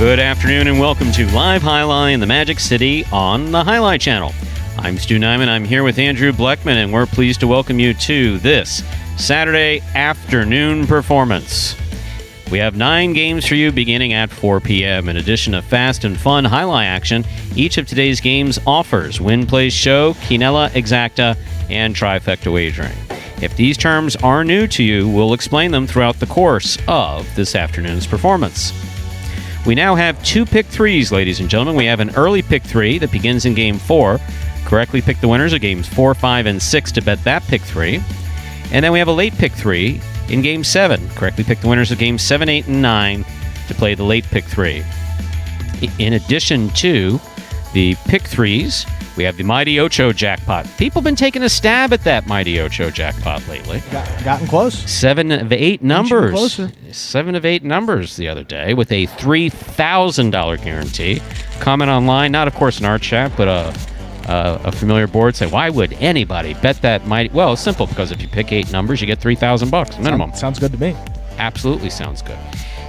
Good afternoon and welcome to Live Jai-Alai in the Magic City on the Jai-Alai Channel. I'm Stu Nyman. I'm here with Andrew Bleckman, and we're pleased to welcome you to this Saturday afternoon performance. We have 9 games for you beginning at 4 p.m. In addition to fast and fun Jai-Alai action, each of today's games offers Win, Place, Show, Quinella, Exacta, and Trifecta wagering. If these terms are new to you, we'll explain them throughout the course of this afternoon's performance. We now have 2 pick 3s, ladies and gentlemen. We have an early pick 3 that begins in game 4. Correctly pick the winners of games 4, 5, and 6 to bet that pick 3. And then we have a late pick 3 in game 7. Correctly pick the winners of games 7, 8, and 9 to play the late pick 3. In addition to the pick 3s, we have the Mighty Ocho jackpot. People have been taking a stab at that Mighty Ocho jackpot lately. Gotten close. 7 of 8 numbers. Closer. 7 of 8 numbers the other day with a $3,000 guarantee. Comment online, not of course in our chat, but a familiar board, say, why would anybody bet that Mighty? Well, it's simple, because if you pick 8 numbers, you get $3,000 minimum. Sounds good to me. Absolutely sounds good.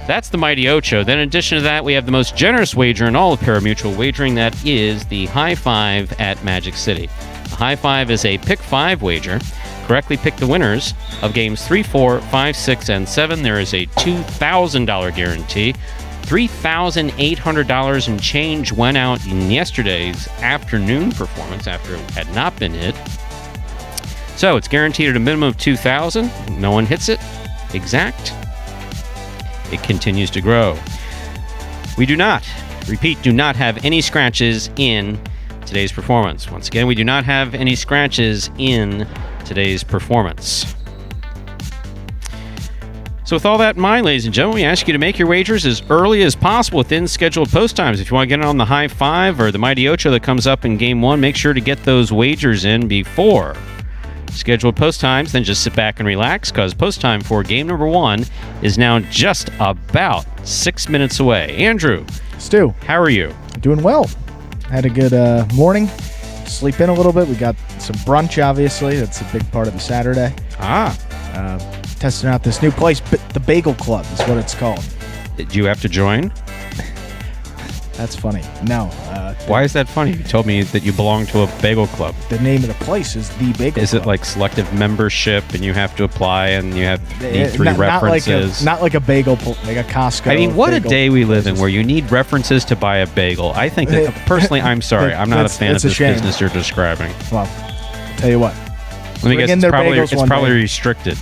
That's the Mighty Ocho. Then in addition to that, we have the most generous wager in all of parimutuel wagering. That is the High Five at Magic City. The High Five is a pick 5 wager. Correctly pick the winners of games 3, 4, 5, 6, and 7. There is a $2,000 guarantee. $3,800 and change went out in yesterday's afternoon performance after it had not been hit. So it's guaranteed at a minimum of $2,000. No one hits it. Exact. It continues to grow. We do not have any scratches in today's performance. Once again, we do not have any scratches in today's performance. So with all that in mind, ladies and gentlemen, we ask you to make your wagers as early as possible within scheduled post times. If you want to get in on the High Five or the Mighty Ocho that comes up in Game 1, make sure to get those wagers in before scheduled post times. Then just sit back and relax, because post time for game number 1 is now just about 6 minutes away. Andrew. Stu. How are you? Doing well. Had a good morning. Sleep in a little bit. We got some brunch, obviously. That's a big part of the Saturday. Testing out this new place, the Bagel Club is what it's called. Did you have to join? That's funny. No. Why is that funny? You told me that you belong to a bagel club. The name of the place is the Bagel Club. Is it like selective membership and you have to apply and you need 3 references? Not like a bagel, like a Costco. I mean, what bagel a day we live in places. where you need references to buy a bagel. I think that, personally, I'm sorry. I'm not a fan of this business you're describing. Well, I'll tell you what. Let me guess, it's probably restricted.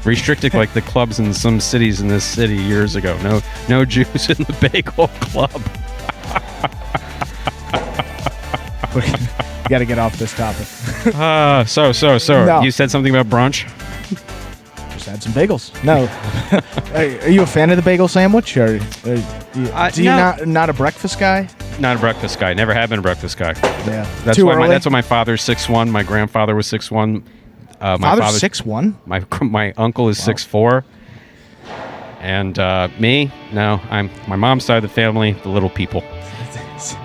Restricted like the clubs in some cities in this city years ago. No Jews in the bagel club. You got to get off this topic. So. No. You said something about brunch? Just had some bagels. No. Are you a fan of the bagel sandwich? Or not a breakfast guy? Not a breakfast guy. Never have been a breakfast guy. Yeah. That's why my father's 6'1". My grandfather was 6'1". My father's 6'1"? My uncle is 6'4". And me? No. I'm my mom's side of the family, the little people.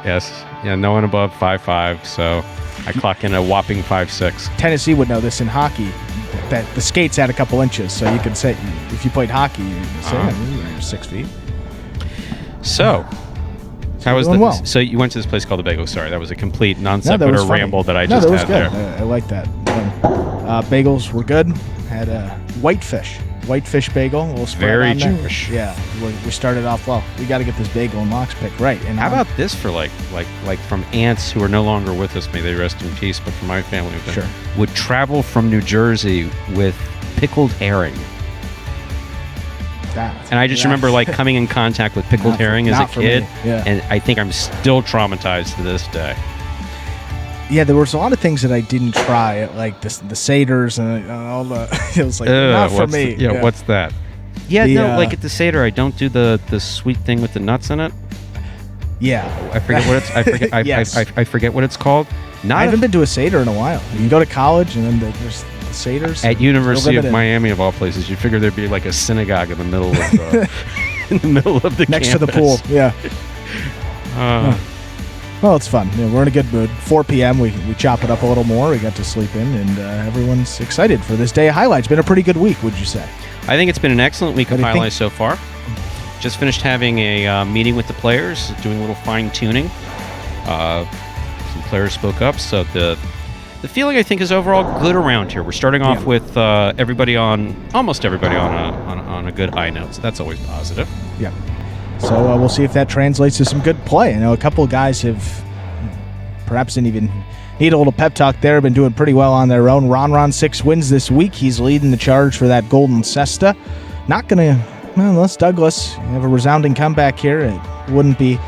Yes. Yeah, no one above 5'5", so I clock in a whopping 5'6". Tennessee would know this in hockey, that the skates add a couple inches, so you could say, if you played hockey, you'd say, you're 6 feet. So, how was well. So you went to this place called the Bagel. Sorry, that was a complete non sequitur ramble that I just had good. there. I like that. Bagels were good. Had a whitefish bagel, a little spread Very on there. Jewish. Yeah, we started off well. We got to get this bagel and lox pick right. And how about this for like from aunts who are no longer with us, may they rest in peace, but from my family, would travel from New Jersey with pickled herring. And I just remember like coming in contact with pickled herring as a kid, and I think I'm still traumatized to this day. Yeah, there was a lot of things that I didn't try, like the Seders and all the. It was like not for me. Yeah, what's that? Yeah, like at the Seder, I don't do the sweet thing with the nuts in it. Yeah, I forget what it's. I forget what it's called. I haven't been to a Seder in a while. You can go to college and then there's the Seders at University of Miami of all places. You figure there'd be like a synagogue in the middle of the next campus. to the pool. Yeah. Well, it's fun. We're in a good mood. 4 p.m. We chop it up a little more. We got to sleep in, and everyone's excited for this day of highlights. Been a pretty good week, would you say? I think it's been an excellent week of highlights so far. just finished having a meeting with the players, doing a little fine-tuning. Some players spoke up, so the feeling, I think, is overall good around here. We're starting off with almost everybody on a good high note, so that's always positive. Yeah. So we'll see if that translates to some good play. I know a couple of guys have perhaps didn't even need a little pep talk there. Been doing pretty well on their own. Ron 6 wins this week. He's leading the charge for that Golden Cesta. Not going to, unless Douglas have a resounding comeback here, it wouldn't be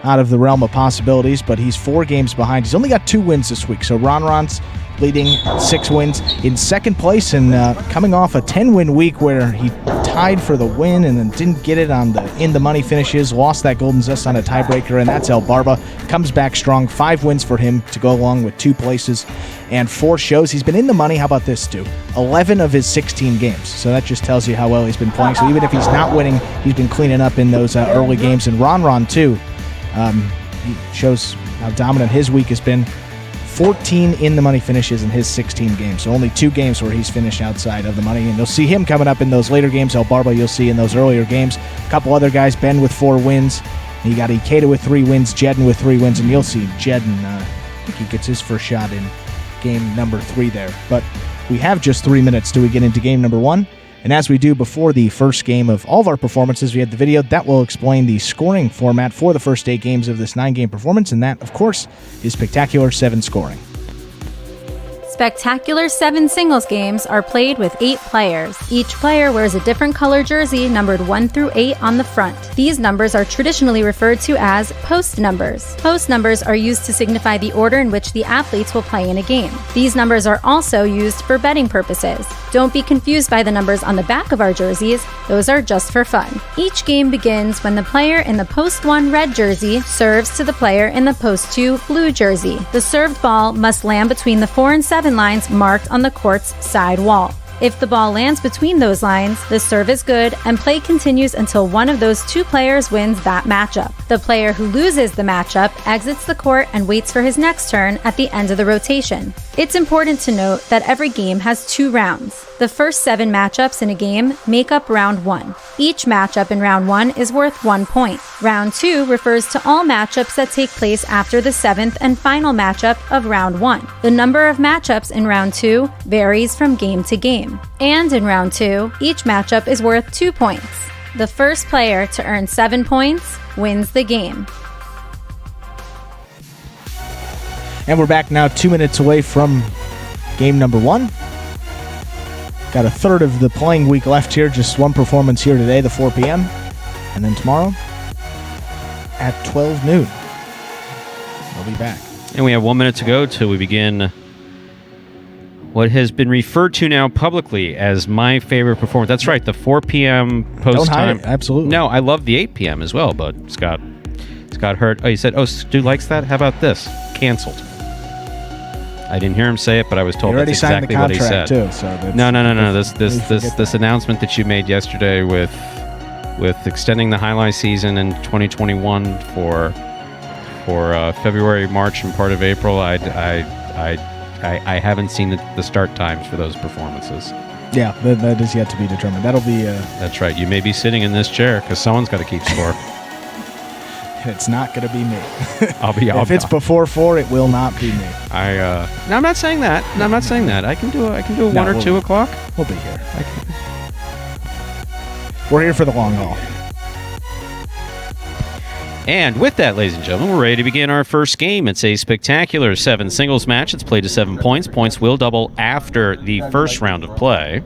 out of the realm of possibilities, but he's 4 games behind. He's only got 2 wins this week, so Ron's leading 6 wins in second place and coming off a 10-win week where he tied for the win and then didn't get it on the in-the-money finishes, lost that Golden Zest on a tiebreaker, and that's El Barba. Comes back strong. 5 wins for him to go along with 2 places and 4 shows. He's been in the money. How about this, Stu? 11 of his 16 games. So that just tells you how well he's been playing. So even if he's not winning, he's been cleaning up in those early games. And Ron, too, he shows how dominant his week has been. 14 in-the-money finishes in his 16 games. So only 2 games where he's finished outside of the money. And you'll see him coming up in those later games. El Barba you'll see in those earlier games. A couple other guys, Ben with 4 wins. You got Ikeda with 3 wins, Jedden with 3 wins. And you'll see Jedden, I think he gets his first shot in game number 3 there. But we have just 3 minutes till we get into game number 1. And as we do before the first game of all of our performances, we had the video that will explain the scoring format for the first 8 games of this 9-game performance, and that, of course, is Spectacular 7 scoring. Spectacular 7 singles games are played with 8 players. Each player wears a different color jersey numbered 1 through 8 on the front. These numbers are traditionally referred to as post numbers. Post numbers are used to signify the order in which the athletes will play in a game. These numbers are also used for betting purposes. Don't be confused by the numbers on the back of our jerseys. Those are just for fun. Each game begins when the player in the post 1 red jersey serves to the player in the post 2 blue jersey. The served ball must land between the 4 and 7 lines marked on the court's side wall. If the ball lands between those lines, the serve is good and play continues until one of those 2 players wins that matchup. The player who loses the matchup exits the court and waits for his next turn at the end of the rotation. It's important to note that every game has 2 rounds. The first 7 matchups in a game make up round 1. Each matchup in round 1 is worth 1 point. Round 2 refers to all matchups that take place after the 7th and final matchup of round 1. The number of matchups in round 2 varies from game to game. And in round 2, each matchup is worth 2 points. The first player to earn 7 points wins the game. And we're back now 2 minutes away from game number 1. Got a third of the playing week left here. Just 1 performance here today, the 4 p.m. And then tomorrow at 12 noon. We'll be back. And we have 1 minute to go till we begin what has been referred to now publicly as my favorite performance. That's right, the 4 p.m. post Don't hide time. it. Absolutely. No, I love the 8 p.m. as well, but Scott heard. Oh, he said, Stu likes that? How about this? Canceled. I didn't hear him say it, but I was told that's exactly what he said. Too, so no. This announcement that you made yesterday with extending the Jai-Alai season in 2021 for February, March, and part of April. I haven't seen the start times for those performances. Yeah, that is yet to be determined. That'll be. That's right. You may be sitting in this chair because someone's got to keep score. It's not going to be me. If it's before 4, it will not be me. No, I'm not saying that. No, I'm not saying that. I can do a 1 or 2 o'clock. We'll be here. We're here for the long haul. And with that, ladies and gentlemen, we're ready to begin our first game. It's a spectacular 7 singles match. It's played to 7 points. Points will double after the first round of play.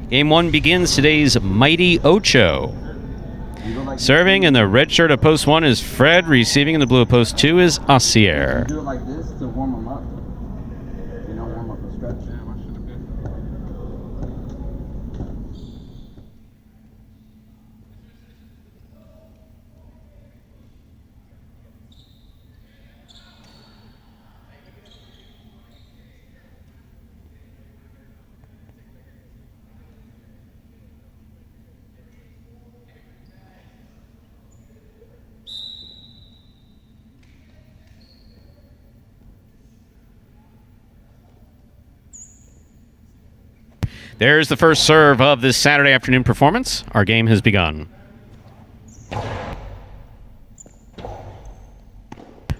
Game 1 begins today's Mighty Ocho. Serving in the red shirt of post 1 is Fred. Receiving in the blue of post 2 is Asier. Do it like this to warm them up. Warm up the stretch. There's the first serve of this Saturday afternoon performance. Our game has begun.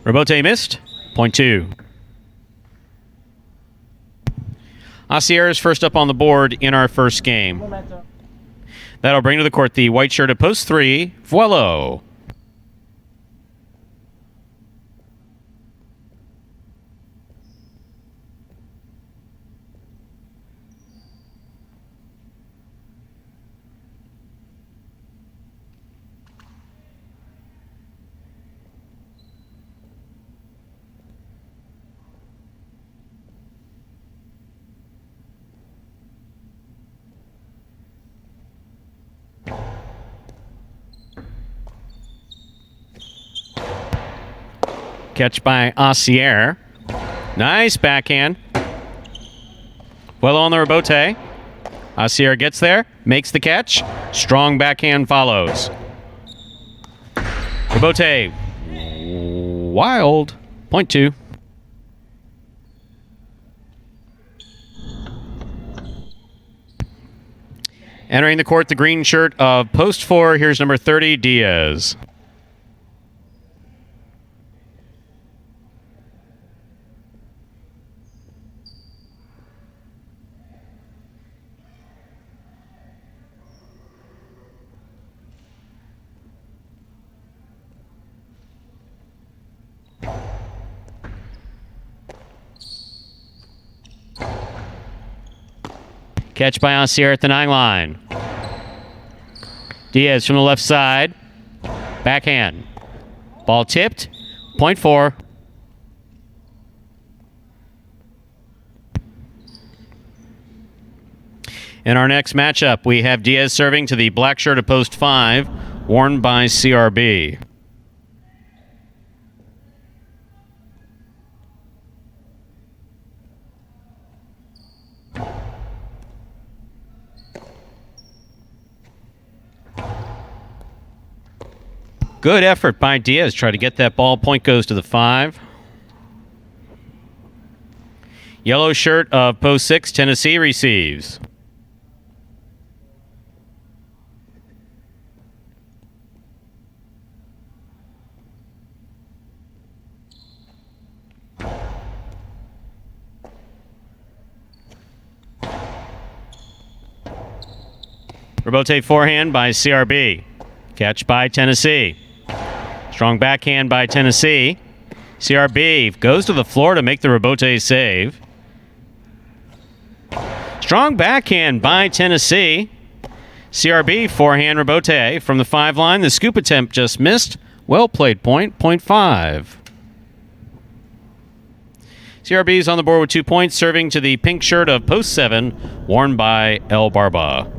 Robote missed. Point 2. Asier is first up on the board in our first game. That'll bring to the court the white shirt at post 3, Vuelo. Catch by Asier. Nice backhand. Well on the rebote. Asier gets there, makes the catch. Strong backhand follows. Rebote. Wild. Point 2. Entering the court, the green shirt of post 4. Here's number 30, Diaz. Catch by Asier at the 9 line. Diaz from the left side. Backhand. Ball tipped. Point 4. In our next matchup, we have Diaz serving to the black shirt of post 5, worn by CRB. Good effort by Diaz. Try to get that ball. Point goes to the 5. Yellow shirt of post 6, Tennessee receives. Rebote forehand by CRB. Catch by Tennessee. Strong backhand by Tennessee. CRB goes to the floor to make the rebote save. Strong backhand by Tennessee. CRB forehand rebote from the 5 line. The scoop attempt just missed. Well played point. Point 5. CRB is on the board with 2 points, serving to the pink shirt of post 7, worn by El Barba.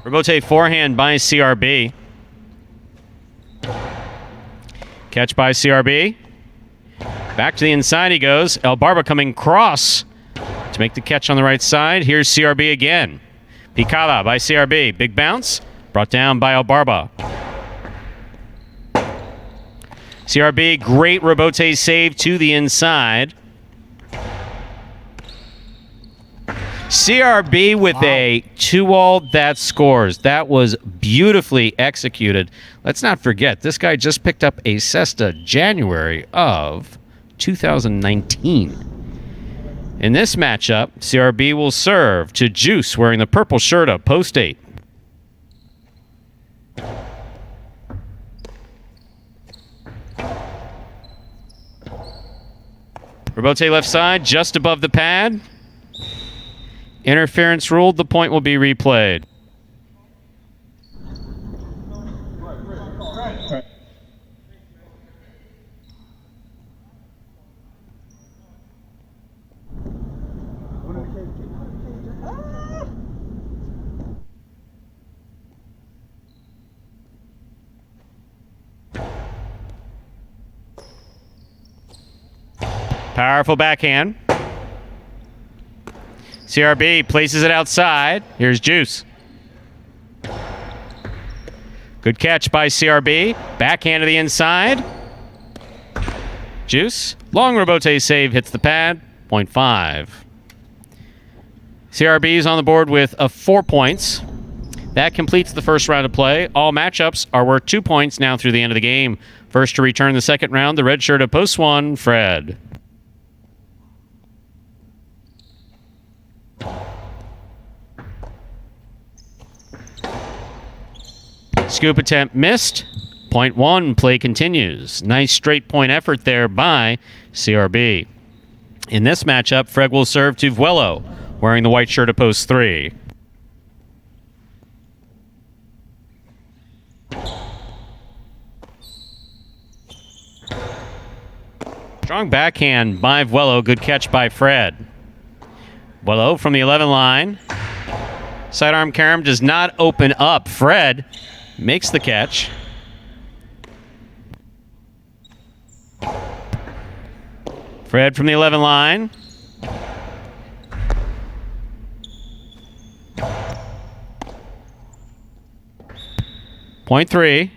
Rebote forehand by CRB. Catch by CRB. Back to the inside he goes. El Barba coming cross to make the catch on the right side. Here's CRB again. Picada by CRB. Big bounce. Brought down by El Barba. CRB, great rebote save to the inside. CRB with a 2-all that scores. That was beautifully executed. Let's not forget, this guy just picked up a cesta January of 2019. In this matchup, CRB will serve to Juice wearing the purple shirt of post 8. Rebote left side, just above the pad. Interference ruled. The point will be replayed. Powerful backhand. CRB places it outside. Here's Juice. Good catch by CRB. Backhand to the inside. Juice. Long rebote save hits the pad. 0.5. CRB is on the board with 4 points. That completes the first round of play. All matchups are worth 2 points now through the end of the game. First to return the second round, the red shirt of post 1, Fred. Scoop attempt missed. Point 1, play continues. Nice straight point effort there by CRB. In this matchup, Fred will serve to Vuelo, wearing the white shirt of post 3. Strong backhand by Vuelo. Good catch by Fred. Vuelo from the 11 line. Sidearm carom does not open up. Fred makes the catch. Fred from the 11 line. Point 3.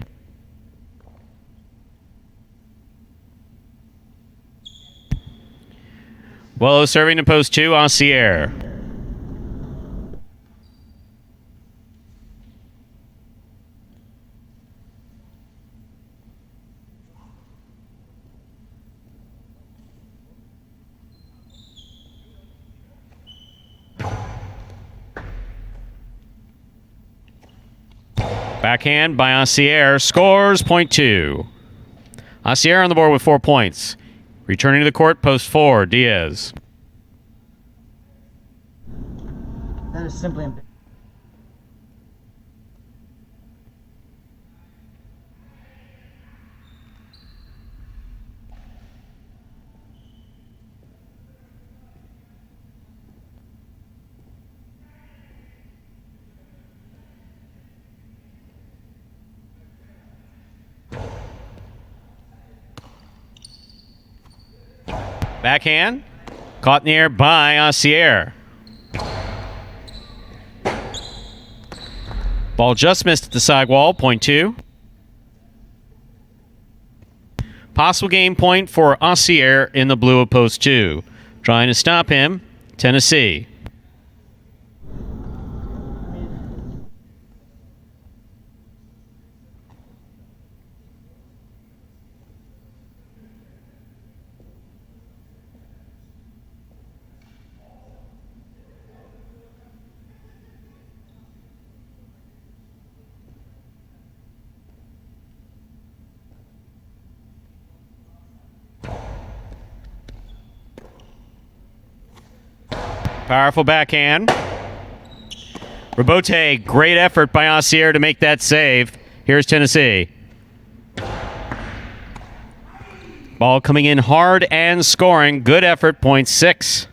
Vuelo serving to post 2, Ancier. Backhand by Ancier. Scores. Point 2. Ancier on the board with 4 points. Returning to the court, post 4, Diaz. That is simply Backhand. Caught in the air by Ancier. Ball just missed at the sidewall. Point 2. Possible game point for Ancier in the blue of post 2. Trying to stop him, Tennessee. Powerful backhand. Rebote, great effort by Ancier to make that save. Here's Tennessee. Ball coming in hard and scoring. Good effort, point 6.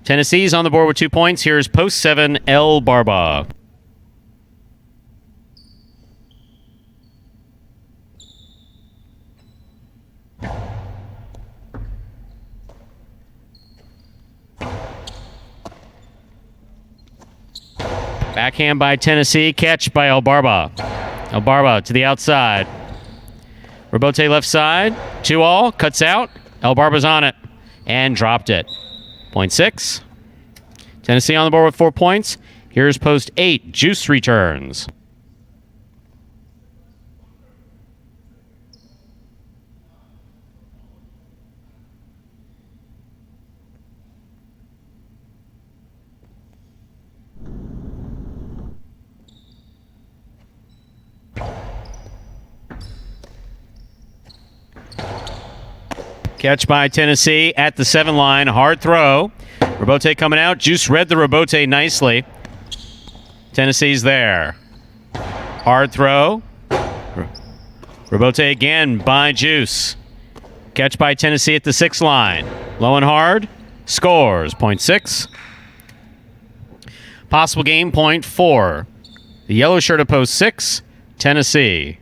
Tennessee's on the board with 2 points. Here's post 7, El Barba. Backhand by Tennessee. Catch by El Barba. El Barba to the outside. Rebote left side. 2-all. Cuts out. El Barba's on it. And dropped it. Point 6. Tennessee on the board with 4 points. Here's post 8. Juice returns. Catch by Tennessee at the 7 line. Hard throw. Rebote coming out. Juice read the rebote nicely. Tennessee's there. Hard throw. Rebote again by Juice. Catch by Tennessee at the 6 line. Low and hard. Scores. Point 6. Possible game point 4. The yellow shirt of post 6. Tennessee.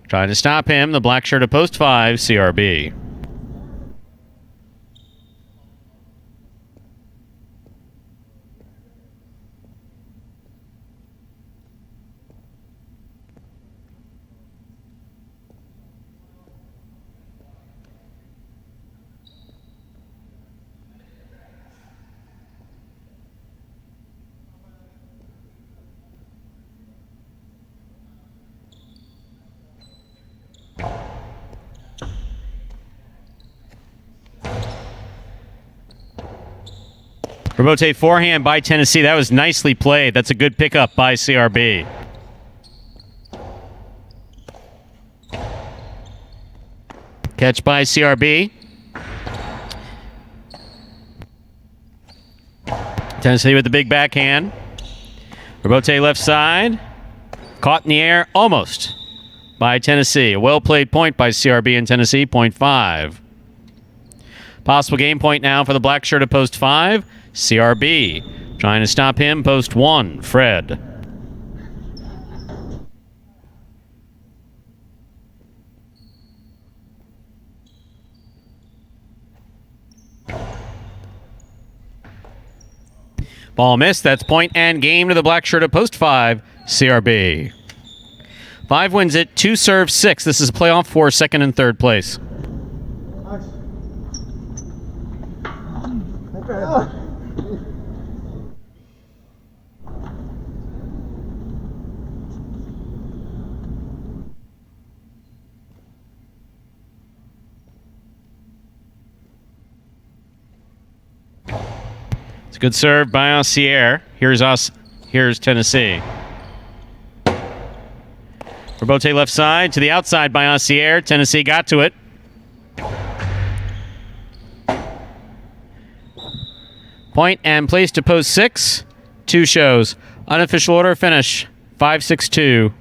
Trying to stop him, the black shirt of post 5, CRB. Robote forehand by Tennessee. That was nicely played. That's a good pickup by CRB. Catch by CRB. Tennessee with the big backhand. Robote left side. Caught in the air, almost, by Tennessee. A well-played point by CRB in Tennessee, point 5. Possible game point now for the black shirt at post 5. CRB trying to stop him, post 1. Fred. Ball missed. That's point and game to the black shirt at post 5. CRB. 5 wins it, 2 serves 6. This is a playoff for second and third place. It's a good serve by Aussier. Here's Tennessee. Robote left side to the outside by Aussier. Tennessee got to it. Point and place to post 6. 2 shows. Unofficial order finish. 5-6-2.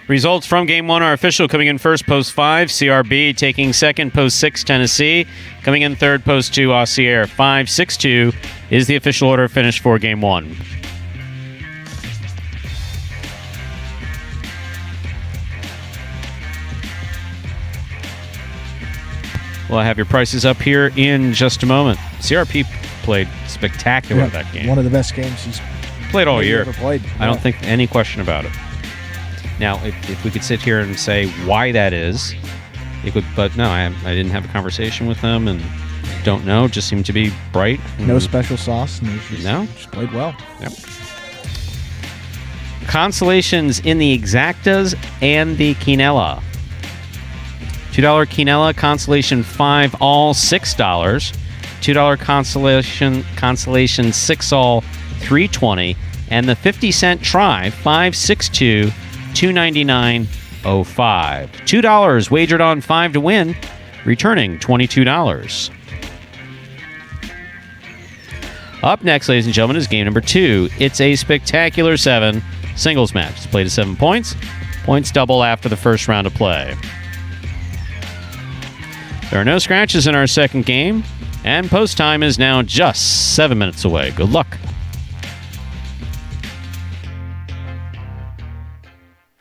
Results from Game 1 are official. Coming in first, post 5, CRB. Taking second, post 6, Tennessee. Coming in third, post 2, Aussier. 5-6-2 is the official order finish for Game 1. Well, I have your prices up here in just a moment. CRP played spectacular that game. One of the best games he's played all year. Ever played. I don't think any question about it. Now, if we could sit here and say why that is, it would. But no, I didn't have a conversation with them and don't know. Just seemed to be bright. No special sauce. Just played well. Yep. Consolations in the Exactas and the Quinella. $2 Quinella, consolation 5 all, $6. $2 consolation 6 all, $3.20. And the 50-cent try, 5-6-2, $2.99.05. $2 wagered on 5 to win, returning $22. Up next, ladies and gentlemen, is game number 2. It's a spectacular 7 singles match. It's played to 7 points. Points double after the first round of play. There are no scratches in our second game, and post time is now just 7 minutes away. Good luck.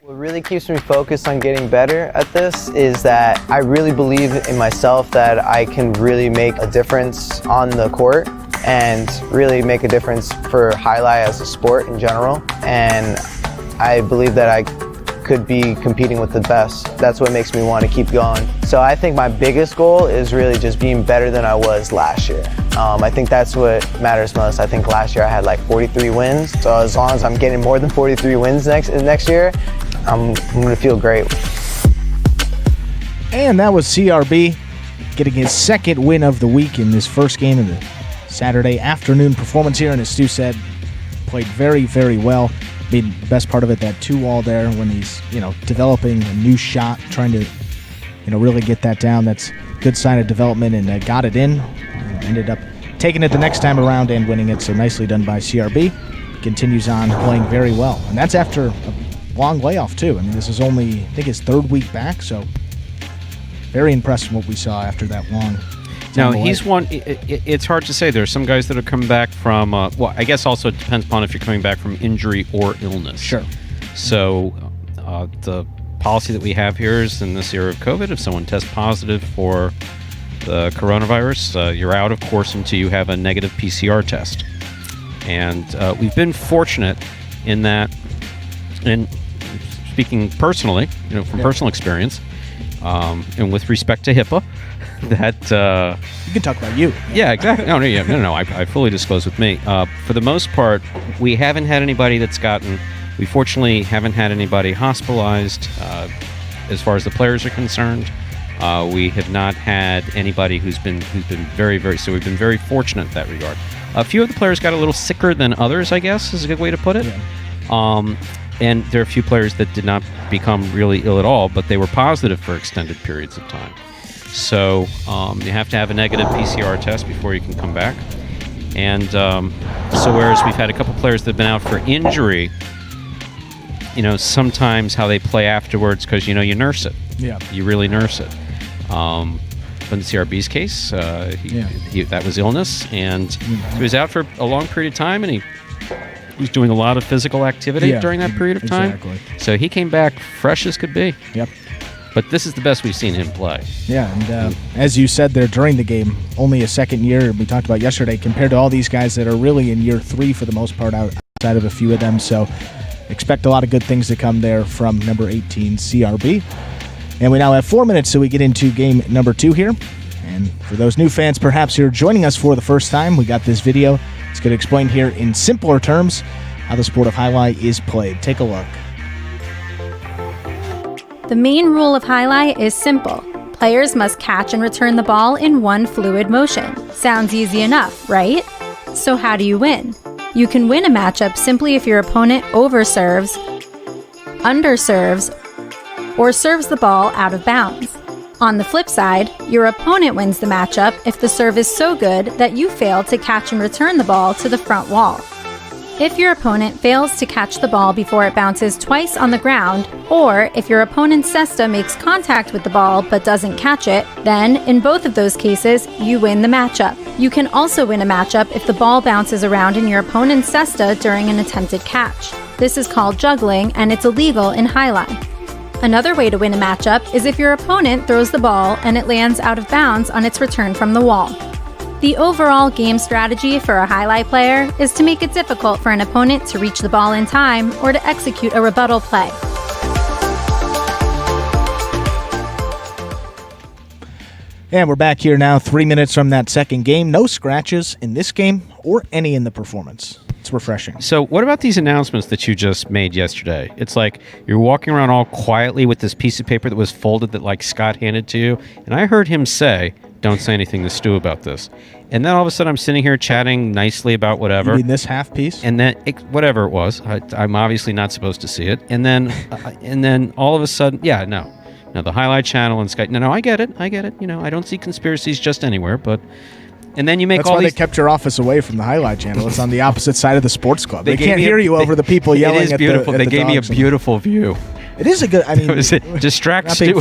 What really keeps me focused on getting better at this is that I really believe in myself that I can really make a difference on the court and really make a difference for Jai-Alai as a sport in general. And I believe that I could be competing with the best. That's what makes me want to keep going. So I think my biggest goal is really just being better than I was last year. I think that's what matters most. I think last year I had like 43 wins. So as long as I'm getting more than 43 wins next year, I'm going to feel great. And that was CRB getting his second win of the week in this first game of the Saturday afternoon performance here. And as Stu said, played very, very well. The best part of it, that 2-all there when he's, developing a new shot, trying to, really get that down. That's a good sign of development, and got it in. Ended up taking it the next time around and winning it, so nicely done by CRB. Continues on playing very well. And that's after a long layoff, too. I mean, this is only, I think, his 3rd week back, so very impressed with what we saw after that long. Now, he's one. It's hard to say. There's some guys that are coming back from. Well, I guess also it depends upon if you're coming back from injury or illness. Sure. So, the policy that we have here is in this era of COVID, if someone tests positive for the coronavirus, you're out, of course, until you have a negative PCR test. And we've been fortunate in that, and speaking personally, from personal experience, And with respect to HIPAA, that You can talk about you. yeah, exactly. No. I fully disclose with me. For the most part, we haven't had anybody that's gotten. We fortunately haven't had anybody hospitalized as far as the players are concerned. We have not had anybody who's been very, very. So we've been very fortunate in that regard. A few of the players got a little sicker than others, I guess, is a good way to put it. Yeah. And there are a few players that did not become really ill at all, but they were positive for extended periods of time. So you have to have a negative PCR test before you can come back. And so whereas we've had a couple players that have been out for injury, sometimes how they play afterwards, because, you nurse it. Yeah. You really nurse it. But in CRB's case, that was illness, and he was out for a long period of time, and he was doing a lot of physical activity during that period of time. Exactly. So he came back fresh as could be. Yep. But this is the best we've seen him play. Yeah, and as you said there during the game, only a second year, we talked about yesterday, compared to all these guys that are really in year 3 for the most part, outside of a few of them. So expect a lot of good things to come there from number 18, CRB. And we now have 4 minutes, so we get into game number 2 here. And for those new fans, perhaps you're joining us for the first time, we got this video. It's going to explain here in simpler terms how the sport of Jai-Alai is played. Take a look. The main rule of Jai-Alai is simple. Players must catch and return the ball in one fluid motion. Sounds easy enough, right? So how do you win? You can win a matchup simply if your opponent overserves, underserves, or serves the ball out of bounds. On the flip side, your opponent wins the matchup if the serve is so good that you fail to catch and return the ball to the front wall. If your opponent fails to catch the ball before it bounces twice on the ground, or if your opponent's cesta makes contact with the ball but doesn't catch it, then, in both of those cases, you win the matchup. You can also win a matchup if the ball bounces around in your opponent's cesta during an attempted catch. This is called juggling, and it's illegal in Jai-Alai. Another way to win a matchup is if your opponent throws the ball and it lands out of bounds on its return from the wall. The overall game strategy for a Jai-Alai player is to make it difficult for an opponent to reach the ball in time or to execute a rebuttal play. And we're back here now, 3 minutes from that second game. No scratches in this game or any in the performance. It's refreshing. So what about these announcements that you just made yesterday? It's like you're walking around all quietly with this piece of paper that was folded that like Scott handed to you. And I heard him say, don't say anything to Stu about this. And then all of a sudden I'm sitting here chatting nicely about whatever. You mean this half piece? And then whatever it was. I'm obviously not supposed to see it. And then all of a sudden, no, the Jai-Alai Channel and Skype. No, I get it. I don't see conspiracies just anywhere, but... And then you make That's all why these... they kept your office away from the Jai-Alai Channel. It's on the opposite side of the sports club. They can't hear you over the people yelling at the beautiful. They gave me a beautiful view. It is a good... I mean... It was distract Stu.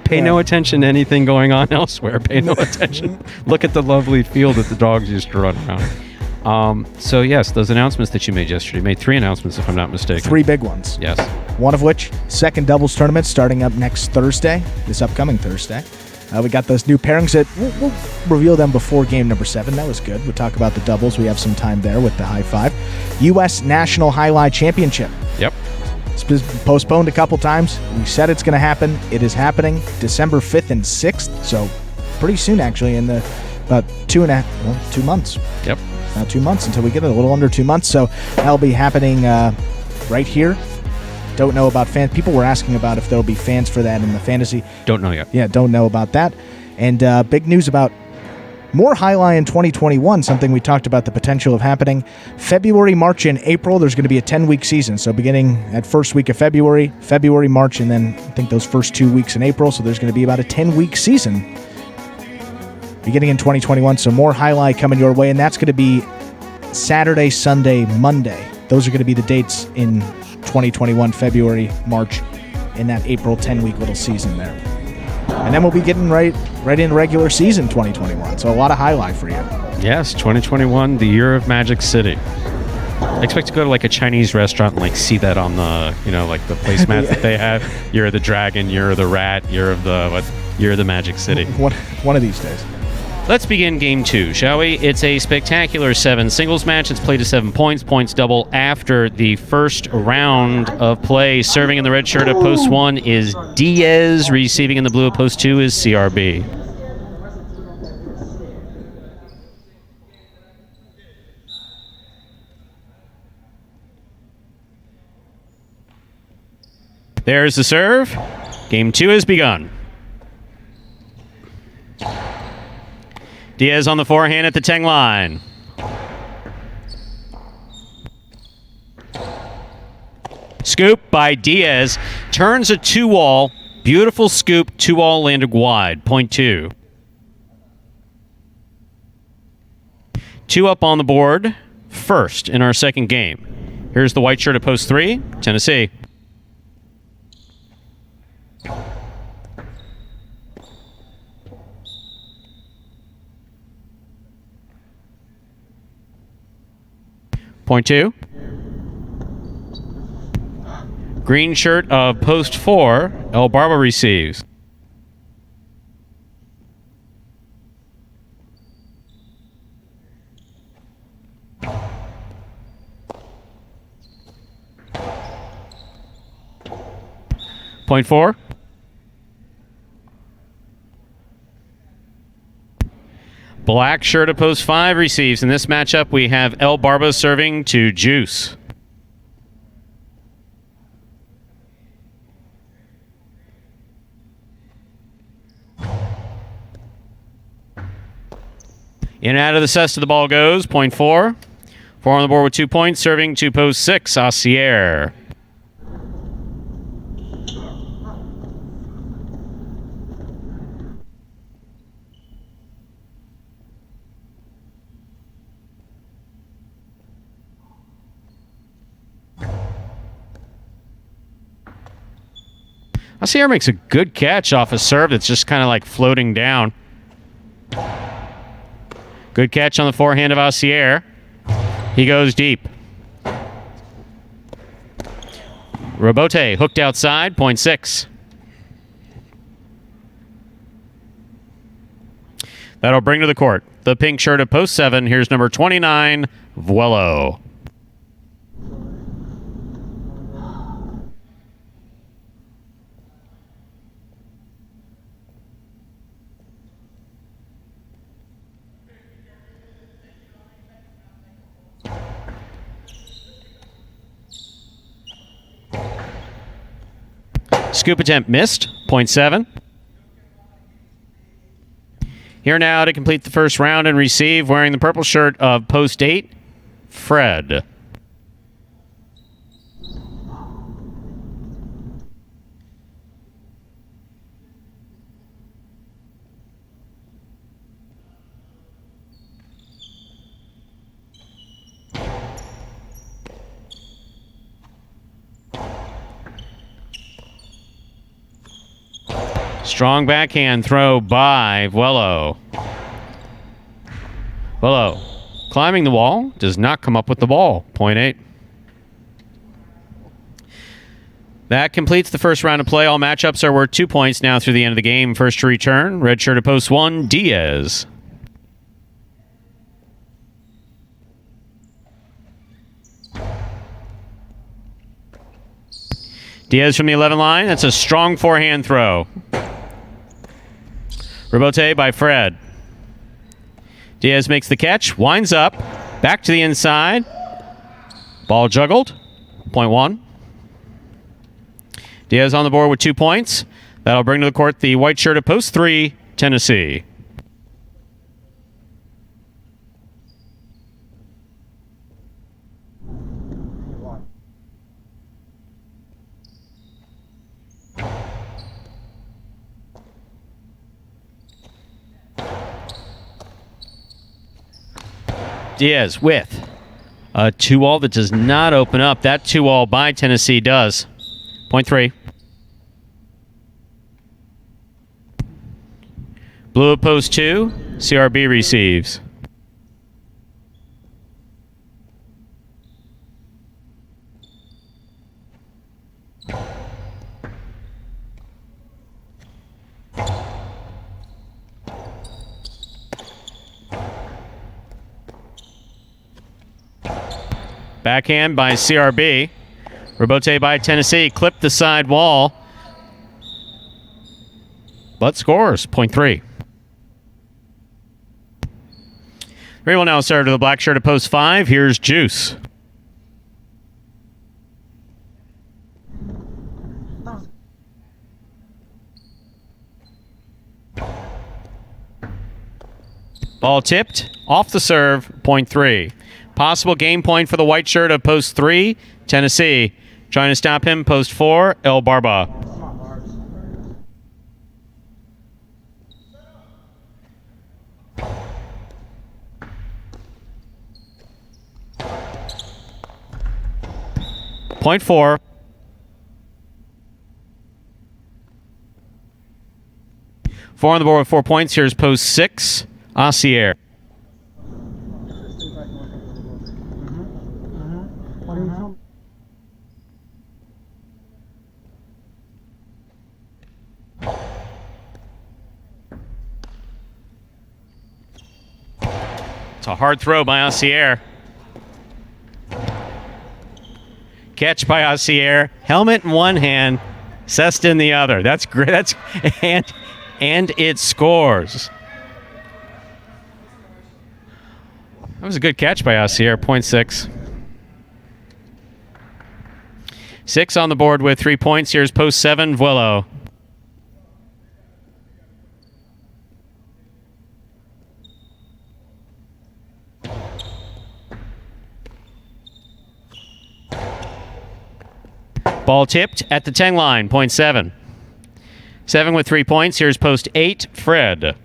Pay no attention to anything going on elsewhere. Pay no attention. Look at the lovely field that the dogs used to run around. So yes, those announcements that you made yesterday. You made 3 announcements, if I'm not mistaken. 3 big ones. Yes. One of which, second doubles tournament starting up next Thursday, this upcoming Thursday. We got those new pairings that we'll reveal them before game number 7. That was good. We'll talk about the doubles. We have some time there with the high 5. U.S. National Jai-Alai Championship. Yep. It's been postponed a couple times. We said it's going to happen. It is happening December 5th and 6th. So pretty soon, actually, in the about 2 months. Yep. Now 2 months until we get it, a little under 2 months. So that'll be happening right here. Don't know about fans. People were asking about if there'll be fans for that in the fantasy. Don't know yet. Yeah, don't know about that. And big news about more Jai-Alai in 2021, something we talked about the potential of happening. February, March, and April, there's going to be a 10-week season. So beginning at first week of February, March, and then I think those first 2 weeks in April. So there's going to be about a 10-week season beginning in 2021. So more Jai-Alai coming your way. And that's going to be Saturday, Sunday, Monday. Those are going to be the dates in 2021, February, March, in that April 10-week little season there. And then we'll be getting right into regular season 2021. So a lot of Jai-Alai for you. Yes, 2021, the year of Magic City. I expect to go to like a Chinese restaurant and like see that on the, like the placemat that they have. Year of the dragon, year of the rat, year of the Magic City. One of these days. Let's begin game 2, shall we? It's a spectacular 7 singles match. It's played to 7 points. Points double after the first round of play. Serving in the red shirt at post 1 is Diaz. Receiving in the blue at post 2 is CRB. There's the serve. Game 2 has begun. Diaz on the forehand at the 10 line. Scoop by Diaz. Turns a 2-all. Beautiful scoop. 2-all landed wide. Point 2. 2 up on the board. First in our second game. Here's the white shirt at post 3. Tennessee. Point 2. Green shirt of post 4. El Barba receives. Point 4. Black shirt of post 5 receives. In this matchup, we have El Barba serving to Juice. In and out of the cess to the ball goes. Point 4. 4 on the board with 2 points. Serving to post 6, Acier. Acier makes a good catch off a serve that's just kind of like floating down. Good catch on the forehand of Acier. He goes deep. Robote hooked outside, point 6. That'll bring to the court the pink shirt of post 7. Here's number 29, Vuelo. Scoop attempt missed. Point 7. Here now to complete the first round and receive, wearing the purple shirt of post 8, Fred. Strong backhand throw by Vuelo. Vuelo climbing the wall, does not come up with the ball. Point 8. That completes the first round of play. All matchups are worth 2 points now through the end of the game. First to return, red shirt at post 1, Diaz. Diaz from the 11 line. That's a strong forehand throw. Robote by Fred. Diaz makes the catch, winds up, back to the inside. Ball juggled. Point 1. Diaz on the board with 2 points. That'll bring to the court the white shirt at post 3, Tennessee. Diaz with a 2-all that does not open up. That 2-all by Tennessee does. Point 3. Blue at post 2. CRB receives. Backhand by CRB. Rebote by Tennessee. Clipped the side wall. But scores. 0.3. 3 will now serve to the black shirt at post 5. Here's Juice. Ball tipped. Off the serve. 0.3. Possible game point for the white shirt at post 3. Tennessee. Trying to stop him. Post 4. El Barba. Point 4. Four on the board with 4 points. Here's post 6. Assier. It's a hard throw by Assier. Catch by Assier. Helmet in one hand, Cesta in the other. That's great. And it scores. That was a good catch by Assier. 0.6. 6 on the board with 3 points. Here's post 7. Vuelo. Ball tipped at the 10 line. 0.7. 7 with 3 points. Here's post 8. Fred.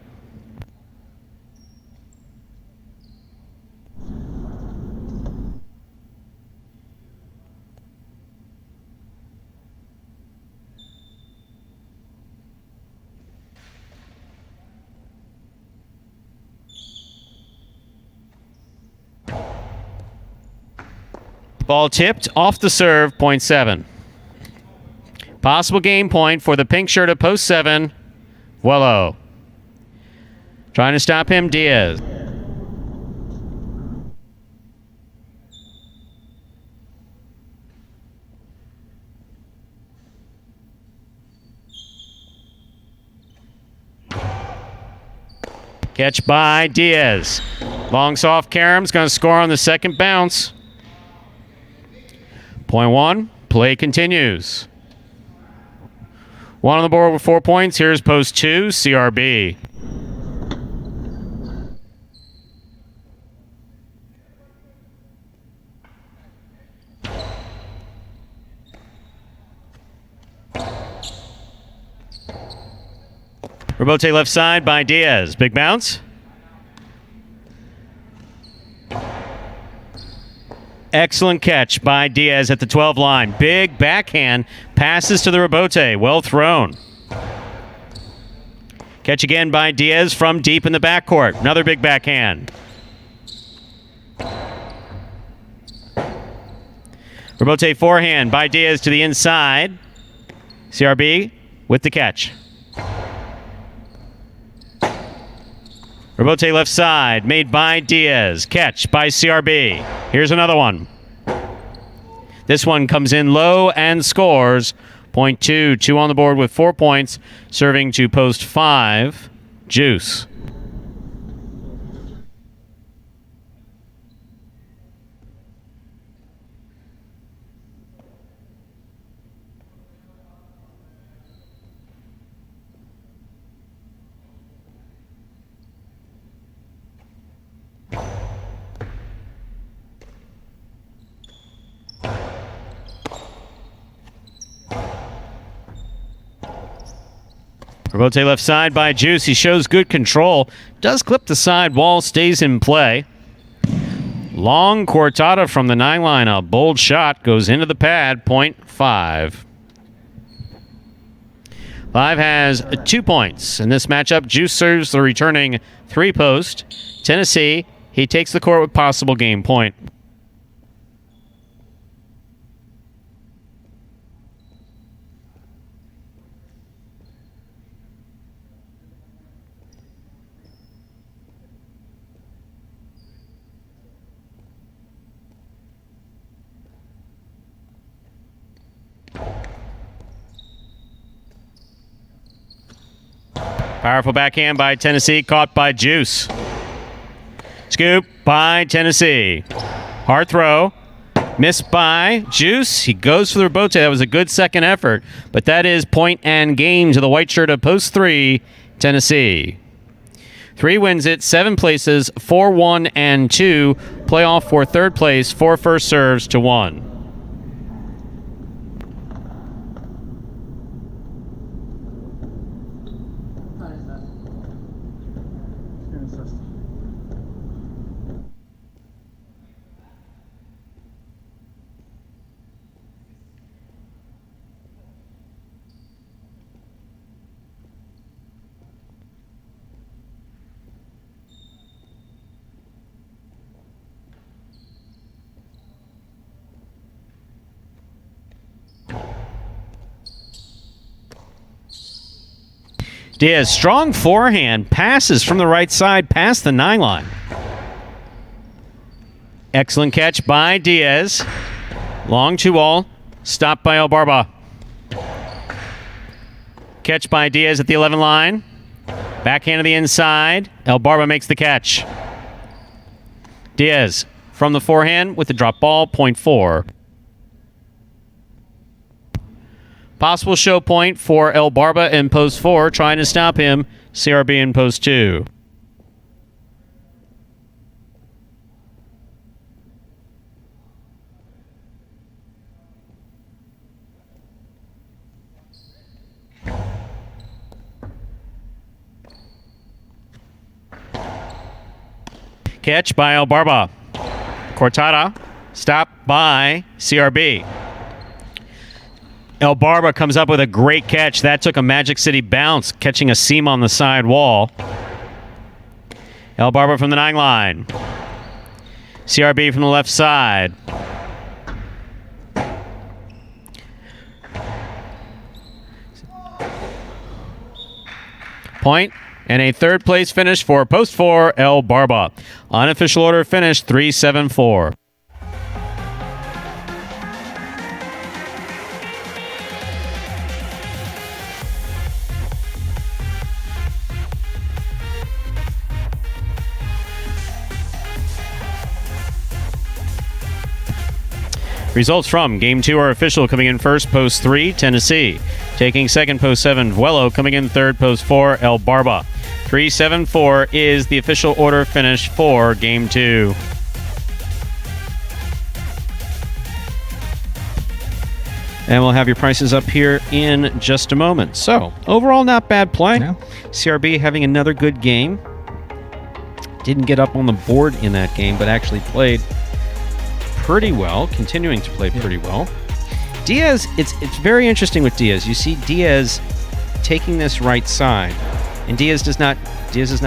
Ball tipped off the serve. 0.7. Possible game point for the pink shirt at post 7. Vuelo. Trying to stop him, Diaz. Catch by Diaz. Long soft caroms going to score on the second bounce. 0.1. Play continues. 1 on the board with 4 points. Here's post 2. CRB. Rebote left side by Diaz. Big bounce. Excellent catch by Diaz at the 12 line. Big backhand. Passes to the rebote. Well thrown. Catch again by Diaz from deep in the backcourt. Another big backhand. Rebote forehand by Diaz to the inside. CRB with the catch. Rebote left side, made by Diaz. Catch by CRB. Here's another one. This one comes in low and scores. 0.2. 2 on the board with 4 points. Serving to post 5. Juice. Rebote left side by Juice. He shows good control. Does clip the side wall. Stays in play. Long cortada from the 9 line. A bold shot. Goes into the pad. 0.5. 5 has 2 points. In this matchup, Juice serves the returning 3 post. Tennessee, he takes the court with possible game point. Powerful backhand by Tennessee, caught by Juice. Scoop by Tennessee. Hard throw. Missed by Juice. He goes for the rebote. That was a good second effort. But that is point and game to the white shirt of post 3, Tennessee. 3 wins it, 7 places, 4-1 and 2. Playoff for third place, 4 first serves to 1. Diaz, strong forehand, passes from the right side past the 9 line. Excellent catch by Diaz. Long 2-all, stopped by Elbarba. Catch by Diaz at the 11 line. Backhand to the inside. Elbarba makes the catch. Diaz from the forehand with the drop ball, point 4. Possible show point for Elbarba in post 4, trying to stop him. CRB in post 2. Catch by Elbarba. Cortada, stopped by CRB. Elbarba comes up with a great catch. That took a Magic City bounce, catching a seam on the side wall. Elbarba from the 9 line. CRB from the left side. Point and a third place finish for post 4, Elbarba. Unofficial order finish 3-7-4. Results from Game 2 are official. Coming in first, post 3, Tennessee. Taking second, post 7, Vuelo. Coming in third, post 4, Elbarba. 3-7-4 is the official order finish for Game 2. And we'll have your prices up here in just a moment. So, overall, not bad play. No. CRB having another good game. Didn't get up on the board in that game, but actually played pretty well, continuing to play pretty well. Diaz, it's very interesting with Diaz. You see Diaz taking this right side, and Diaz is not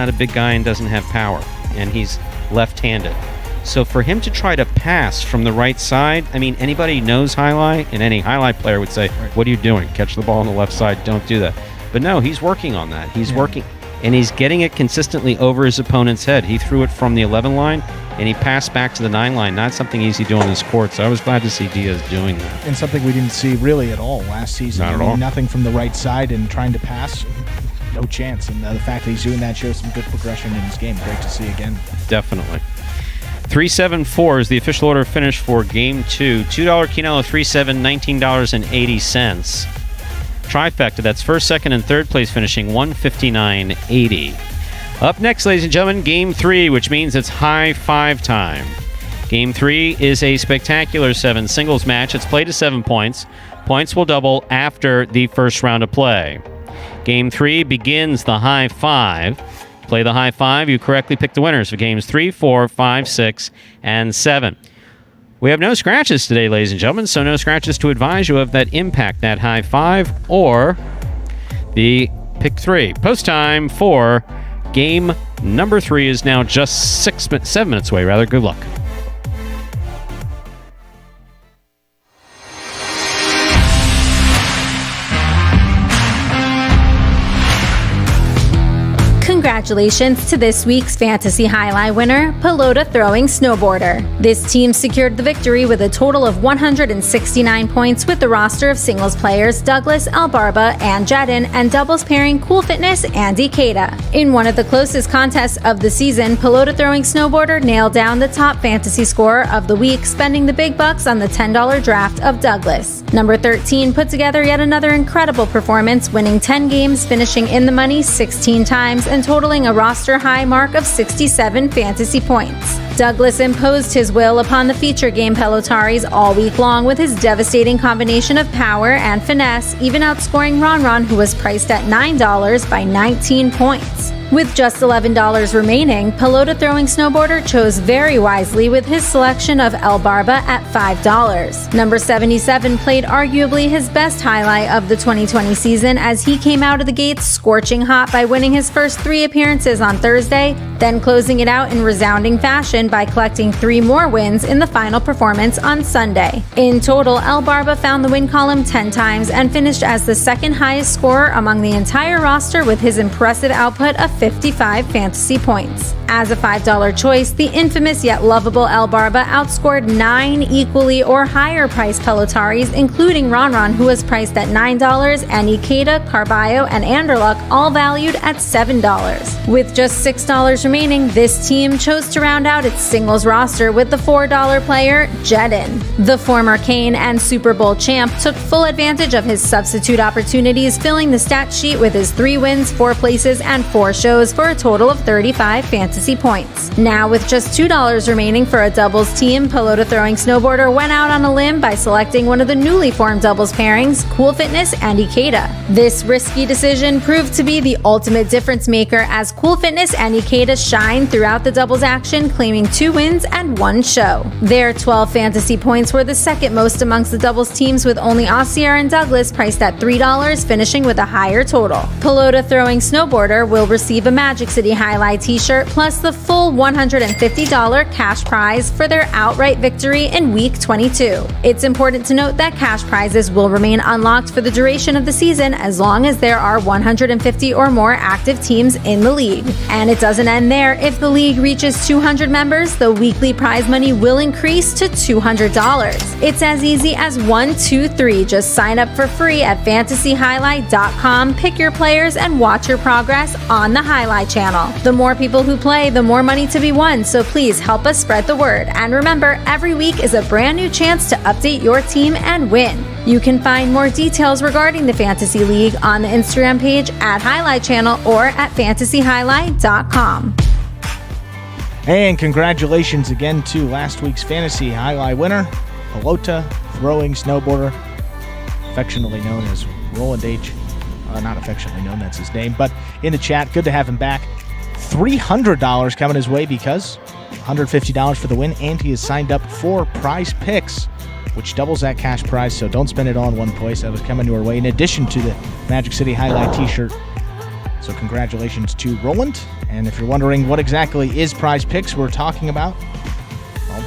a big guy and doesn't have power, and he's left-handed. So for him to try to pass from the right side, I mean, anybody knows Jai-Alai, and any Jai-Alai player would say, what are you doing? Catch the ball on the left side, don't do that. But no, he's working on that. He's working, and he's getting it consistently over his opponent's head. He threw it from the 11 line, and he passed back to the 9 line. Not something easy to do on this court, so I was glad to see Diaz doing that. And something we didn't see really at all last season. Not at all. Nothing from the right side and trying to pass, no chance. And the fact that he's doing that shows some good progression in his game. Great to see again. Definitely. 3-7-4 is the official order finish for Game 2. $2 Quinella, 3-7, $19.80. Trifecta, that's first, second, and third place finishing $159.80. Up next, ladies and gentlemen, Game 3, which means it's high 5 time. Game 3 is a spectacular 7 singles match. It's played to 7 points. Points will double after the first round of play. Game 3 begins the high 5. Play the high 5, you correctly pick the winners for Games 3, 4, 5, 6, and 7. We have no scratches today, ladies and gentlemen, so no scratches to advise you of that impact that high 5 or the pick 3. Post time for Game number 3 is now just 7 minutes away, rather. Good luck. congratulations to this week's Fantasy Jai-Alai winner, Pelota Throwing Snowboarder. This team secured the victory with a total of 169 points with the roster of singles players Douglas, Albarba, and Jedin, and doubles pairing Cool Fitness and Ikeda. In one of the closest contests of the season, Pelota Throwing Snowboarder nailed down the top fantasy scorer of the week, spending the big bucks on the $10 draft of Douglas. Number 13 put together yet another incredible performance, winning 10 games, finishing in the money 16 times, and totaling a roster high mark of 67 fantasy points. Douglas imposed his will upon the feature game Pelotaris all week long with his devastating combination of power and finesse, even outscoring Ron, who was priced at $9 by 19 points. With just $11 remaining, Pelota Throwing Snowboarder chose very wisely with his selection of Albarba at $5. Number 77 played arguably his best highlight of the 2020 season as he came out of the gates scorching hot by winning his first 3 appearances on Thursday, then closing it out in resounding fashion by collecting 3 more wins in the final performance on Sunday. In total, Albarba found the win column 10 times and finished as the second highest scorer among the entire roster with his impressive output of 55 fantasy points. As a $5 choice, the infamous yet lovable Albarba outscored 9 equally or higher priced Pelotaris, including Ron, who was priced at $9, and Ikeda, Carballo, and Anderluck, all valued at $7. With just $6 remaining, this team chose to round out its singles roster with the $4 player, Jedin. The former Kane and Super Bowl champ took full advantage of his substitute opportunities, filling the stat sheet with his 3 wins, 4 places, and 4 shows for a total of 35 fantasy points. Now, with just $2 remaining for a doubles team, Pelota Throwing Snowboarder went out on a limb by selecting one of the newly formed doubles pairings, Cool Fitness and Ikeda. This risky decision proved to be the ultimate difference maker as Cool Fitness and Ikeda shined throughout the doubles action, claiming 2 wins and 1 show. Their 12 fantasy points were the second most amongst the doubles teams, with only Ossier and Douglas priced at $3, finishing with a higher total. Pelota Throwing Snowboarder will receive a Magic City Jai-Alai t-shirt plus the full $150 cash prize for their outright victory in week 22. It's important to note that cash prizes will remain unlocked for the duration of the season as long as there are 150 or more active teams in the league. And it doesn't end there. If the league reaches 200 members, the weekly prize money will increase to $200. It's as easy as 1, 2, 3. Just sign up for free at fantasyjai-alai.com, pick your players, and watch your progress on the Jai-Alai Channel. The more people who play, the more money to be won, so please help us spread the word. And remember, every week is a brand new chance to update your team and win. You can find more details regarding the Fantasy League on the Instagram page at Jai-Alai Channel or at fantasyjai-alai.com. And congratulations again to last week's Fantasy Jai-Alai winner, Pelota Throwing Snowboarder, affectionately known as Roland H. Not affectionately known, that's his name, but in the chat, good to have him back. $300 coming his way because $150 for the win, and he is signed up for Prize Picks, which doubles that cash prize, so don't spend it all in one place. That was coming your way in addition to the Magic City Jai-Alai t-shirt. So congratulations to Roland. And if you're wondering what exactly is Prize Picks we're talking about, well,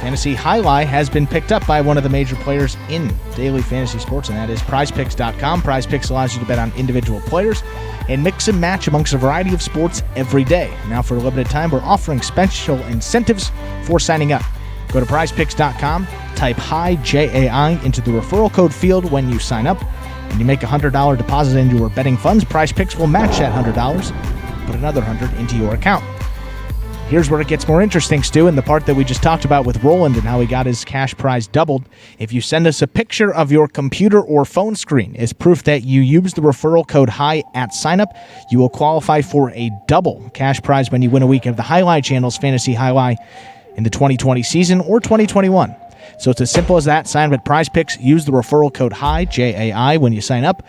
Fantasy Jai-Alai has been picked up by one of the major players in daily fantasy sports, and that is prizepicks.com. Prize Picks allows you to bet on individual players and mix and match amongst a variety of sports every day. Now, for a limited time, we're offering special incentives for signing up. Go to prizepicks.com, type Jai into the referral code field when you sign up, and you make a $100 deposit into your betting funds. Prize Picks will match that $100, put another $100 into your account. Here's where it gets more interesting, Stu, and the part that we just talked about with Roland and how he got his cash prize doubled. If you send us a picture of your computer or phone screen as proof that you used the referral code HI at signup, you will qualify for a double cash prize when you win a week of the Jai-Alai Channel's Fantasy Jai-Alai in the 2020 season or 2021. So it's as simple as that. Sign up at Prize Picks. Use the referral code HI, Jai, when you sign up.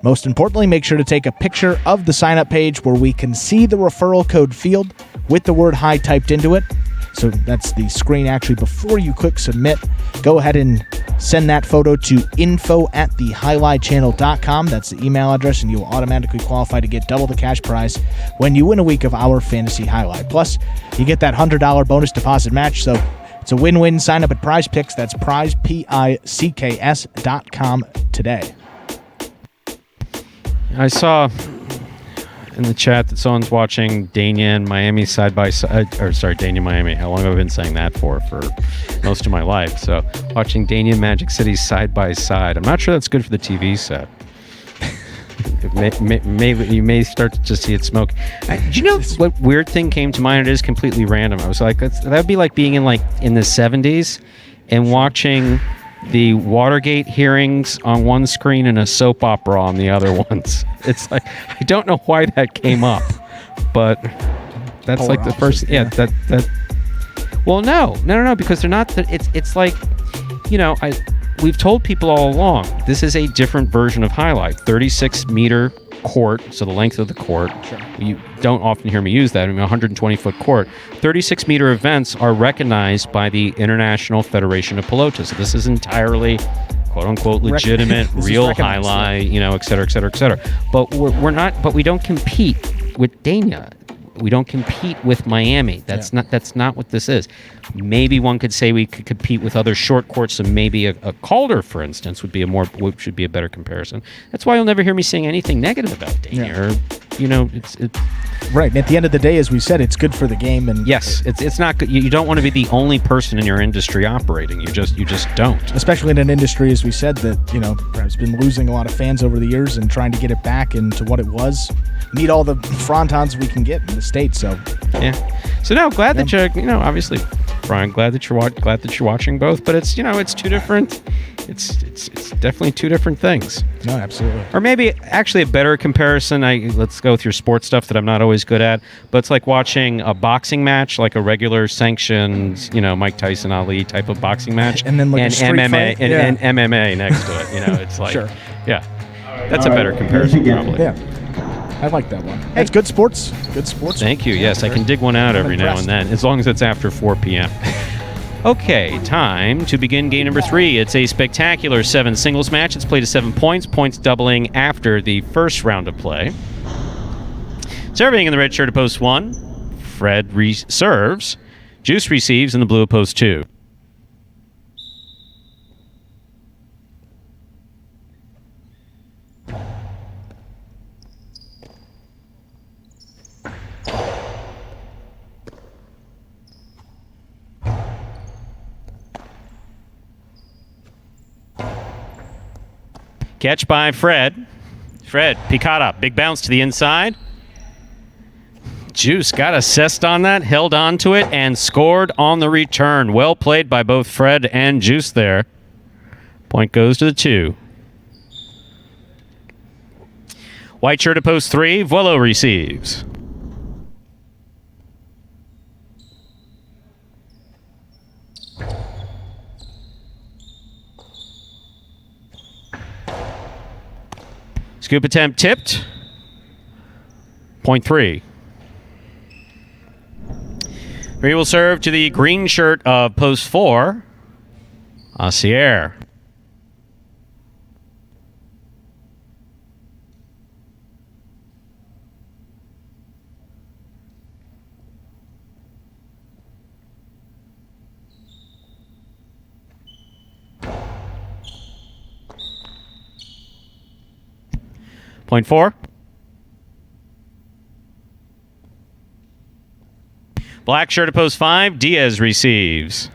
Most importantly, make sure to take a picture of the sign-up page where we can see the referral code field with the word HI typed into it. So that's the screen actually before you click submit. Go ahead and send that photo to info@thejai-alaichannel.com. That's the email address, and you will automatically qualify to get double the cash prize when you win a week of our Fantasy Jai-Alai. Plus, you get that $100 bonus deposit match, so it's a win-win. Sign up at Prize Picks. That's prizepicks.com today. I saw in the chat that someone's watching Dania and Miami side by side. Or sorry, Dania Miami. How long have I been saying that for most of my life? So watching Dania and Magic City side by side. I'm not sure that's good for the TV set. You may start to just see it smoke. Do you know what weird thing came to mind? It is completely random. I was like, that'd be like being in the 70s and watching the Watergate hearings on one screen and a soap opera on the other ones. It's like, I don't know why that came up, but that's Polar like the first. opposite, Yeah, that. Well, no, because they're not. It's like, we've told people all along, this is a different version of highlight. 36-meter court, so the length of the court. Sure. You don't often hear me use that. I mean, 120-foot court. 36-meter events are recognized by the International Federation of Pelota. So this is entirely, quote-unquote, legitimate, real highlight, et cetera, et cetera, et cetera. But we're not. But we don't compete with Dania. We don't compete with Miami. That's not what this is. Maybe one could say we could compete with other short courts, so maybe a Calder, for instance, should be a better comparison. That's why you'll never hear me saying anything negative about Dania. It's right. And at the end of the day, as we said, it's good for the game. And yes, it's not good. You don't want to be the only person in your industry operating. You just don't. Especially in an industry, as we said, that has been losing a lot of fans over the years and trying to get it back into what it was. Need all the frontons we can get in the States. So yeah. So no, glad that you're obviously, Brian, glad that you're watching both. But it's it's two different. It's definitely two different things. No, absolutely. Or maybe actually a better comparison. Let's go with your sports stuff that I'm not always good at. But it's like watching a boxing match, like a regular sanctioned, Mike Tyson Ali type of boxing match, and then like a street MMA fight. and MMA next to it. It's like sure. Yeah, that's a better comparison probably. Yeah. I like that one. Hey, it's good sports. Good sports. Thank you. Yes, I can dig one out every now and then, as long as it's after 4 p.m. Okay, time to begin game number 3. It's a spectacular 7 singles match. It's played to 7 points, points doubling after the first round of play. Serving in the red shirt at post 1, Fred serves. Juice receives in the blue at post 2. Catch by Fred. Fred, picada, big bounce to the inside. Juice got assessed on that, held on to it, and scored on the return. Well played by both Fred and Juice there. Point goes to the 2. White shirt at post 3, Vuelo receives. Scoop attempt tipped. Point 3. 3 will serve to the green shirt of post 4, Acier. Point 4. Black shirt at post 5, Diaz receives.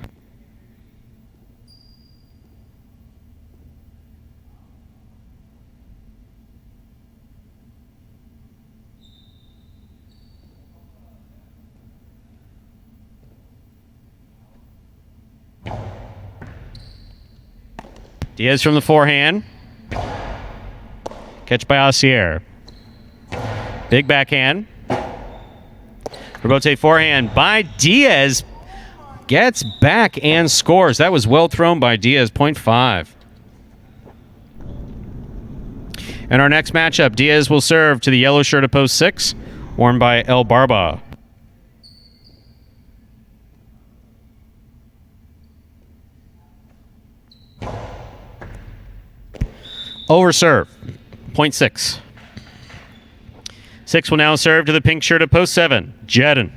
Diaz from the forehand. Catch by Acier. Big backhand. Rebote forehand by Diaz. Gets back and scores. That was well thrown by Diaz. Point 5. And our next matchup, Diaz will serve to the yellow shirt of post 6, worn by El Barba. Over serve. Point 6. 6 will now serve to the pink shirt of post 7, Jedin.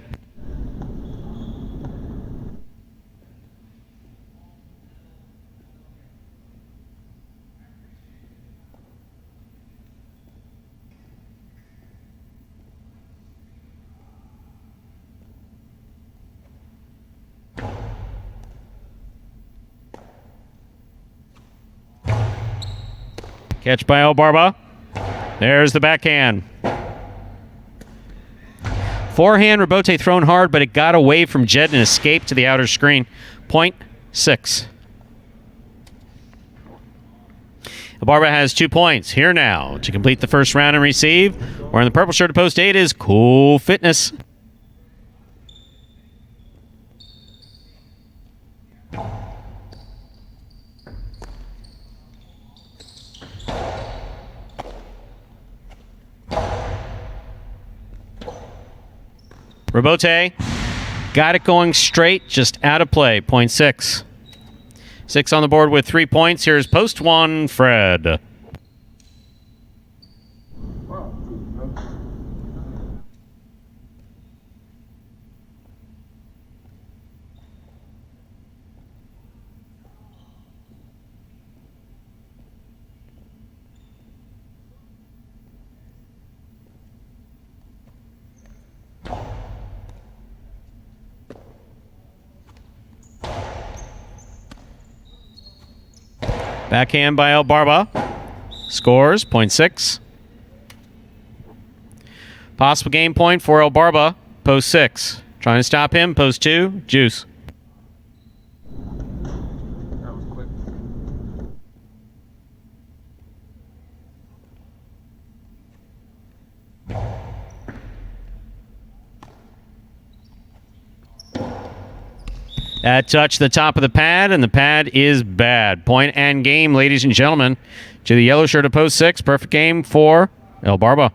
Catch by El Barba. There's the backhand. Forehand, Rebote thrown hard, but it got away from Jed and escaped to the outer screen. Point 6. Barba has 2 points. Here now to complete the first round and receive. Wearing the purple shirt at post 8 is Cool Fitness. Rebote got it going straight, just out of play. Point 6. 6 on the board with 3 points. Here's post 1, Fred. Backhand by El Barba. Scores, point 6. Possible game point for El Barba, post 6. Trying to stop him, post 2, juice. That was quick. That touched the top of the pad, and the pad is bad. Point and game, ladies and gentlemen, to the yellow shirt of post 6. Perfect game for El Barba.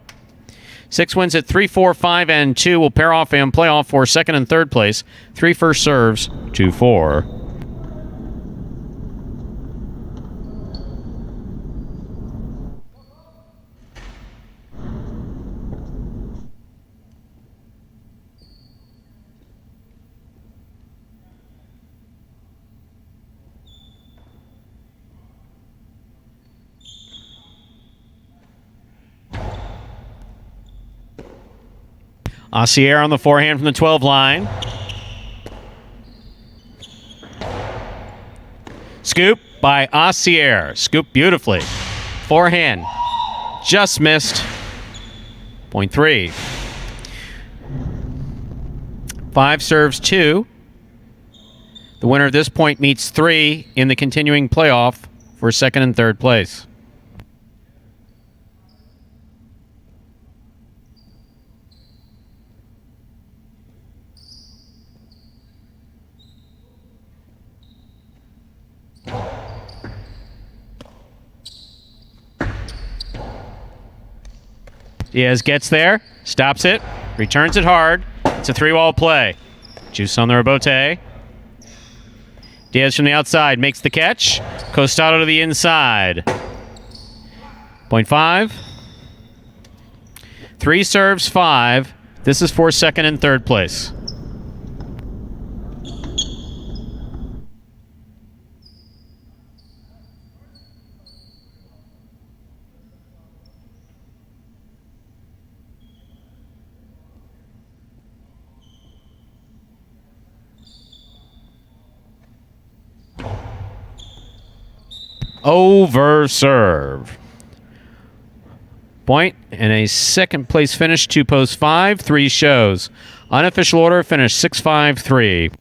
6 wins at 3, 4, 5, and 2. Will pair off and play off for second and third place. 3 first serves, 2, 4. Asier on the forehand from the 12 line. Scoop by Asier. Scoop beautifully. Forehand. Just missed. Point 3. 5 serves 2. The winner of this point meets 3 in the continuing playoff for second and third place. Diaz gets there, stops it, returns it hard. It's a 3-wall play. Juice on the rebote. Diaz from the outside makes the catch. Costado to the inside. Point 5. 3 serves 5. This is for second and third place. Over serve. Point and a second place finish, 2 post 5, 3 shows. Unofficial order finish 6-5-3.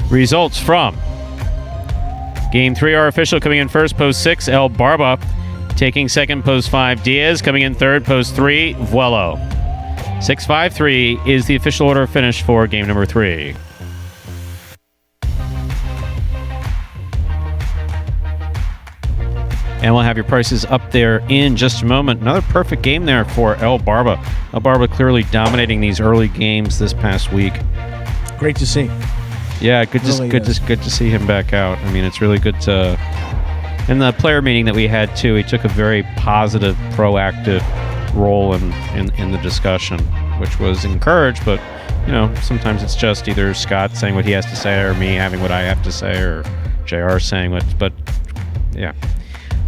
Results from Game 3 are official. Coming in first, post 6, El Barba. Taking second, post 5, Diaz. Coming in third, post 3, Vuelo. 6-5-3 is the official order of finish for game number 3. And we'll have your prices up there in just a moment. Another perfect game there for El Barba. El Barba clearly dominating these early games this past week. Great to see. Yeah, good to see him back out. I mean, it's really good to... In the player meeting that we had, too, he took a very positive, proactive role in the discussion, which was encouraged, but, you know, sometimes it's just either Scott saying what he has to say or me having what I have to say or JR saying what, but, yeah.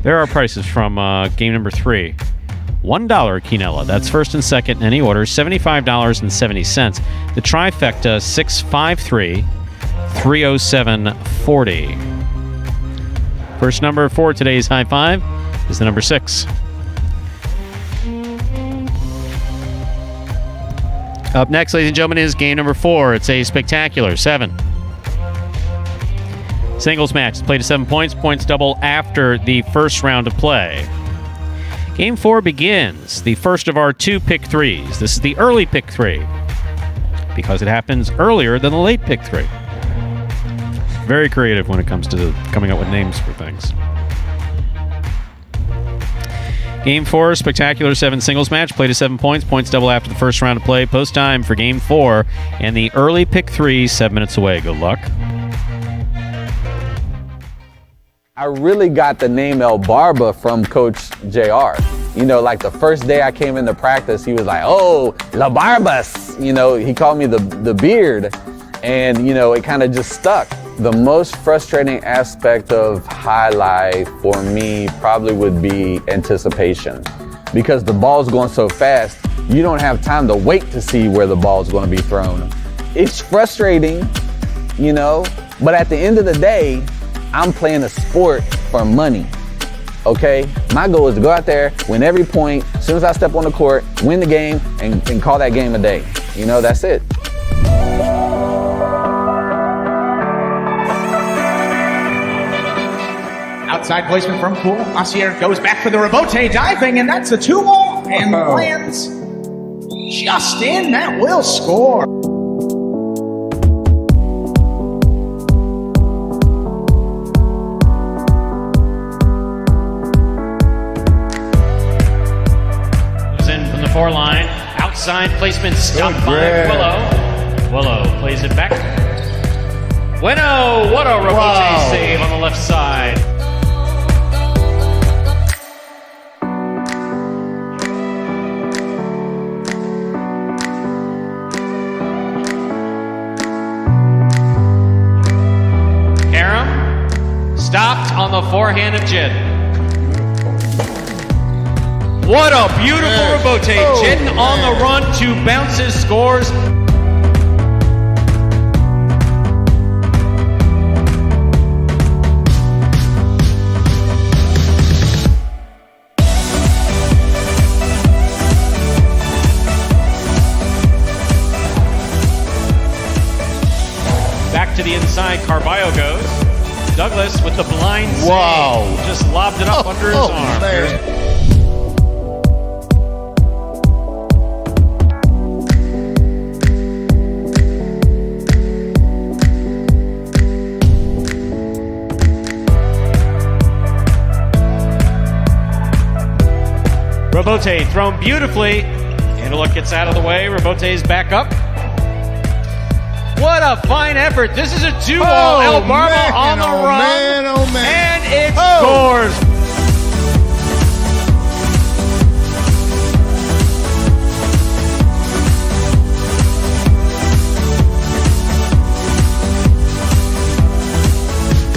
There are prices from game number 3. $1 quinella. That's first and second in any order, $75.70. The trifecta, 653-307-40. First number for today's high five is the number 6. Up next, ladies and gentlemen, is game number 4. It's a spectacular 7. Singles match. It's played to 7 points. Points double after the first round of play. Game 4 begins. The first of our 2 pick 3s. This is the early pick 3 because it happens earlier than the late pick 3. Very creative when it comes to coming up with names for things. Game 4, spectacular 7 singles match. Played to 7 points. Points double after the first round of play. Post time for Game 4. And the early pick 3, 7 minutes away. Good luck. I really got the name El Barba from Coach JR. You know, like the first day I came into practice, he was like, oh, La Barbas. You know, he called me the beard. And, you know, it kind of just stuck. The most frustrating aspect of highlight for me probably would be anticipation. Because the ball's going so fast, you don't have time to wait to see where the ball's going to be thrown. It's frustrating, you know, but at the end of the day, I'm playing a sport for money, okay? My goal is to go out there, win every point, as soon as I step on the court, win the game, and call that game a day. You know, that's it. Outside placement from Poole. Massier goes back for the rebote diving, and that's a 2-ball and lands just in. That will score. Goes in from the 4 line. Outside placement stopped by Willow. Willow plays it back. Bueno, what a rebote save on the left side. Stopped on the forehand of Jed. What a beautiful rebote. Jed on the run, 2 bounces, scores. Back to the inside, Carballo goes. Douglas with the blind save. Wow. Just lobbed it up under his arm. Man. Rebote thrown beautifully. Antelope gets out of the way. Rebote's back up. What a fine effort. This is a 2-ball. El Barba on the run. Man, oh, man. And it scores.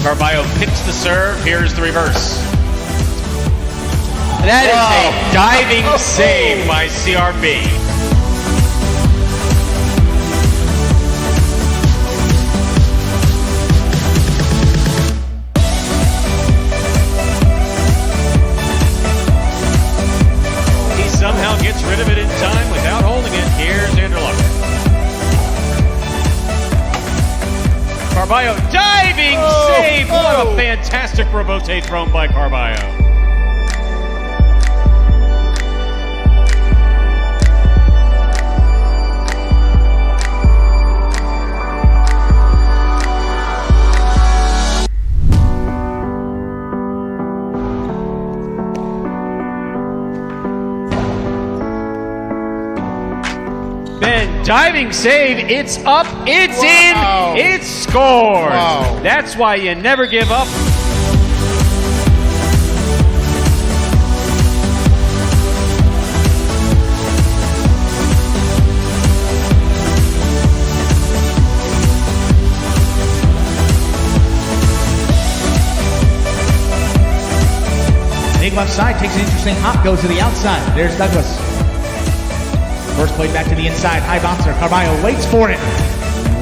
Carballo picks the serve. Here's the reverse. That is a diving save by CRB. Somehow gets rid of it in time without holding it. Here's Anderluck. Carballo diving save. What a fantastic rebote thrown by Carballo. Diving save, it's up, it's in, it scores. Wow. That's why you never give up. left side, takes an interesting hop, goes to the outside. There's Douglas. First played back to the inside, high bouncer. Carballo waits for it.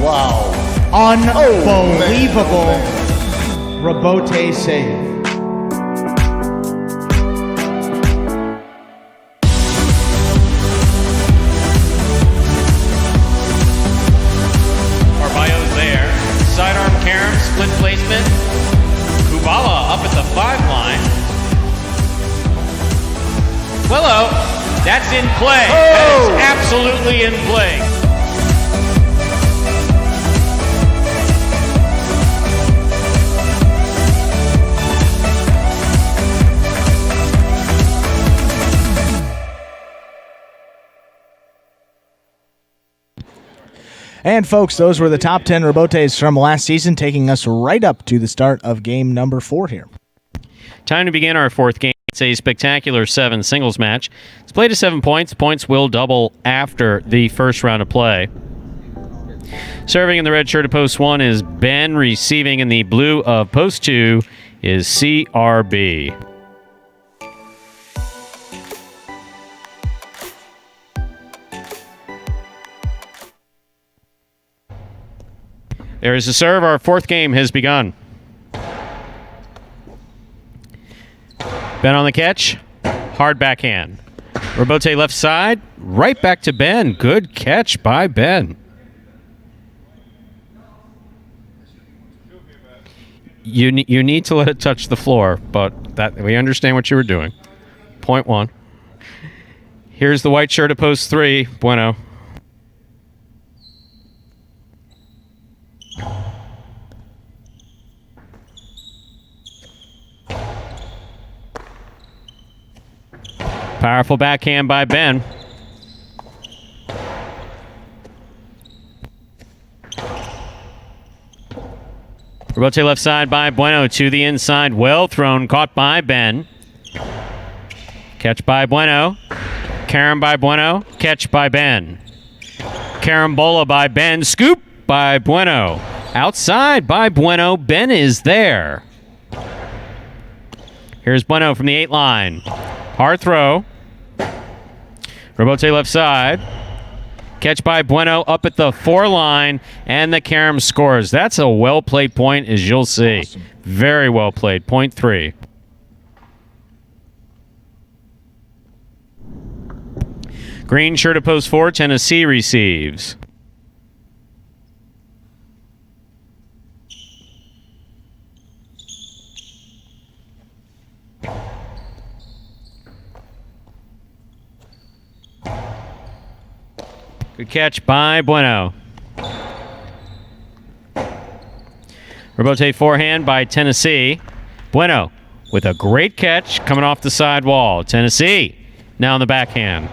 Wow. Unbelievable. Rebote save. Carballo's there. Sidearm carom, split placement. Kubala up at the 5 line. Willow, that's in play. That is absolutely in play. And folks, those were the top 10 rebotes from last season, taking us right up to the start of game number 4 here. Time to begin our 4th game. It's a spectacular 7 singles match. It's played to 7 points. Points will double after the first round of play. Serving in the red shirt of post 1 is Ben. Receiving in the blue of post 2 is CRB. There is a serve. Our 4th game has begun. Ben on the catch. Hard backhand. Rebote left side. Right back to Ben. Good catch by Ben. You need to let it touch the floor, but that we understand what you were doing. Point 1. Here's the white shirt of post 3. Bueno. Powerful backhand by Ben. Rebote left side by Bueno to the inside. Well thrown. Caught by Ben. Catch by Bueno. Carom by Bueno. Catch by Ben. Carambola by Ben. Scoop by Bueno. Outside by Bueno. Ben is there. Here's Bueno from the 8 line. Hard throw. Rebote left side. Catch by Bueno up at the 4 line, and the Carom scores. That's a well-played point, as you'll see. Awesome. Very well played. Point 3. Green shirt of post 4, Tennessee receives. Good catch by Bueno. Rebote forehand by Tennessee. Bueno with a great catch coming off the side wall. Tennessee now on the backhand.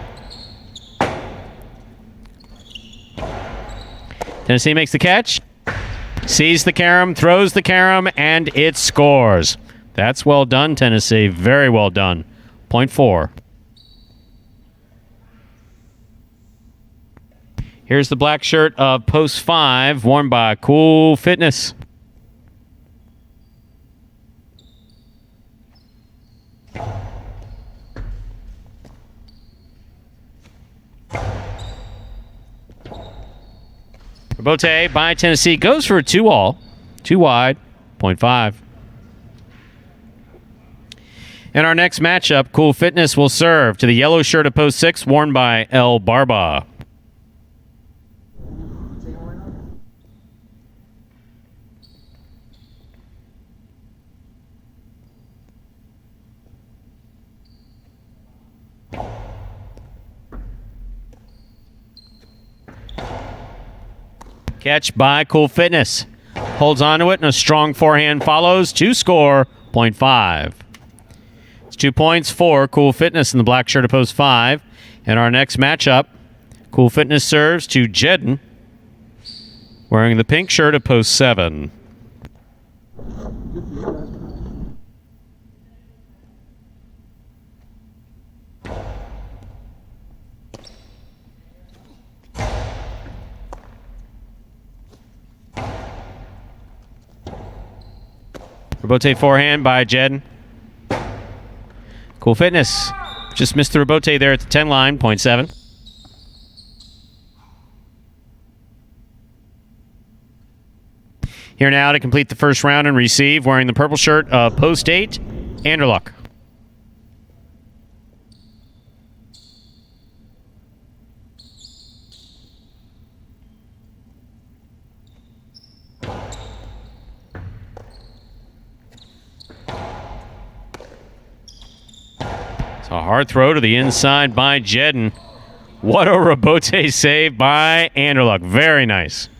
Tennessee makes the catch. Sees the carom, throws the carom, and it scores. That's well done, Tennessee. Very well done. Point 4. Here's the black shirt of post 5, worn by Cool Fitness. Rebote by Tennessee goes for a 2-all. 2 wide, point 5. In our next matchup, Cool Fitness will serve to the yellow shirt of post 6, worn by El Barba. Catch by Cool Fitness. Holds onto it, and a strong forehand follows to score. Point 5. It's 2 points for Cool Fitness in the black shirt of post 5. In our next matchup, Cool Fitness serves to Jedden, wearing the pink shirt of post 7. Rebote forehand by Jedden. Cool Fitness just missed the rebote there at the 10 line, point 7. Here now to complete the first round and receive, wearing the purple shirt of post 8, Anderluck. It's a hard throw to the inside by Jedden. What a rebote save by Anderluck. Very nice.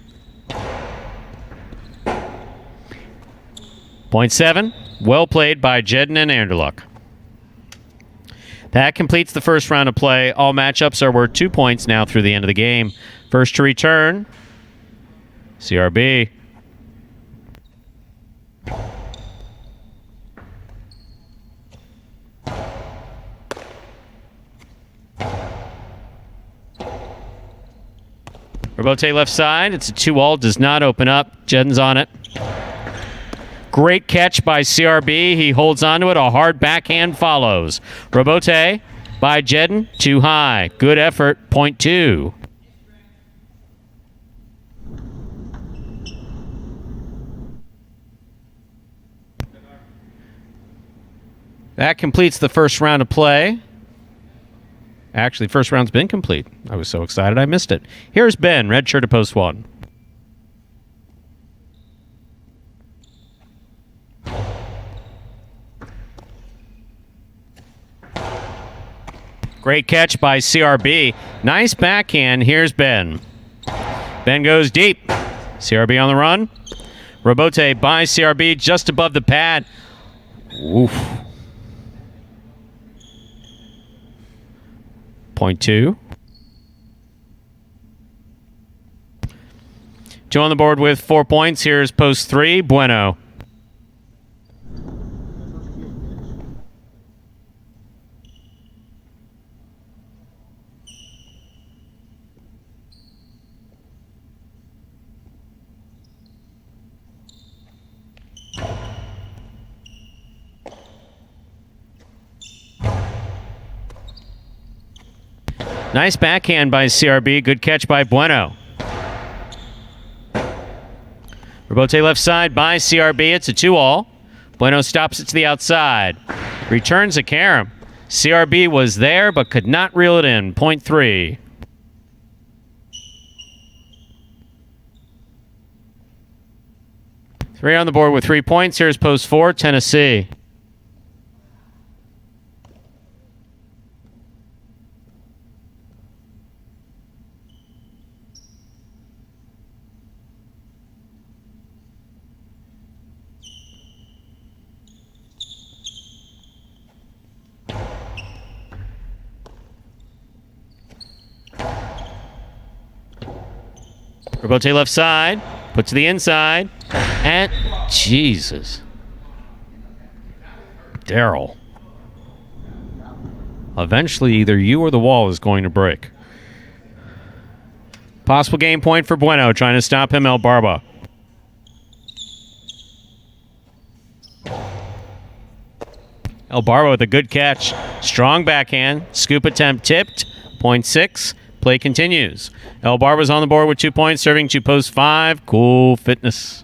Point 7. Well played by Jedden and Anderluck. That completes the first round of play. All matchups are worth 2 points now through the end of the game. First to return, CRB. Rebote left side. It's a 2-all. Does not open up. Jedden's on it. Great catch by CRB. He holds onto it. A hard backhand follows. Rebote by Jedden. Too high. Good effort. Point 2. That completes the first round of play. Actually, first round's been complete. I was so excited I missed it. Here's Ben, red shirt to post 1. Great catch by CRB. Nice backhand. Here's Ben. Ben goes deep. CRB on the run. Rebote by CRB just above the pad. Oof. Point 2. 2 on the board with 4 points. Here's post 3, Bueno. Nice backhand by CRB. Good catch by Bueno. Rebote left side by CRB. It's a 2-all. Bueno stops it to the outside. Returns a carom. CRB was there but could not reel it in. Point 3. Three on the board with 3 points. Here's post 4, Tennessee. Rebote left side, put to the inside, and Jesus. Daryl. Eventually, either you or the wall is going to break. Possible game point for Bueno, trying to stop him, El Barba. El Barba with a good catch. Strong backhand. Scoop attempt tipped. Point 6. Play continues. El Barba's on the board with 2 points, serving to post 5. Cool Fitness.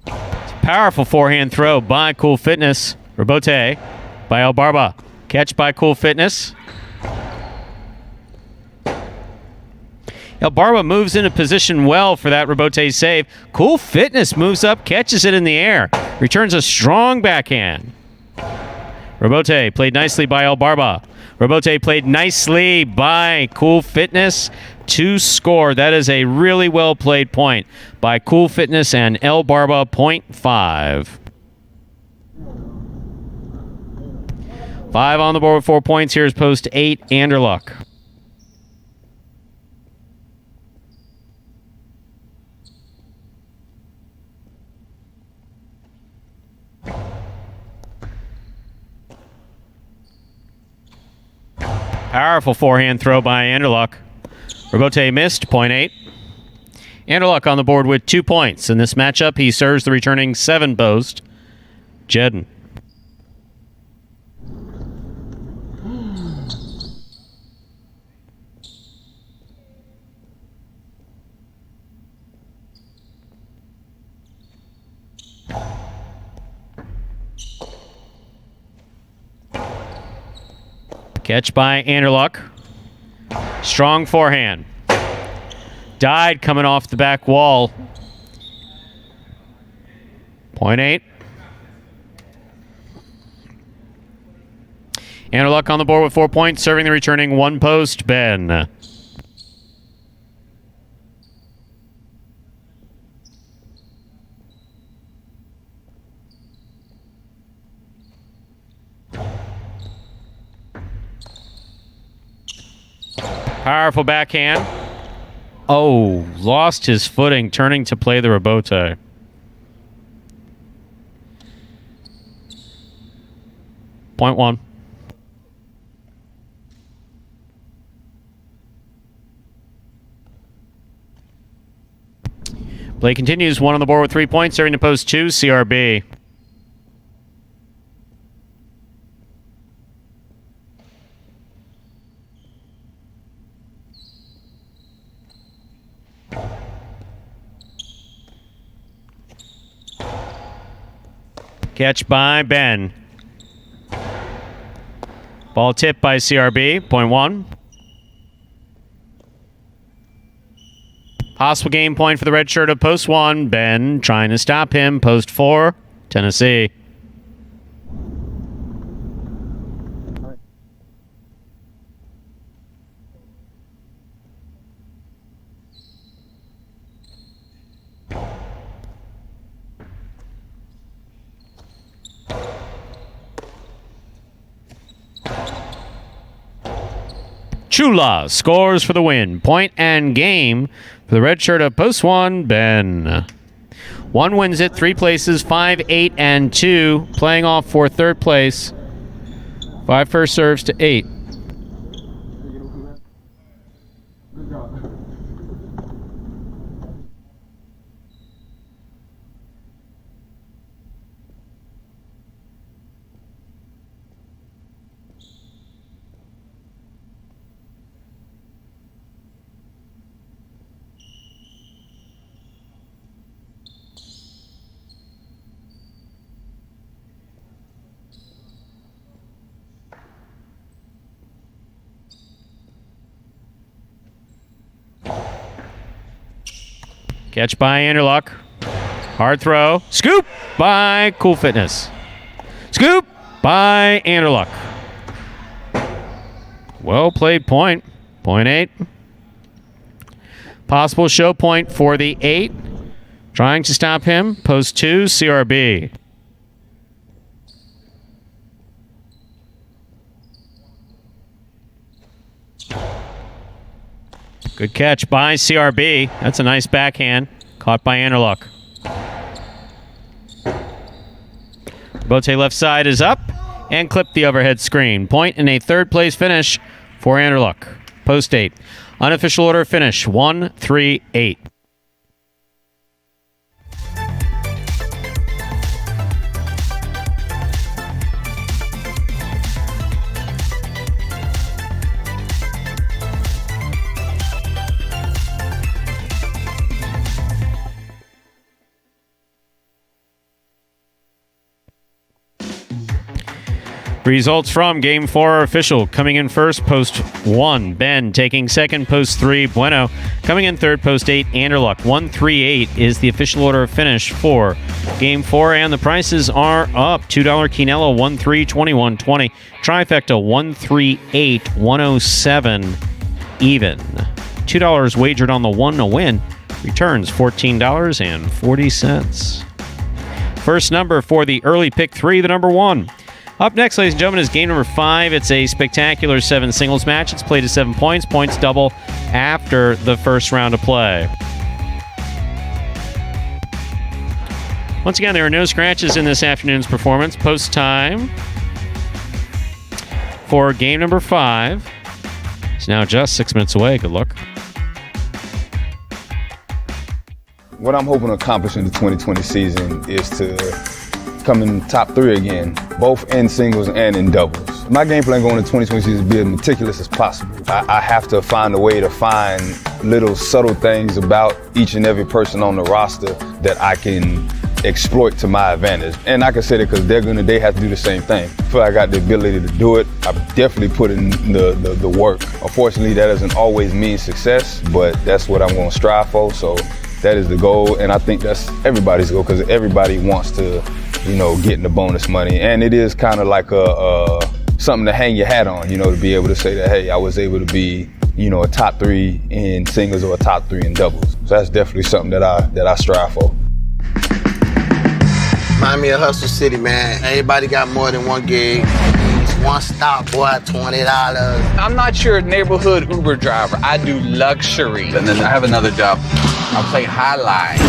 It's a powerful forehand throw by Cool Fitness. Rebote by El Barba. Catch by Cool Fitness. El Barba moves into position well for that rebote save. Cool Fitness moves up, catches it in the air. Returns a strong backhand. Rebote played nicely by El Barba. Rebote played nicely by Cool Fitness to score. That is a really well played point by Cool Fitness and El Barba, point 5. 5 on the board with 4 points. Here's post 8, Anderluck. Powerful forehand throw by Anderluck. Robote missed, point 8. Anderluck on the board with 2 points. In this matchup, he serves the returning 7 post, Jedden. Catch by Anderluck. Strong forehand. Died coming off the back wall. Point 8. Anderluck on the board with 4 points, serving the returning 1 post, Ben. Powerful backhand. Oh, lost his footing, turning to play the Robote. Point 1. Play continues. 1 on the board with 3 points, serving to post 2, CRB. Catch by Ben. Ball tipped by CRB. Point 1. Possible game point for the red shirt of post 1. Ben trying to stop him. Post 4. Tennessee. Chula scores for the win. Point and game for the red shirt of post 1, Ben. 1 wins it, 3 places, 5, 8, and 2. Playing off for 3rd place. 5 first serves to 8. Catch by Anderluck. Hard throw. Scoop by Cool Fitness. Scoop by Anderluck. Well played point. Point 8. Possible show point for the 8. Trying to stop him. Post 2, CRB. Good catch by CRB. That's a nice backhand. Caught by Anderluck. Bote left side is up and clipped the overhead screen. Point in a 3rd place finish for Anderluck. Post 8. Unofficial order finish 1, 3, 8. Results from Game 4 are official. Coming in first, post 1, Ben. Taking second, post 3, Bueno. Coming in third, post 8, Anderluck. 1-3-8 is the official order of finish for Game 4, and the prices are up. $2 Quinella, 1-3, 21-20. Trifecta, 1-3-8, 107 even. $2 wagered on the 1 to win. Returns $14.40. First number for the early pick 3, the number 1. Up next, ladies and gentlemen, is game number 5. It's a spectacular 7 singles match. It's played to 7 points. Points double after the first round of play. Once again, there are no scratches in this afternoon's performance. Post time for game number 5. It's now just 6 minutes away. Good luck. What I'm hoping to accomplish in the 2020 season is to come in top 3 again, both in singles and in doubles. My game plan going into 2020 season is to be as meticulous as possible. I have to find a way to find little subtle things about each and every person on the roster that I can exploit to my advantage. And I can say that because they have to do the same thing. I feel like I got the ability to do it. I've definitely put in the work. Unfortunately, that doesn't always mean success, but that's what I'm going to strive for. So that is the goal, and I think that's everybody's goal because everybody wants to, get in the bonus money. And it is kind of like something to hang your hat on, to be able to say that, hey, I was able to be, a top 3 in singles or a top 3 in doubles. So that's definitely something that I strive for. Remind me of Hustle City, man. Everybody got more than one gig. One stop, boy, $20. I'm not your neighborhood Uber driver. I do luxury. And then I have another job. I play highlight.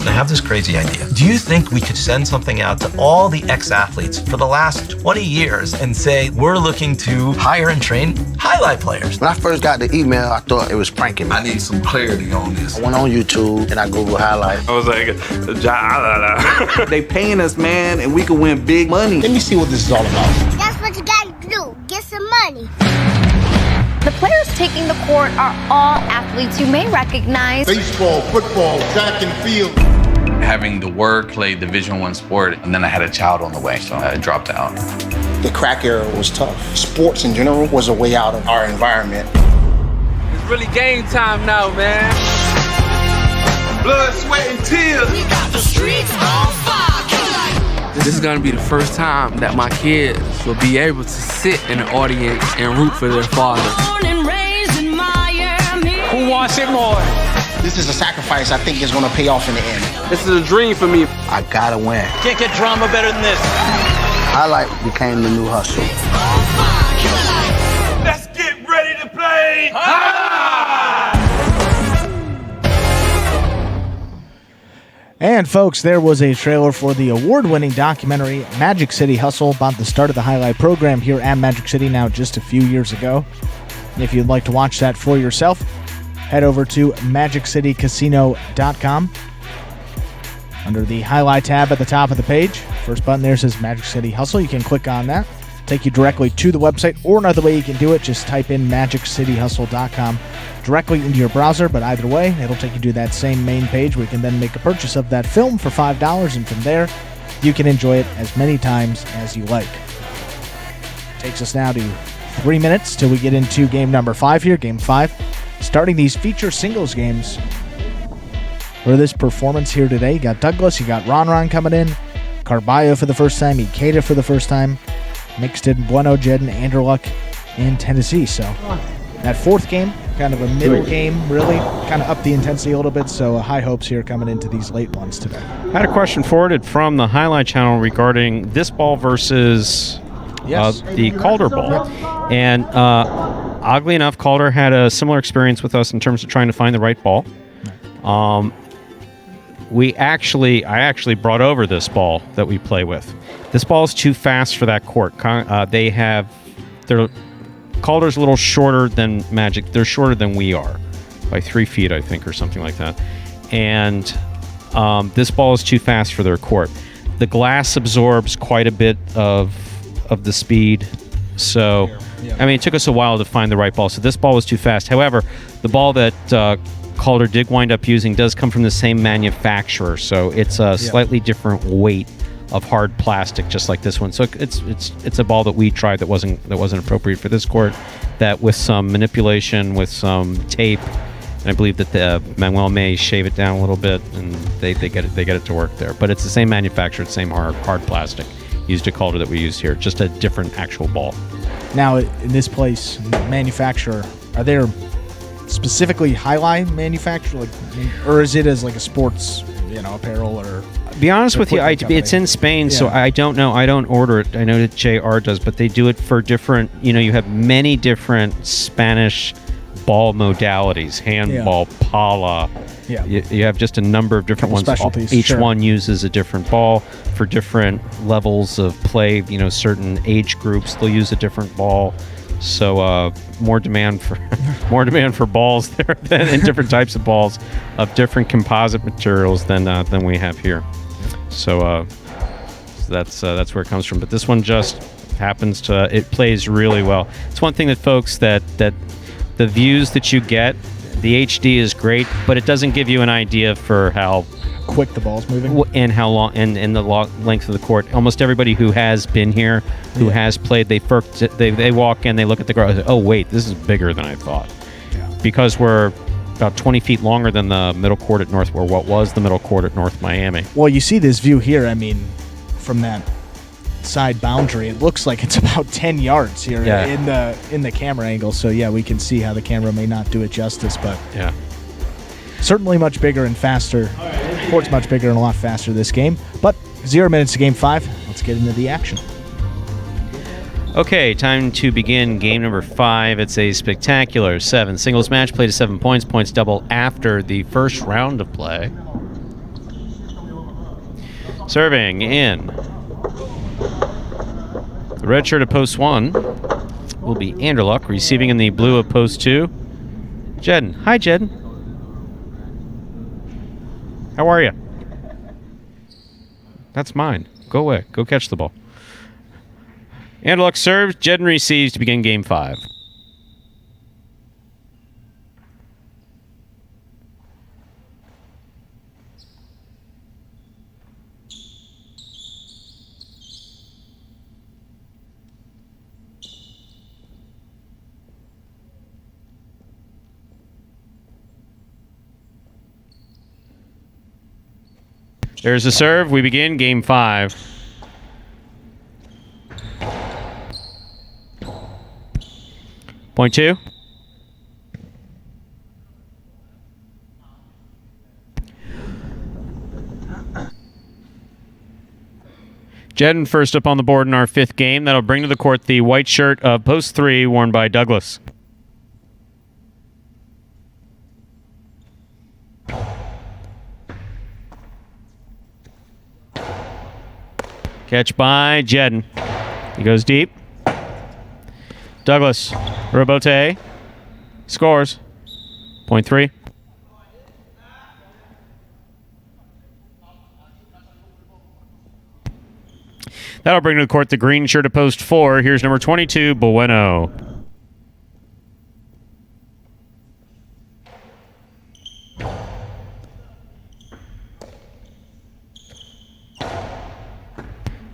I have this crazy idea. Do you think we could send something out to all the ex-athletes for the last 20 years and say, we're looking to hire and train highlight players? When I first got the email, I thought it was pranking me. I need some clarity on this. I went on YouTube and I Googled highlight. I was like, Jai-Alai. They paying us, man, and we can win big money. Let me see what this is all about. That's what you gotta do. Get some money. The players taking the court are all athletes you may recognize. Baseball, football, track and field. Having the work, played Division I sport, and then I had a child on the way, so I dropped out. The crack era was tough. Sports in general was a way out of our environment. It's really game time now, man. Blood, sweat, and tears. We got the streets on fire. This is gonna be the first time that my kids will be able to sit in the audience and root for their father. Who wants it more? This is a sacrifice I think is going to pay off in the end. This is a dream for me. I gotta win. Can't get drama better than this. Highlight became the new hustle. Let's get ready to play. And folks, there was a trailer for the award-winning documentary Magic City Hustle about the start of the highlight program here at Magic City now just a few years ago. And if you'd like to watch that for yourself, head over to MagicCityCasino.com. Under the highlight tab at the top of the page, first button there says Magic City Hustle. You can click on that, take you directly to the website, or another way you can do it, just type in MagicCityHustle.com directly into your browser, but either way, it'll take you to that same main page where you can then make a purchase of that film for $5, and from there, you can enjoy it as many times as you like. Takes us now to 3 minutes till we get into game number 5 here, game 5. Starting these feature singles games for this performance here today. You got Douglas, you got Ron coming in, Carballo for the first time, Ikeda for the first time, mixed in Bueno, Jed, and Anderluck in Tennessee. So that fourth game, kind of a middle game, really kind of up the intensity a little bit. So high hopes here coming into these late ones today. I had a question forwarded from the Highlight Channel regarding this ball versus the Calder ball. Yep. And oddly enough, Calder had a similar experience with us in terms of trying to find the right ball. I actually brought over this ball that we play with. This ball is too fast for that court. Calder's a little shorter than Magic. They're shorter than we are by 3 feet, I think, or something like that. And this ball is too fast for their court. The glass absorbs quite a bit of the speed. So, I mean, it took us a while to find the right ball. So this ball was too fast. However, the ball that Calder did wind up using does come from the same manufacturer. So it's a slightly different weight of hard plastic, just like this one. So it's a ball that we tried that wasn't appropriate for this court. That with some manipulation, with some tape, and I believe that Manuel may shave it down a little bit, and they get it to work there. But it's the same manufacturer, the same hard plastic used at Calder that we used here, just a different actual ball. Now, in this place, manufacturer, are there specifically highlight manufacturer, or is it as like a sports, apparel or? Be honest with you, it's in Spain, so I don't know. I don't order it. I know that JR does, but they do it for different. You have many different Spanish ball modalities: handball, pala. Yeah. You have just a number of different ones. Specialties. Each one uses a different ball for different levels of play. Certain age groups, they'll use a different ball. So more demand for balls there and different types of balls of different composite materials than we have here. So that's where it comes from. But this one just happens to it plays really well. It's one thing that folks that the views that you get, the HD is great, but it doesn't give you an idea for how quick the ball's moving and how long and the length of the court. Almost everybody who has been here, who has played, they walk in, they look at the ground. Oh wait, this is bigger than I thought. Yeah. Because we're about 20 feet longer than the middle court at North, or what was the middle court at North Miami. Well, you see this view here. I mean, from that side boundary, it looks like it's about 10 yards here in the camera angle. So yeah, we can see how the camera may not do it justice, but yeah, certainly much bigger and faster. Court's much bigger and a lot faster this game. But 0 minutes to game 5. Let's get into the action. Okay, time to begin game number 5. It's a spectacular 7 singles match, played to 7 points. Points double after the first round of play. Serving in the red shirt of post 1 will be Anderluck. Receiving in the blue of post 2, Jedden. Hi, Jedden. How are you? That's mine. Go away. Go catch the ball. Anderluck serves. Jedden receives to begin game 5. There's a serve. We begin game 5. Point 2. Jedden first up on the board in our 5th game. That'll bring to the court the white shirt of post 3 worn by Douglas. Catch by Jedden. He goes deep. Douglas. Robote. Scores. Point 3. That'll bring to the court the green shirt of post 4. Here's number 22, Bueno.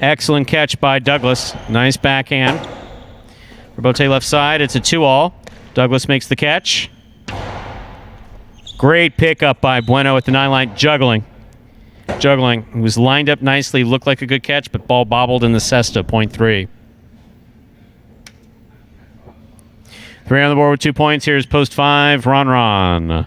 Excellent catch by Douglas. Nice backhand. Robote left side. It's a 2-all. Douglas makes the catch. Great pickup by Bueno at the 9-line. Juggling. He was lined up nicely. Looked like a good catch, but ball bobbled in the cesta. Point 3. 3 on the board with 2 points. Here's post 5, Ron.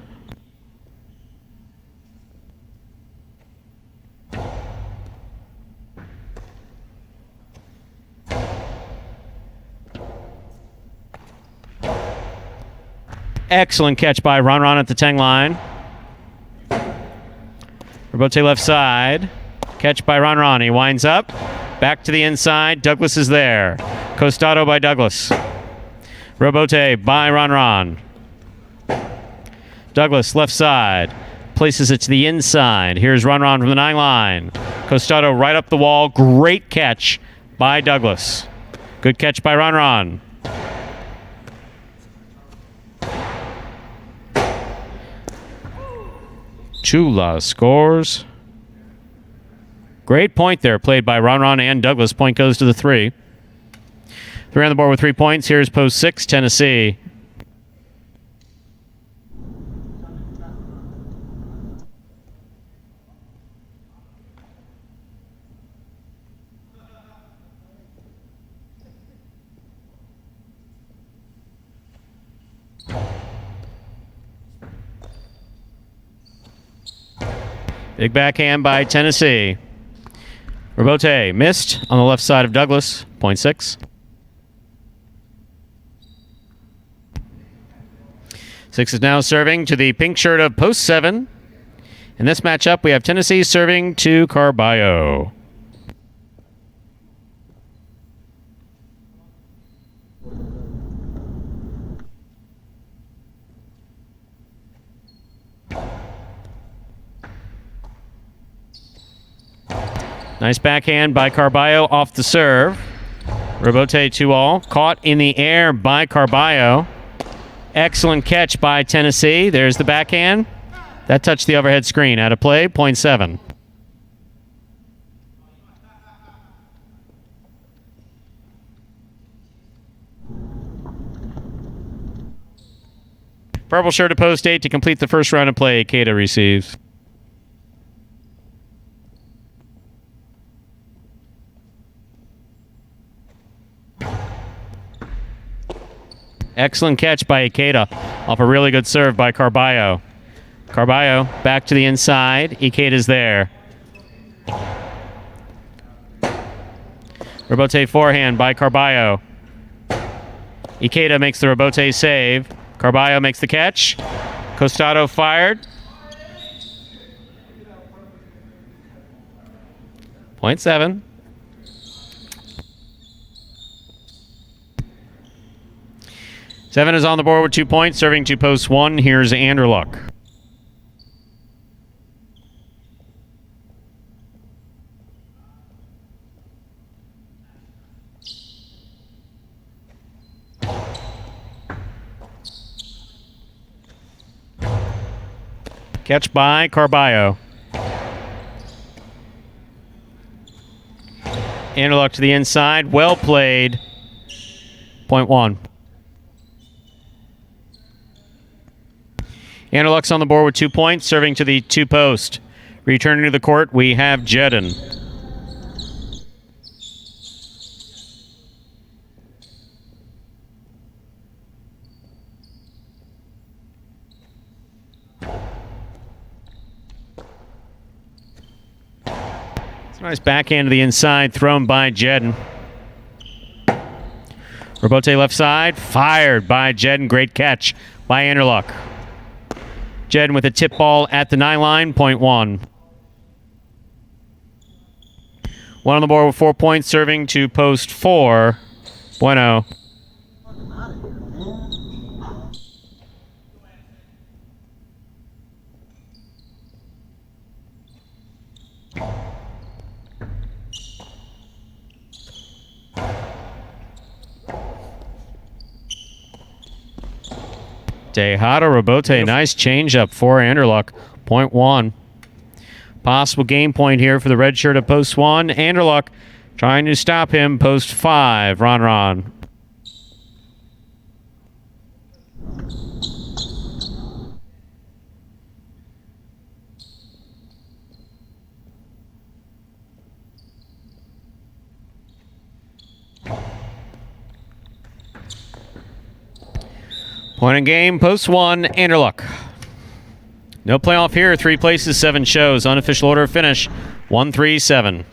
Excellent catch by Ron at the 10 line. Robote left side. Catch by Ron. He winds up. Back to the inside. Douglas is there. Costado by Douglas. Robote by Ron. Douglas left side. Places it to the inside. Here's Ron from the 9 line. Costado right up the wall. Great catch by Douglas. Good catch by Ron. Chula scores. Great point there, played by Ron and Douglas. Point goes to the 3. 3 on the board with 3 points. Here's post 6, Tennessee. Big backhand by Tennessee. Robote missed on the left side of Douglas. Point 6. 6 is now serving to the pink shirt of post 7. In this matchup, we have Tennessee serving to Carballo. Nice backhand by Carballo off the serve. Rebote 2-all. Caught in the air by Carballo. Excellent catch by Tennessee. There's the backhand. That touched the overhead screen. Out of play, 0.7. Purple shirt to post 8 to complete the first round of play. Keita receives. Excellent catch by Ikeda off a really good serve by Carballo. Carballo back to the inside. Ikeda's there. Rebote forehand by Carballo. Ikeda makes the Rebote save. Carballo makes the catch. Costado fired. 0.7. Seven is on the board with 2 points, serving to post 1. Here's Anderluck. Catch by Carballo. Anderluck to the inside. Well played. 0.1. Anderluck's on the board with 2 points, serving to the 2 post. Returning to the court, we have Jedin. It's a nice backhand to the inside, thrown by Jedin. Rebote left side, fired by Jedin. Great catch by Anderluck. Jedin with a tip ball at the 9 line, 0.1. One on the board with 4 points, serving to post 4. Bueno. Tejada Rebote, nice changeup for Anderluck, 0.1. Possible game point here for the red shirt at post 1. Anderluck trying to stop him, post 5. Ron. Point in game, post 1, Anderluck. No playoff here, 3 places, 7 shows. Unofficial order of finish, 1-3-7.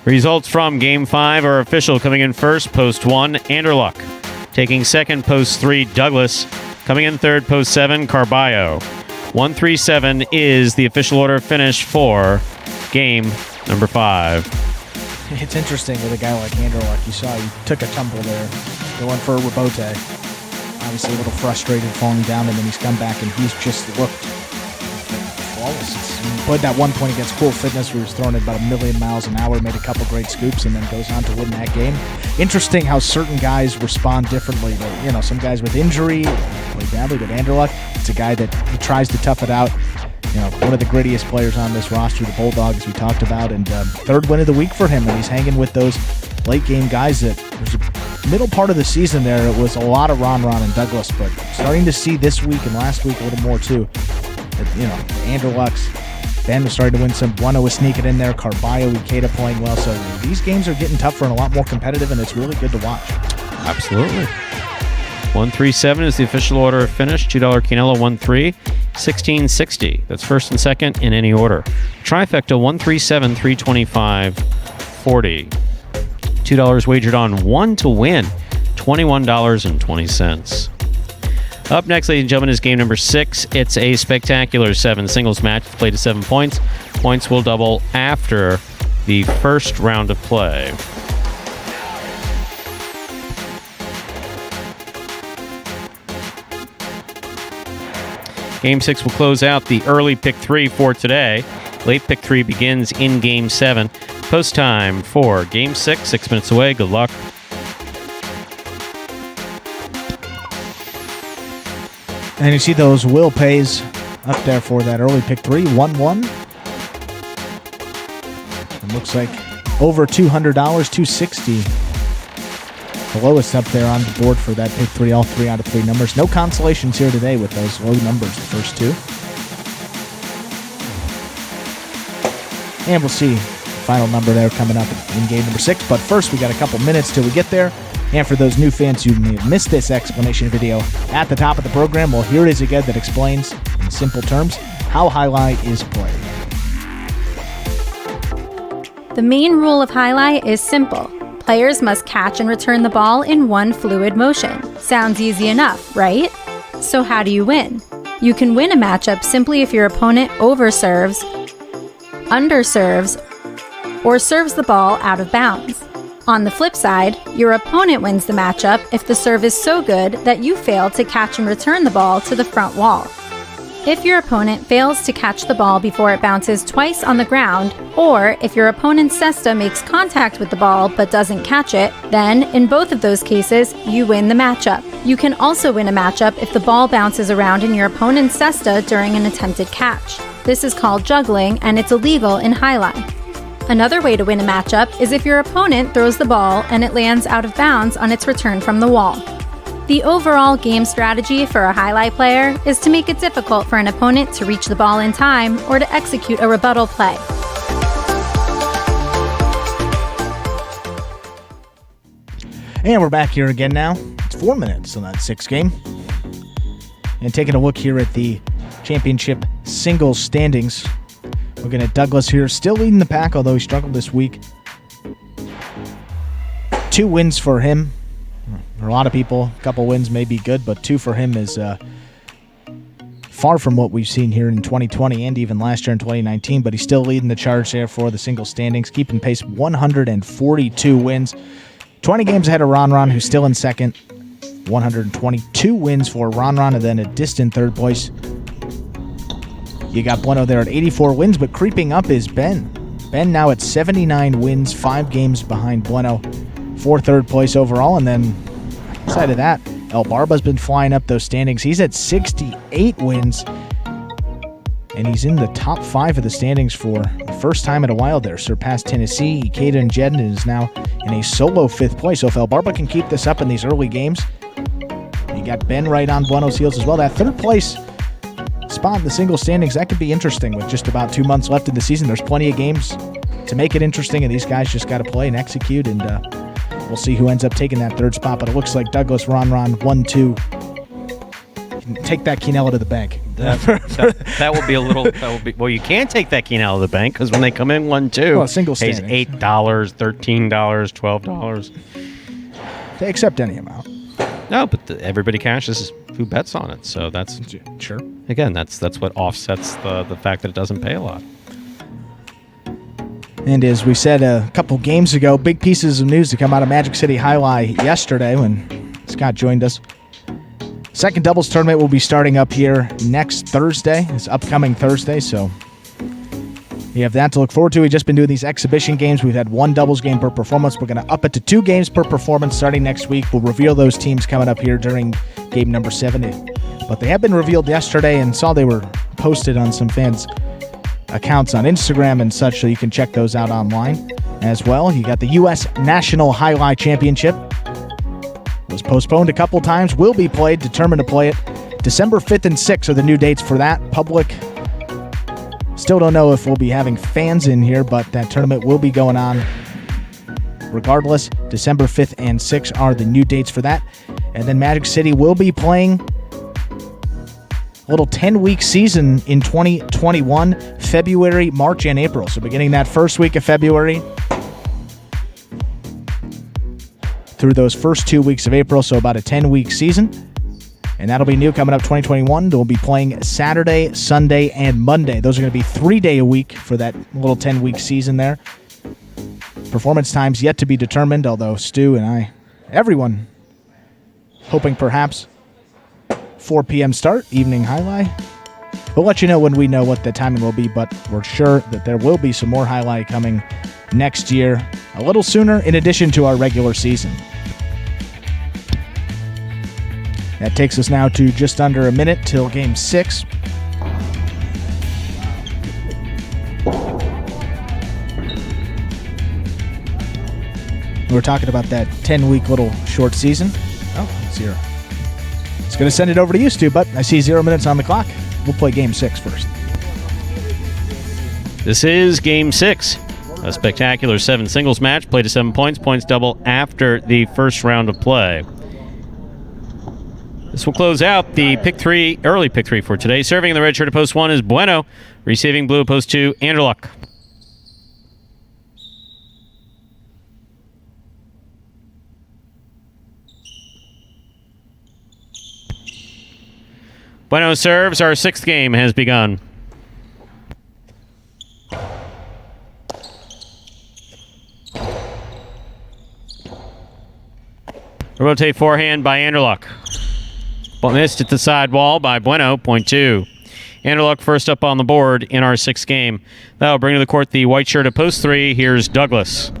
Results from Game 5 are official. Coming in first, post 1, Anderluck. Taking second, post 3, Douglas. Coming in third, post 7, Carballo. 1-3-7 is the official order of finish for game number 5. It's interesting with a guy like Anderluck. You saw he took a tumble there, going for a Rebote. Obviously a little frustrated falling down, and then he's come back and he's just looked flawless. He played that 1 point against Cool Fitness where he was throwing it about 1,000,000 miles an hour, made a couple great scoops, and then goes on to win that game. Interesting how certain guys respond differently. Some guys with injury play badly, but Anderluck, it's a guy that he tries to tough it out. One of the grittiest players on this roster, the Bulldogs we talked about, and third win of the week for him, and he's hanging with those late game guys that there's a middle part of the season there. It was a lot of Ron and Douglas, but starting to see this week and last week a little more too. Anderluck's Ben was starting to win some. Bueno was sneaking in there. Carballo, Ikeda playing well. So these games are getting tougher and a lot more competitive, and it's really good to watch. Absolutely. 1-3-7 is the official order of finish. $2 Quinella, 1-3. 1660. That's first and second in any order. Trifecta, 1-3-7, 325, 40. $2 wagered on 1 to win. $21.20. Up next, ladies and gentlemen, is game number 6. It's a spectacular 7 singles match. It's played to 7 points. Points will double after the first round of play. Game 6 will close out the early pick 3 for today. Late pick 3 begins in Game 7. Post time for Game 6, 6 minutes away. Good luck. And you see those will pays up there for that early pick 3, 1-1. It looks like over $200, $260. The lowest up there on the board for that pick 3, all 3 out of 3 numbers. No consolations here today with those low numbers, the first 2. And we'll see the final number there coming up in game number 6. But first, we got a couple minutes till we get there. And for those new fans who may have missed this explanation video at the top of the program, well, here it is again that explains, in simple terms, how Jai-Alai is played. The main rule of Jai-Alai is simple. Players must catch and return the ball in one fluid motion. Sounds easy enough, right? So how do you win? You can win a matchup simply if your opponent overserves, underserves, or serves the ball out of bounds. On the flip side, your opponent wins the matchup if the serve is so good that you fail to catch and return the ball to the front wall. If your opponent fails to catch the ball before it bounces twice on the ground, or if your opponent's cesta makes contact with the ball but doesn't catch it, then, in both of those cases, you win the matchup. You can also win a matchup if the ball bounces around in your opponent's cesta during an attempted catch. This is called juggling, and it's illegal in Jai-Alai. Another way to win a matchup is if your opponent throws the ball and it lands out of bounds on its return from the wall. The overall game strategy for a Jai-Alai player is to make it difficult for an opponent to reach the ball in time or to execute a rebuttal play. And we're back here again now. It's 4 minutes on that 6th game. And taking a look here at the championship singles standings. Looking at Douglas here, still leading the pack, although he struggled this week. 2 wins for him. For a lot of people, a couple wins may be good, but 2 for him is far from what we've seen here in 2020 and even last year in 2019, but he's still leading the charge there for the single standings, keeping pace 142 wins. 20 games ahead of Ron, who's still in second. 122 wins for Ron, and then a distant third place. You got Bueno there at 84 wins, but creeping up is Ben. Ben now at 79 wins, 5 games behind Bueno for third place overall. And then outside of that, El Barba's been flying up those standings. He's at 68 wins, and he's in the top 5 of the standings for the first time in a while there. Surpassed Tennessee, Ikeda, and Jeddah, and is now in a solo 5th place. So if El Barba can keep this up in these early games, you got Ben right on Bueno's heels as well. That third place spot in the single standings, that could be interesting with just about 2 months left in the season. There's plenty of games to make it interesting, and these guys just got to play and execute, and we'll see who ends up taking that third spot. But it looks like Douglas, Ron, 1-2. Take that Quinella to the bank. That will be a little. Well, you can't take that Quinella to the bank because when they come in 1-2, well, single pays standings. $8, $13, $12. They accept any amount. No, but everybody cashes who bets on it. So that's sure. Again, that's what offsets the fact that it doesn't pay a lot. And as we said a couple games ago, big pieces of news to come out of Magic City Jai-Alai yesterday when Scott joined us. Second doubles tournament will be starting up here next Thursday. It's upcoming Thursday, so you have that to look forward to. We've just been doing these exhibition games. We've had 1 doubles game per performance. We're going to up it to 2 games per performance starting next week. We'll reveal those teams coming up here during game number 7. But they have been revealed yesterday, and saw they were posted on some fans' accounts on Instagram and such, so you can check those out online as well. You got the U.S. National Jai-Alai Championship. Was postponed a couple times, will be played, determined to play it. December 5th and 6th are the new dates for that. Public, still don't know if we'll be having fans in here, but that tournament will be going on regardless. December 5th and 6th are the new dates for that. And then Magic City will be playing a little 10-week season in 2021, February, March, and April. So beginning that first week of February through those first 2 weeks of April, so about a 10-week season. And that'll be new coming up 2021. They'll be playing Saturday, Sunday, and Monday. Those are going to be 3-day a week for that little 10-week season there. Performance times yet to be determined, although Stu and I, everyone, hoping perhaps 4 p.m. start, evening Jai-Alai. We'll let you know when we know what the timing will be, but we're sure that there will be some more highlight coming next year, a little sooner, in addition to our regular season. That takes us now to just under a minute till Game 6. We're talking about that 10-week little short season. Oh, 0. It's going to send it over to you, Stu, but I see 0 minutes on the clock. We'll play Game 6 first. This is Game 6, a spectacular 7 singles match, played to 7 points, points double after the first round of play. This will close out the early pick 3 for today. Serving in the red shirt at post 1 is Bueno. Receiving blue at post 2, Anderluck. Bueno serves. Our 6th game has begun. Rotate forehand by Anderluck. Missed at the side wall by Bueno, point 2. Anderluck first up on the board in our 6th game. That'll bring to the court the white shirt at post 3. Here's Douglas.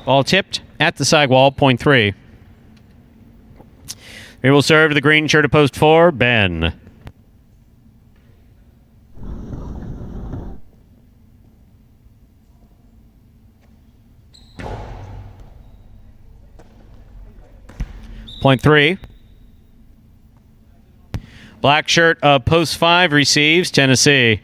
Ball tipped at the side wall, point 3. He will serve to the green shirt at post 4, Ben. Point 3. Black shirt of post 5 receives, Tennessee.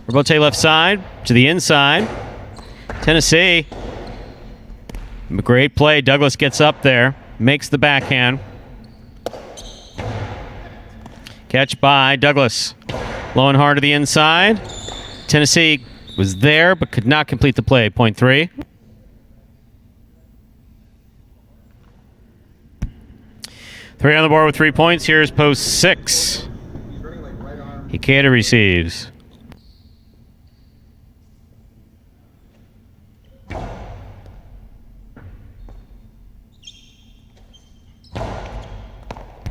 Robote left side to the inside. Tennessee. Great play. Douglas gets up there. Makes the backhand. Catch by Douglas. Low and hard to the inside. Tennessee was there but could not complete the play. Point 3. Three on the board with 3 points. Here's post 6. Ikeda receives.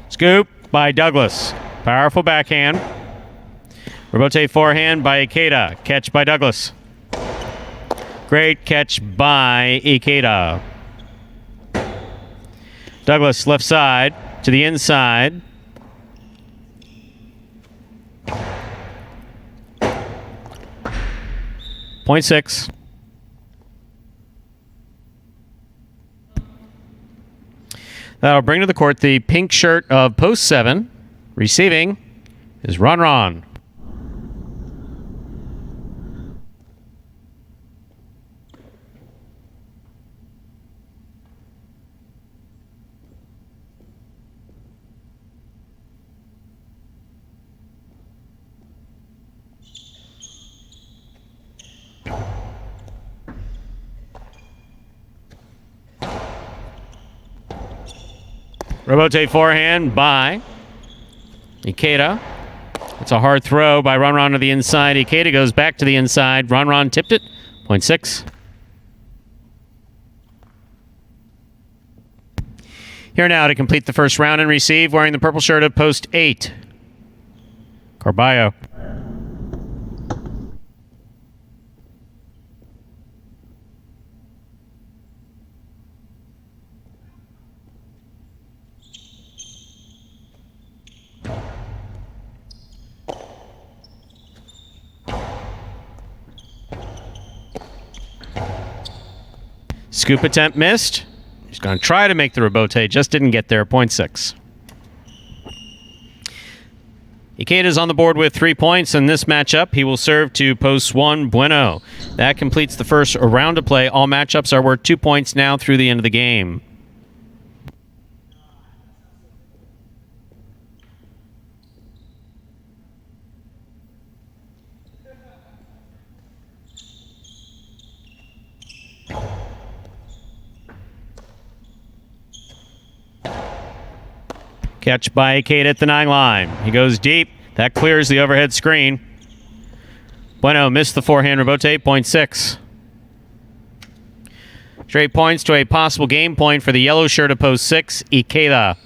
Scoop by Douglas. Powerful backhand. Robote forehand by Ikeda. Catch by Douglas. Great catch by Ikeda. Douglas left side to the inside. Point 6. That'll bring to the court the pink shirt of post 7. Receiving is Ron. Robote forehand by Ikeda. It's a hard throw by Ron to the inside. Ikeda goes back to the inside. Ron tipped it. Point 6. Here now to complete the first round and receive, wearing the purple shirt of post 8. Carballo. Scoop attempt missed. He's going to try to make the Robote. Just didn't get there. Point 6. Ikeda's on the board with 3 points in this matchup. He will serve to post 1, Bueno. That completes the first round of play. All matchups are worth 2 points now through the end of the game. Catch by Ikeda at the 9 line. He goes deep. That clears the overhead screen. Bueno missed the forehand rebote, point 6. Straight points to a possible game point for the yellow shirt of post 6, Ikeda.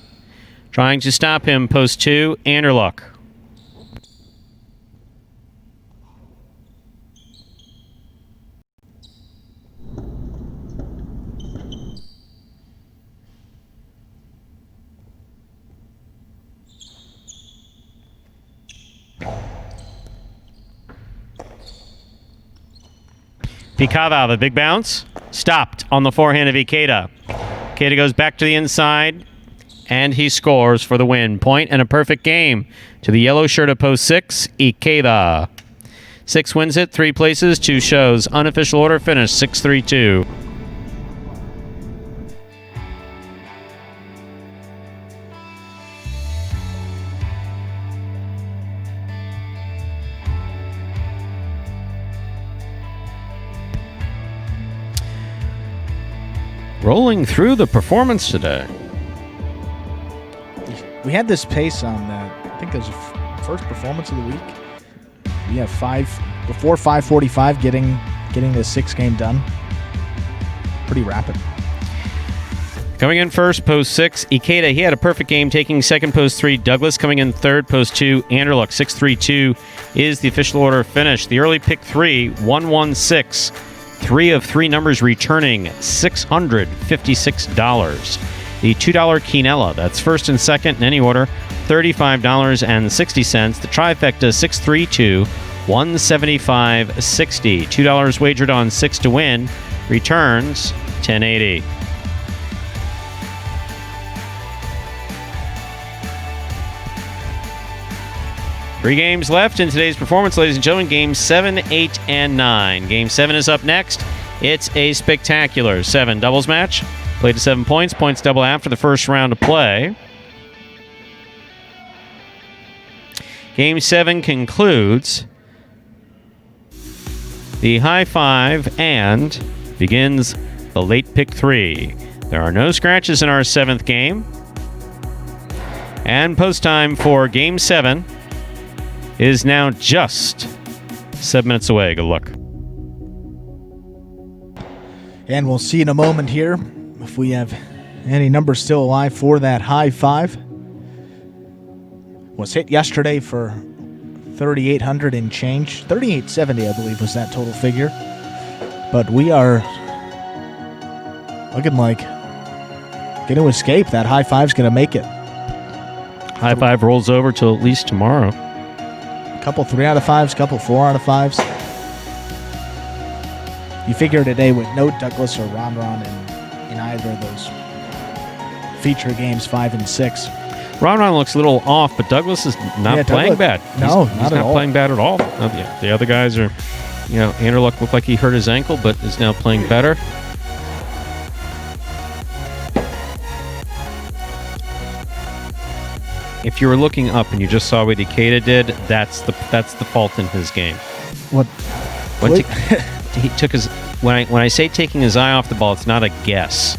Trying to stop him, post 2, Anderluck. Picava, the big bounce, stopped on the forehand of Ikeda. Ikeda goes back to the inside, and he scores for the win. Point and a perfect game to the yellow shirt of post 6, Ikeda. 6 wins it, 3 places, 2 shows. Unofficial order finish, 6-3-2. Rolling through the performance today. We had this pace on I think it was the first performance of the week. We have 5:45 getting this 6 game done. Pretty rapid. Coming in first, post 6, Ikeda. He had a perfect game, taking second, post 3. Douglas coming in third, post 2. Anderluck, 6-3-2 is the official order finish. The early pick 3, 1-1-6. 3 of 3 numbers returning $656. The $2 Quinella, that's first and second in any order, $35.60. The trifecta, 6-3-2, $175.60. $2 wagered on 6 to win, returns $10.80. Three games left in today's performance, ladies and gentlemen. Games 7, 8, and 9. Game 7 is up next. It's a spectacular 7 doubles match. Played to 7 points. Points double after the first round of play. Game 7 concludes the high 5 and begins the late pick 3. There are no scratches in our 7th game. And post time for Game 7 is now just 7 minutes away. Good luck. And we'll see in a moment here if we have any numbers still alive for that high 5. Was hit yesterday for 3,800 and change. 3,870, I believe, was that total figure. But we are looking like going to escape. That high 5's going to make it. High 5 rolls over till at least tomorrow. Couple 3 out of 5s, couple 4 out of 5s. You figure today with no Douglas or Ron in either of those feature games 5 and 6. Ron looks a little off, but Douglas is not playing bad. No, he's not playing bad at all. The other guys are, Anderluck looked like he hurt his ankle, but is now playing better. If you were looking up and you just saw what Ikeda did, that's the fault in his game. What? He took his when I say taking his eye off the ball, it's not a guess.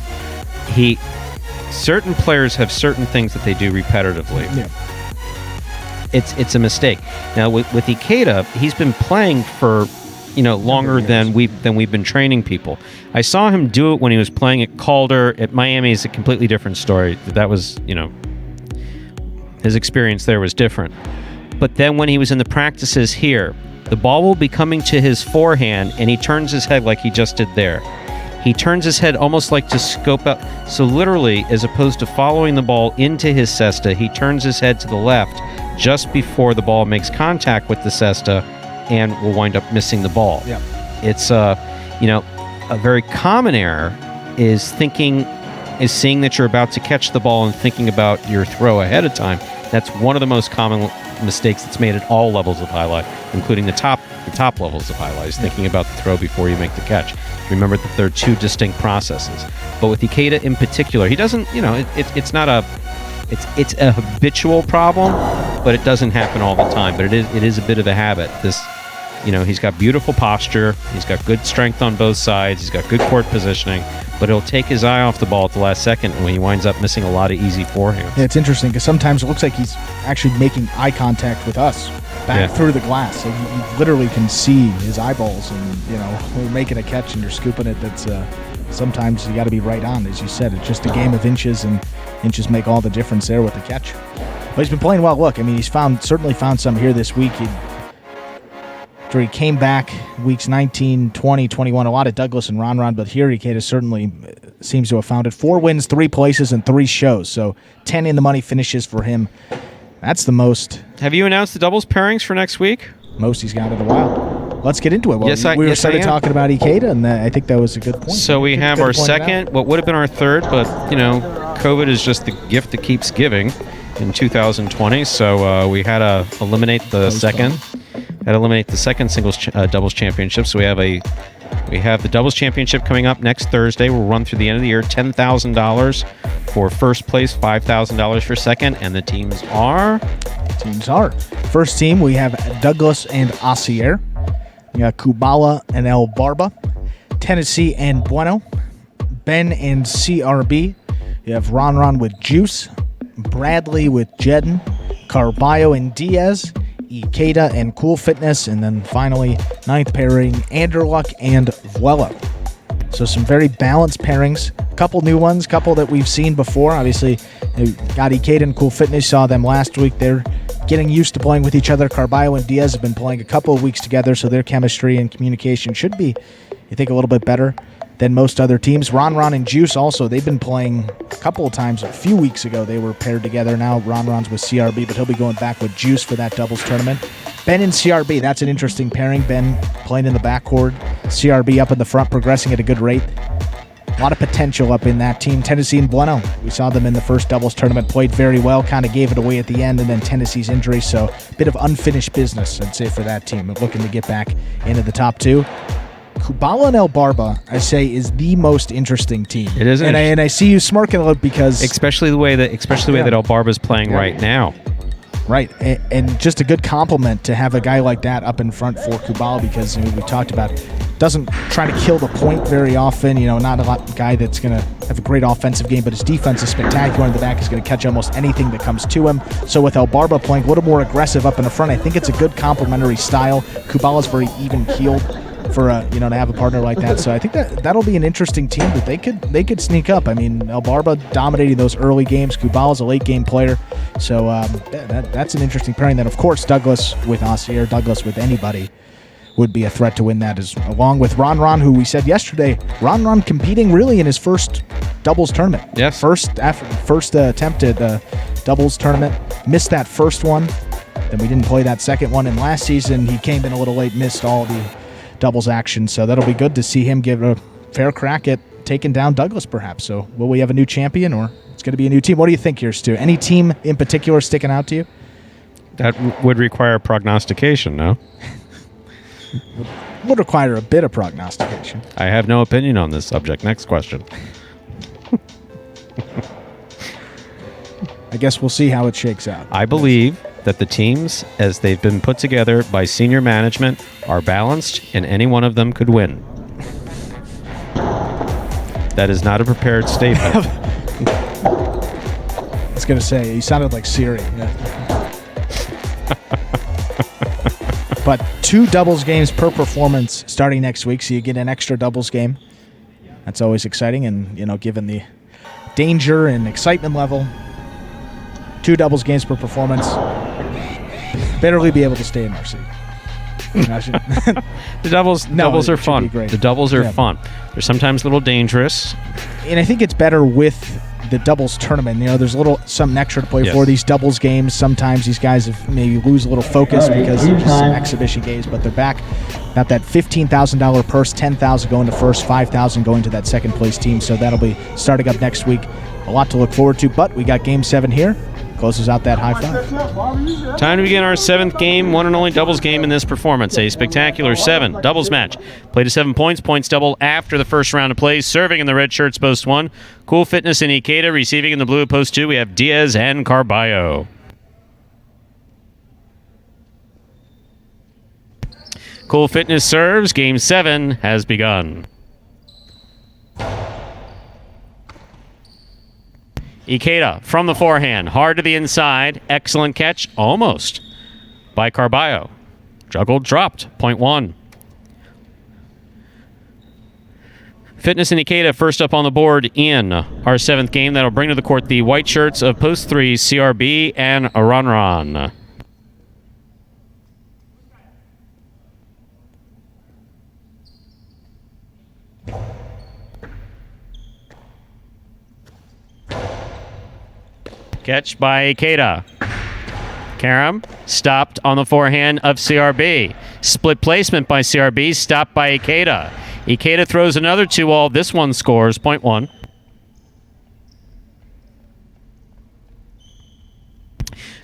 Certain players have certain things that they do repetitively. Yeah. It's a mistake. Now with Ikeda, he's been playing for longer than we've been training people. I saw him do it when he was playing at Calder. At Miami is a completely different story. That was his experience there was different. But then when he was in the practices here, the ball will be coming to his forehand, and he turns his head like he just did there. He turns his head almost like to scope out. So literally, as opposed to following the ball into his cesta, he turns his head to the left just before the ball makes contact with the cesta and will wind up missing the ball. Yeah. It's a very common error is seeing that you're about to catch the ball and thinking about your throw ahead of time. That's one of the most common mistakes that's made at all levels of highlight, including the top levels of highlights, thinking about the throw before you make the catch. Remember that there are 2 distinct processes. But with Ikeda in particular, he doesn't, it's a habitual problem, but it doesn't happen all the time. But it is a bit of a habit. This He's got beautiful posture. He's got good strength on both sides. He's got good court positioning. But he'll take his eye off the ball at the last second when he winds up missing a lot of easy forehands. Yeah, it's interesting because sometimes it looks like he's actually making eye contact with us back through the glass. So you literally can see his eyeballs, and we're making a catch and you're scooping it. That's sometimes you got to be right on, as you said. It's just a game of inches, and inches make all the difference there with the catch. But he's been playing well. Look, I mean, he's certainly found some here this week. After he came back weeks 19, 20, 21, a lot of Douglas and Ron, but here Ikeda certainly seems to have found it. 4 wins, 3 places, and 3 shows. So 10 in the money finishes for him. That's the most. Have you announced the doubles pairings for next week? Most he's got in a while. Let's get into it. Well, yes, we started talking about Ikeda, and I think that was a good point. So we have our second, what would have been our third, but, COVID is just the gift that keeps giving in 2020. So we had to eliminate the second. Had to eliminate the second singles doubles championship. So we have the doubles championship coming up next Thursday. We'll run through the end of the year. $10,000 for first place, $5,000 for second, and the teams are. First team, we have Douglas and Asier. We got Kubala and El Barba, Tennessee and Bueno, Ben and CRB. You have Ron with Juice, Bradley with Jedden, Carballo and Diaz, Ikeda and Cool Fitness, and then finally, 9th pairing, Anderluck and Vuelo. So some very balanced pairings. Couple new ones, couple that we've seen before. Obviously, got Ikeda and Cool Fitness, saw them last week. They're getting used to playing with each other. Carballo and Diaz have been playing a couple of weeks together, so their chemistry and communication should be, I think, a little bit better than most other teams. Ron and Juice also, they've been playing a couple of times. A few weeks ago, they were paired together. Now Ron's with CRB, but he'll be going back with Juice for that doubles tournament. Ben and CRB, that's an interesting pairing. Ben playing in the backcourt, CRB up in the front, progressing at a good rate. A lot of potential up in that team. Tennessee and Bueno, we saw them in the first doubles tournament, played very well, kind of gave it away at the end, and then Tennessee's injury, so a bit of unfinished business, I'd say, for that team, looking to get back into the top 2. Kubala and El Barba, I say, is the most interesting team. It is, and I see you smirking a little because especially the way that El Barba is playing right now. Right, and just a good compliment to have a guy like that up in front for Kubala, because we talked about doesn't try to kill the point very often. Not a guy that's going to have a great offensive game, but his defense is spectacular in the back. He's going to catch almost anything that comes to him. So with El Barba playing a little more aggressive up in the front, I think it's a good complementary style. Kubala's very even-keeled for to have a partner like that. So I think that'll be an interesting team that they could sneak up. I mean, El Barba dominating those early games. Kubala's a late game player. So that's an interesting pairing. Then, of course, Douglas with Asier, Douglas with anybody would be a threat to win that, along with Ron, who we said yesterday, Ron competing really in his first doubles tournament. Yes. First attempt at doubles tournament. Missed that first one. Then we didn't play that second one. And last season, he came in a little late, missed all the doubles action. So that'll be good to see him give a fair crack at taking down Douglas, perhaps. So will we have a new champion, or it's going to be a new team? What do you think here, Stu? Any team in particular sticking out to you? That would require prognostication, no? Would require a bit of prognostication. I have no opinion on this subject. Next question. I guess we'll see how it shakes out. I believe that the teams, as they've been put together by senior management, are balanced, and any one of them could win. That is not a prepared statement. I was going to say, you sounded like Siri. But 2 doubles games per performance starting next week, so you get an extra doubles game. That's always exciting, and given the danger and excitement level, 2 doubles games per performance. Better really be able to stay in our seat. The doubles are fun. The doubles are fun. They're sometimes a little dangerous. And I think it's better with the doubles tournament. There's something extra to play for these doubles games. Sometimes these guys maybe lose a little focus because they're just some exhibition games, but they're back. Got that $15,000 purse, $10,000 going to first, $5,000 going to that second place team. So that'll be starting up next week. A lot to look forward to, but we got Game 7 here. Closes out that high five. Time to begin our 7th game, one and only doubles game in this performance. A spectacular 7 doubles match. Play to 7 points. Points double after the first round of play. Serving in the red shirts, post 1. Cool Fitness and Ikeda. Receiving in the blue, post 2. We have Diaz and Carballo. Cool Fitness serves. Game 7 has begun. Ikeda from the forehand. Hard to the inside. Excellent catch. Almost. By Carballo. Juggled, dropped. Point 1. Fitness and Ikeda first up on the board in our 7th game. That'll bring to the court the white shirts of Post 3, CRB, and Ranran. Catch by Ikeda. Karam stopped on the forehand of CRB. Split placement by CRB, stopped by Ikeda. Ikeda throws another 2-all. This one scores, point 1.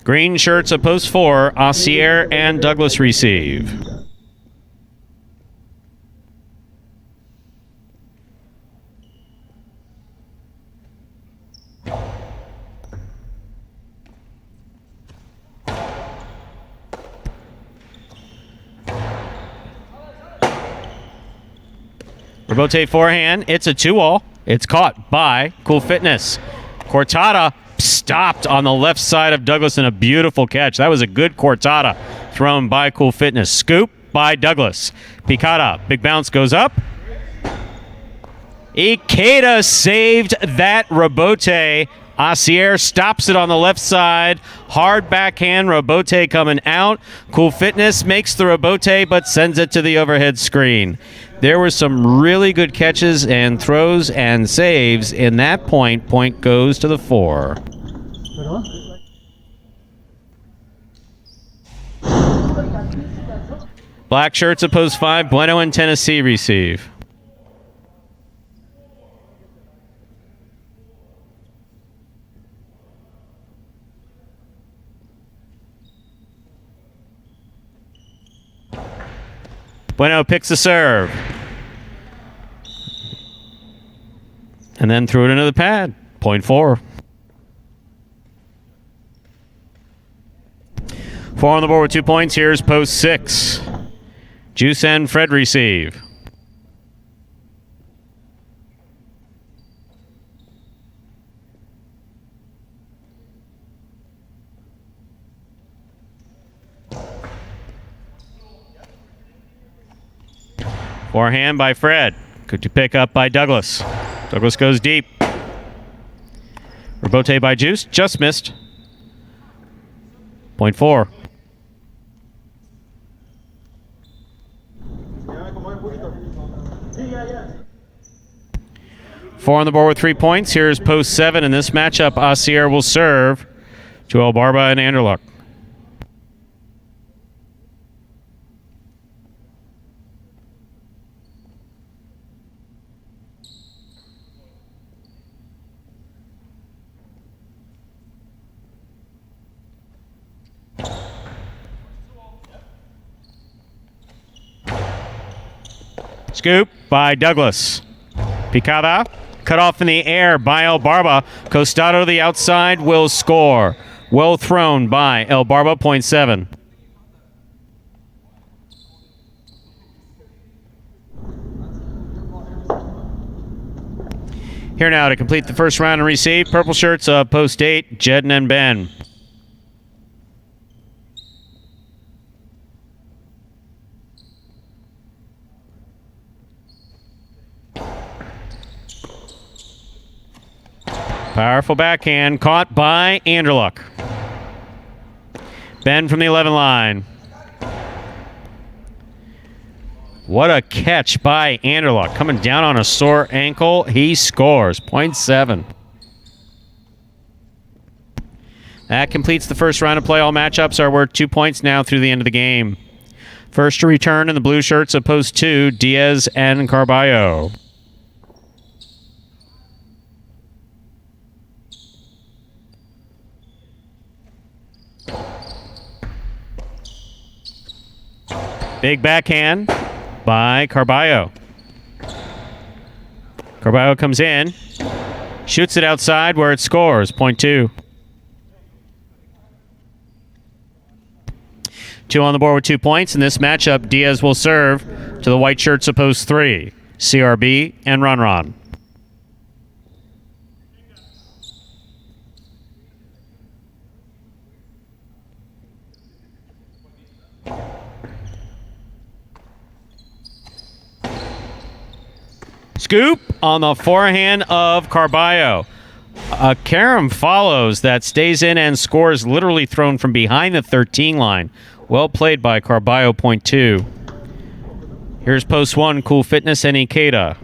Green shirts of Post 4, Assier and Douglas receive. Robote forehand. It's a 2-all. It's caught by Cool Fitness. Cortada stopped on the left side of Douglas in a beautiful catch. That was a good Cortada thrown by Cool Fitness. Scoop by Douglas. Picada. Big bounce goes up. Ikeda saved that Robote. Assier stops it on the left side. Hard backhand. Robote coming out. Cool Fitness makes the Robote but sends it to the overhead screen. There were some really good catches and throws and saves in that point. Point goes to the 4. Black shirts of Post 5, Bueno and Tennessee receive. Bueno picks the serve. And then threw it into the pad. Point 4. 4 on the board with 2 points. Here's Post 6. Juice and Fred receive. Forehand by Fred. Good to pick up by Douglas. Douglas goes deep. Robote by Juice. Just missed. Point 4. Four on the board with 3 points. Here's Post 7. In this matchup, Assier will serve to El Barba and Anderluck. Scoop by Douglas. Picada cut off in the air by El Barba. Costado to the outside will score. Well thrown by El Barba, point 7. Here now to complete the first round and receive. Purple shirts of Post 8, Jedden and Ben. Powerful backhand caught by Anderluck. Ben from the 11 line. What a catch by Anderluck. Coming down on a sore ankle. He scores. Point 7. That completes the first round of play. All matchups are worth 2 points now through the end of the game. First to return in the blue shirts of Post 2, Diaz and Carballo. Big backhand by Carballo. Carballo comes in, shoots it outside where it scores. Point 2. 2 on the board with 2 points. In this matchup, Diaz will serve to the white shirts of post 3, CRB and Ron. Scoop on the forehand of Carballo. A carom follows that stays in and scores, literally thrown from behind the 13 line. Well played by Carballo, point 2. Here's post 1, Cool Fitness and Ikeda.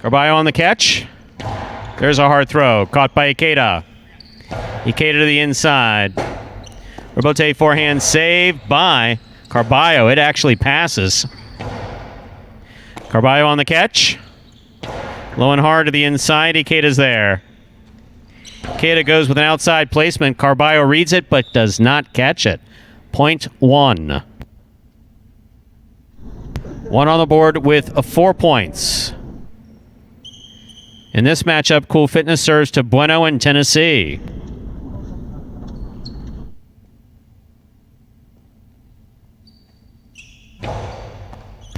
Carballo on the catch. There's a hard throw, caught by Ikeda. Ikeda to the inside. Robote forehand saved by Carballo. It actually passes. Carballo on the catch. Low and hard to the inside. Ikeda's there. Ikeda goes with an outside placement. Carballo reads it but does not catch it. Point 1. 1 on the board with 4 points. In this matchup, Cool Fitness serves to Bueno in Tennessee.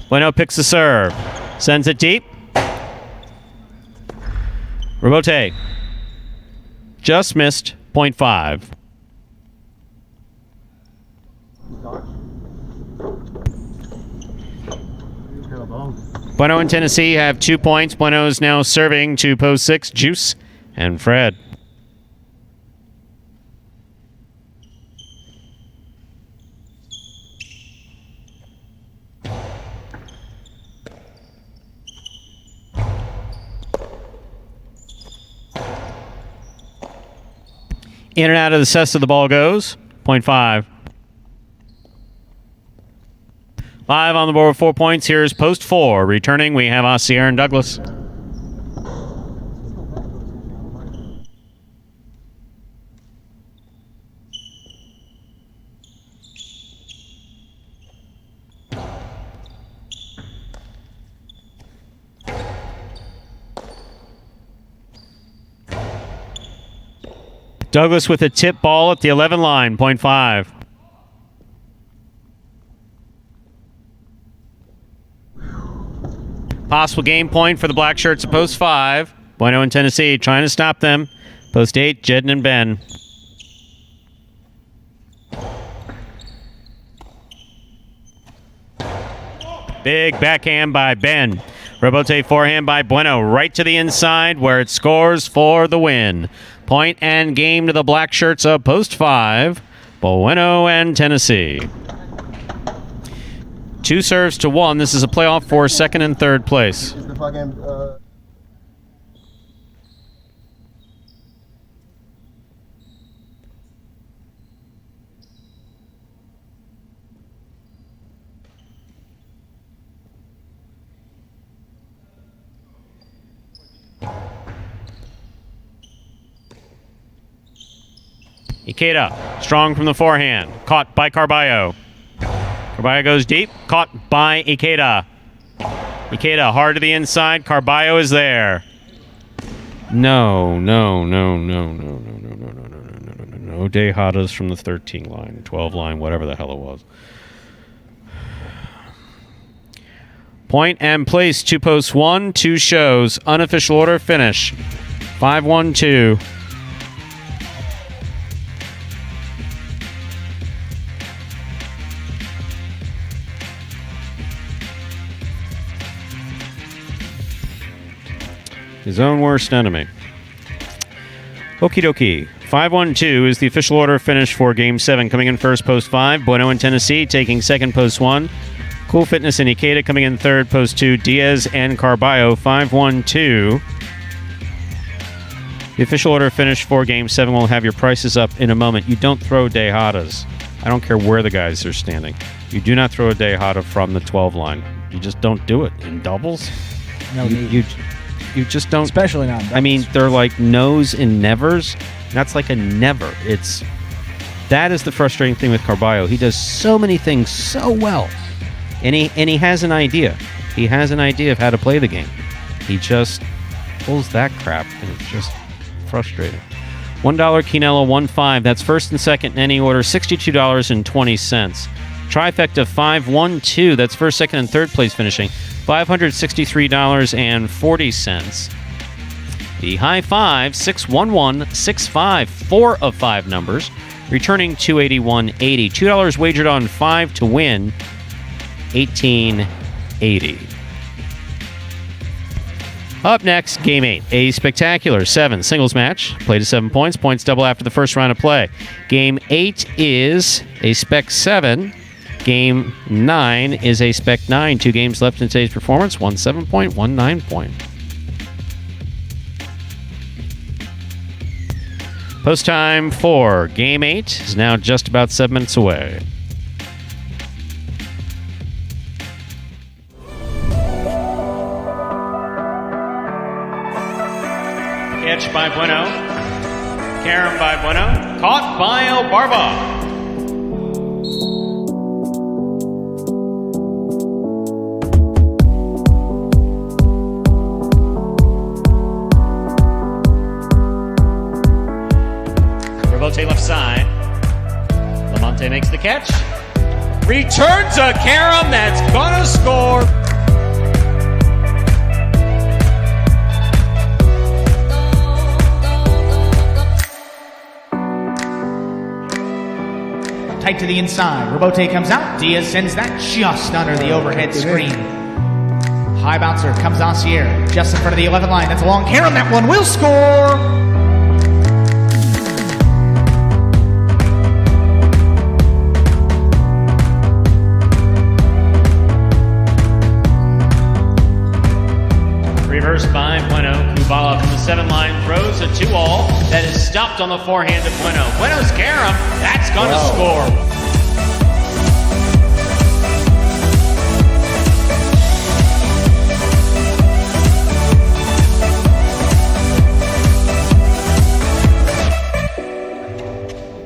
Bueno picks the serve. Sends it deep. Robote. Just missed. Point 5. Bueno and Tennessee have 2 points. Bueno is now serving to post 6, Juice and Fred. In and out of the cess of the ball goes. Point 5. 5 on the board with 4 points. Here's post 4. Returning, we have Osceola and Douglas. Douglas with a tip ball at the 11 line. Point 5. Possible game point for the black shirts at post 5. Bueno in Tennessee trying to stop them. Post 8, Jedden and Ben. Big backhand by Ben. Robote forehand by Bueno right to the inside where it scores for the win. Point and game to the black shirts of post 5. Bueno and Tennessee. 2 serves to 1. This is a playoff for second and third place. Ikeda, strong from the forehand. Caught by Carballo. Carballo goes deep. Caught by Ikeda. Ikeda hard to the inside. Carballo is there. No. No Dejadas from the 13 line, 12 line, whatever the hell it was. Point and place, 2 posts 1, 2 shows. Unofficial order finish. 5-1-2. His own worst enemy. Okie dokie. 5-1-2 is the official order finish for Game 7. Coming in first, post 5. Bueno in Tennessee taking second, post 1. Cool Fitness and Ikeda coming in third, post 2. Diaz and Carballo, 5-1-2. The official order finish for Game 7. We'll have your prices up in a moment. You don't throw Dejadas. I don't care where the guys are standing. You do not throw a Dejada from the 12 line. You just don't do it. In doubles? No need. You just don't. Especially not in doubles. I mean, they're like no's and nevers. That's like a never. That is the frustrating thing with Carballo. He does so many things so well. And he has an idea. He has an idea of how to play the game. He just pulls that crap, and it's just frustrating. $1 Quinella 1-5. That's first and second in any order, $62.20. Trifecta 5-1-2. That's first, second, and third place finishing, $563.40. The high five, 6-1-1, 6-5, 4 of 5 numbers, returning $281.80. $2 wagered on 5 to win, $18.80. Up next, Game 8, a spectacular 7 singles match. Play to 7 points. Points double after the first round of play. Game 8 is a Spec 7. Game 9 is a Spec 9. 2 games left in today's performance. 1 7-point, 1 9-point. Post time for Game 8 is now just about 7 minutes away. Catch by Bueno. Carom by Bueno. Caught by Elbarba. Rebote left side. Lamonte makes the catch. Return to Carom. That's gonna score. Tight to the inside. Rebote comes out. Diaz sends that just under the overhead screen. High bouncer comes Assier just in front of the 11 line. That's a long Carom. That one will score. Reverse by Bueno. Kubala from the 7 line throws a 2-all. That is stopped on the forehand of Bueno. Bueno's Carom. That's going to score.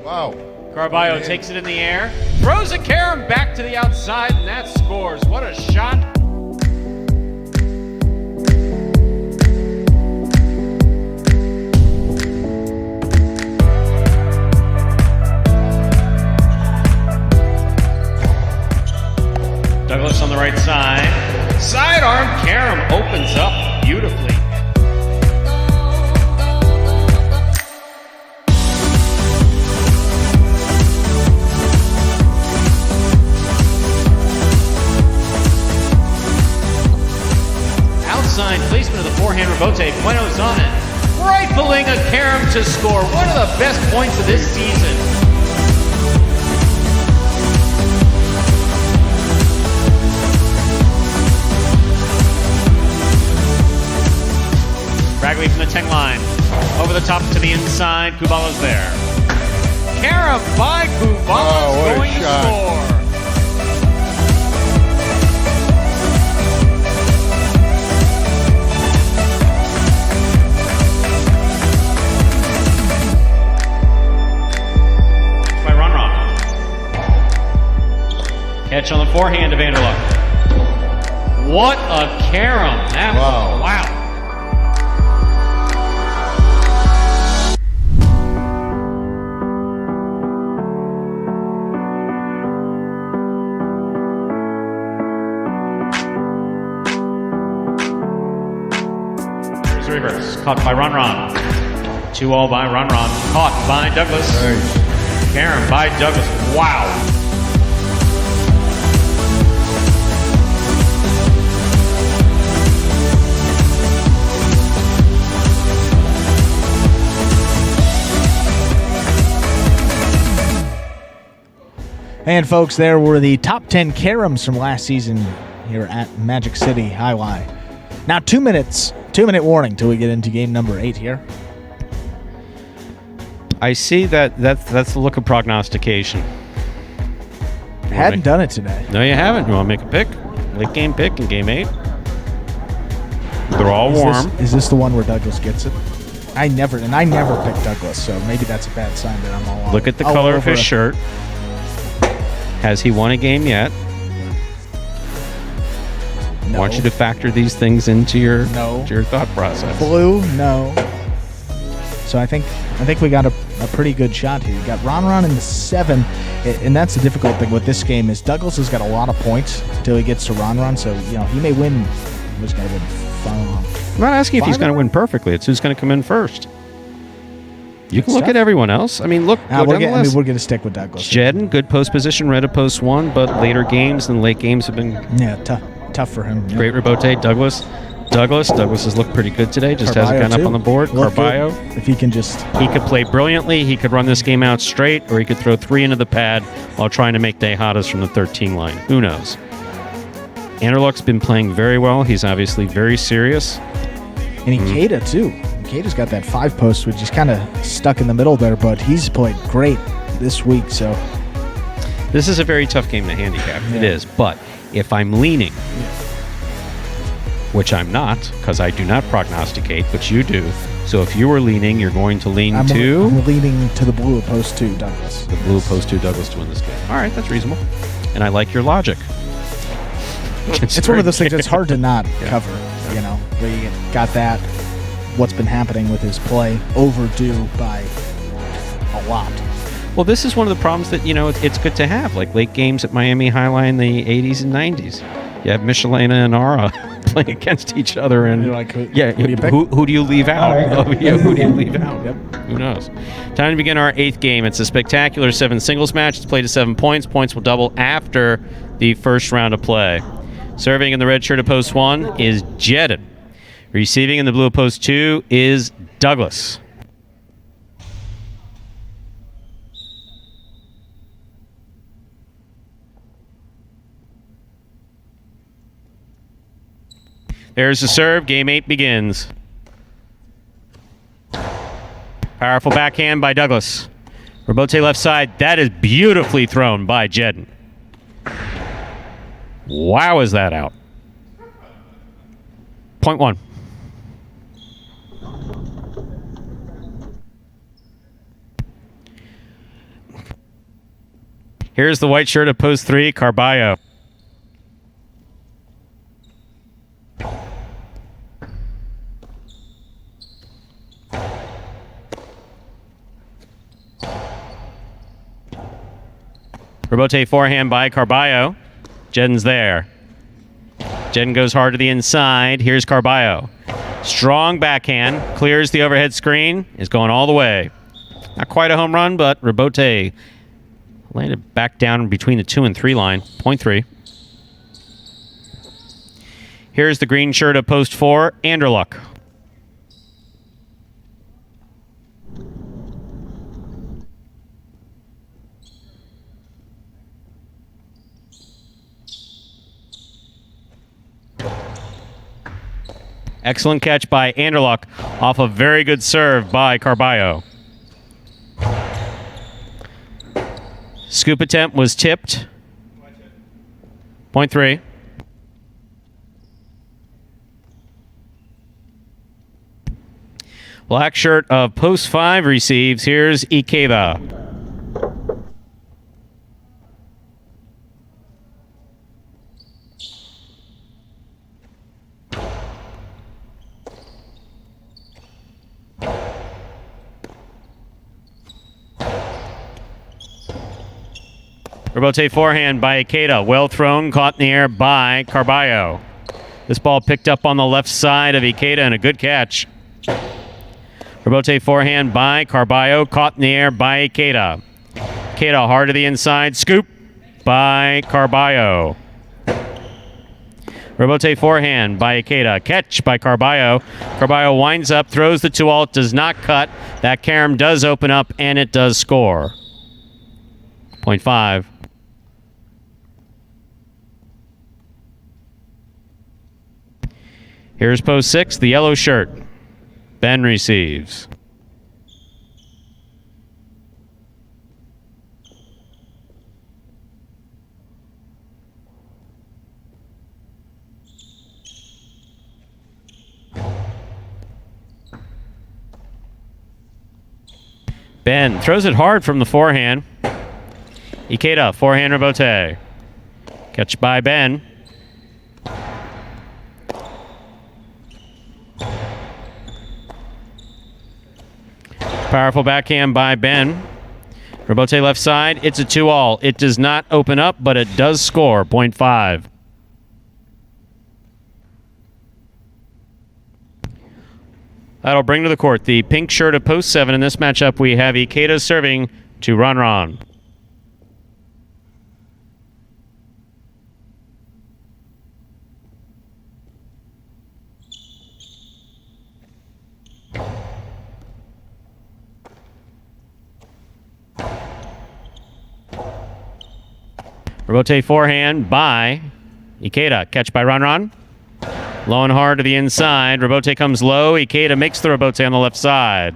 Wow. Carballo takes it in the air. Throws a Carom back to the outside, and that scores. What a shot. Douglas on the right side. Sidearm, Carom opens up beautifully. Outside placement of the forehand Rebote. Bueno's on it. Rifling a Carom to score. One of the best points of this season. Ragley from the 10 line. Over the top to the inside. Kubala's there. Carom by Kubala's going to score. By Ron. Catch on the forehand of Vanderloop. What a Carom. That was, wow. Reverse. Caught by Ron. 2-all by Ron. Caught by Douglas. Carom by Douglas. Wow. And folks, there were the top 10 Caroms from last season here at Magic City Jai-Alai. Now 2-minute warning till we get into game number 8 here. I see that's the look of prognostication. Hadn't done it today. No, you haven't. You want to make a pick? Late game pick in game 8? They're all warm. Is this the one where Douglas gets it? I never picked Douglas, so maybe that's a bad sign that I'm all Look at the color of his shirt. Has he won a game yet? I want you to factor these things into your thought process. Blue, no. So I think we got a pretty good shot here. You got Ron in the 7, and that's the difficult thing with this game is Douglas has got a lot of points until he gets to Ron. So he may win. He's going to win 5. I'm not asking if he's going to win perfectly. It's who's going to come in first. You can look at everyone else. I mean, look. We're going to stick with Douglas. Jedden, good post position, red at post 1, but later games and late games have been tough for him. Yeah. Great Rabote, Douglas has looked pretty good today. Just hasn't gotten up on the board. Carballo, if he can just... He could play brilliantly. He could run this game out straight, or he could throw 3 into the pad while trying to make Tejadas from the 13 line. Who knows? Anderluck's been playing very well. He's obviously very serious. And Ikeda, too. Ikeda's got that 5 post, which is kind of stuck in the middle there, but he's played great this week, so... This is a very tough game to handicap. Yeah. It is, but if I'm leaning... which I'm not, because I do not prognosticate, but you do. So if you were leaning, you're going to lean I'm leaning to the blue post 2, Douglas. The blue post 2, Douglas to win this game. All right, that's reasonable. And I like your logic. It's one of those things that's hard to not cover, where you got that, what's been happening with his play, overdue by a lot. Well, this is one of the problems that, it's good to have, like late games at Miami Highline in the 80s and 90s. You have Michelena and Ara playing against each other, and you're like, who do you leave out? Who do you leave out? Yep. Who knows? Time to begin our 8th game. It's a spectacular 7 singles match. It's played to 7 points. Points will double after the first round of play. Serving in the red shirt of post 1 is Jedden. Receiving in the blue of post 2 is Douglas. There's the serve. Game 8 begins. Powerful backhand by Douglas. Rabote left side. That is beautifully thrown by Jedden. Wow, is that out? Point 1. Here's the white shirt of post 3, Carballo. Rabote forehand by Carballo. Jedden's there. Jedden goes hard to the inside. Here's Carballo. Strong backhand. Clears the overhead screen. Is going all the way. Not quite a home run, but Rabote landed back down between the 2 and 3 line. Point 3. Here's the green shirt of post 4, Anderluck. Excellent catch by Anderluck off a very good serve by Carballo. Scoop attempt was tipped. Point 3. Black shirt of post 5 receives. Here's Ikeda. Rabote forehand by Ikeda. Well thrown, caught in the air by Carballo. This ball picked up on the left side of Ikeda and a good catch. Rabote forehand by Carballo, caught in the air by Ikeda. Ikeda hard to the inside, scoop by Carballo. Rabote forehand by Ikeda, catch by Carballo. Carballo winds up, throws the 2-alt, does not cut. That carom does open up, and it does score. Point 5. Here's post 6, the yellow shirt. Ben receives. Ben throws it hard from the forehand. Ikeda, forehand Rabote. Catch by Ben. Powerful backhand by Ben. Robote left side. It's a 2-all. It does not open up, but it does score. 0.5. That'll bring to the court the pink shirt of post 7. In this matchup, we have Ikeda serving to Ron. Robote forehand by Ikeda. Catch by Ron. Low and hard to the inside. Robote comes low. Ikeda makes the Robote on the left side.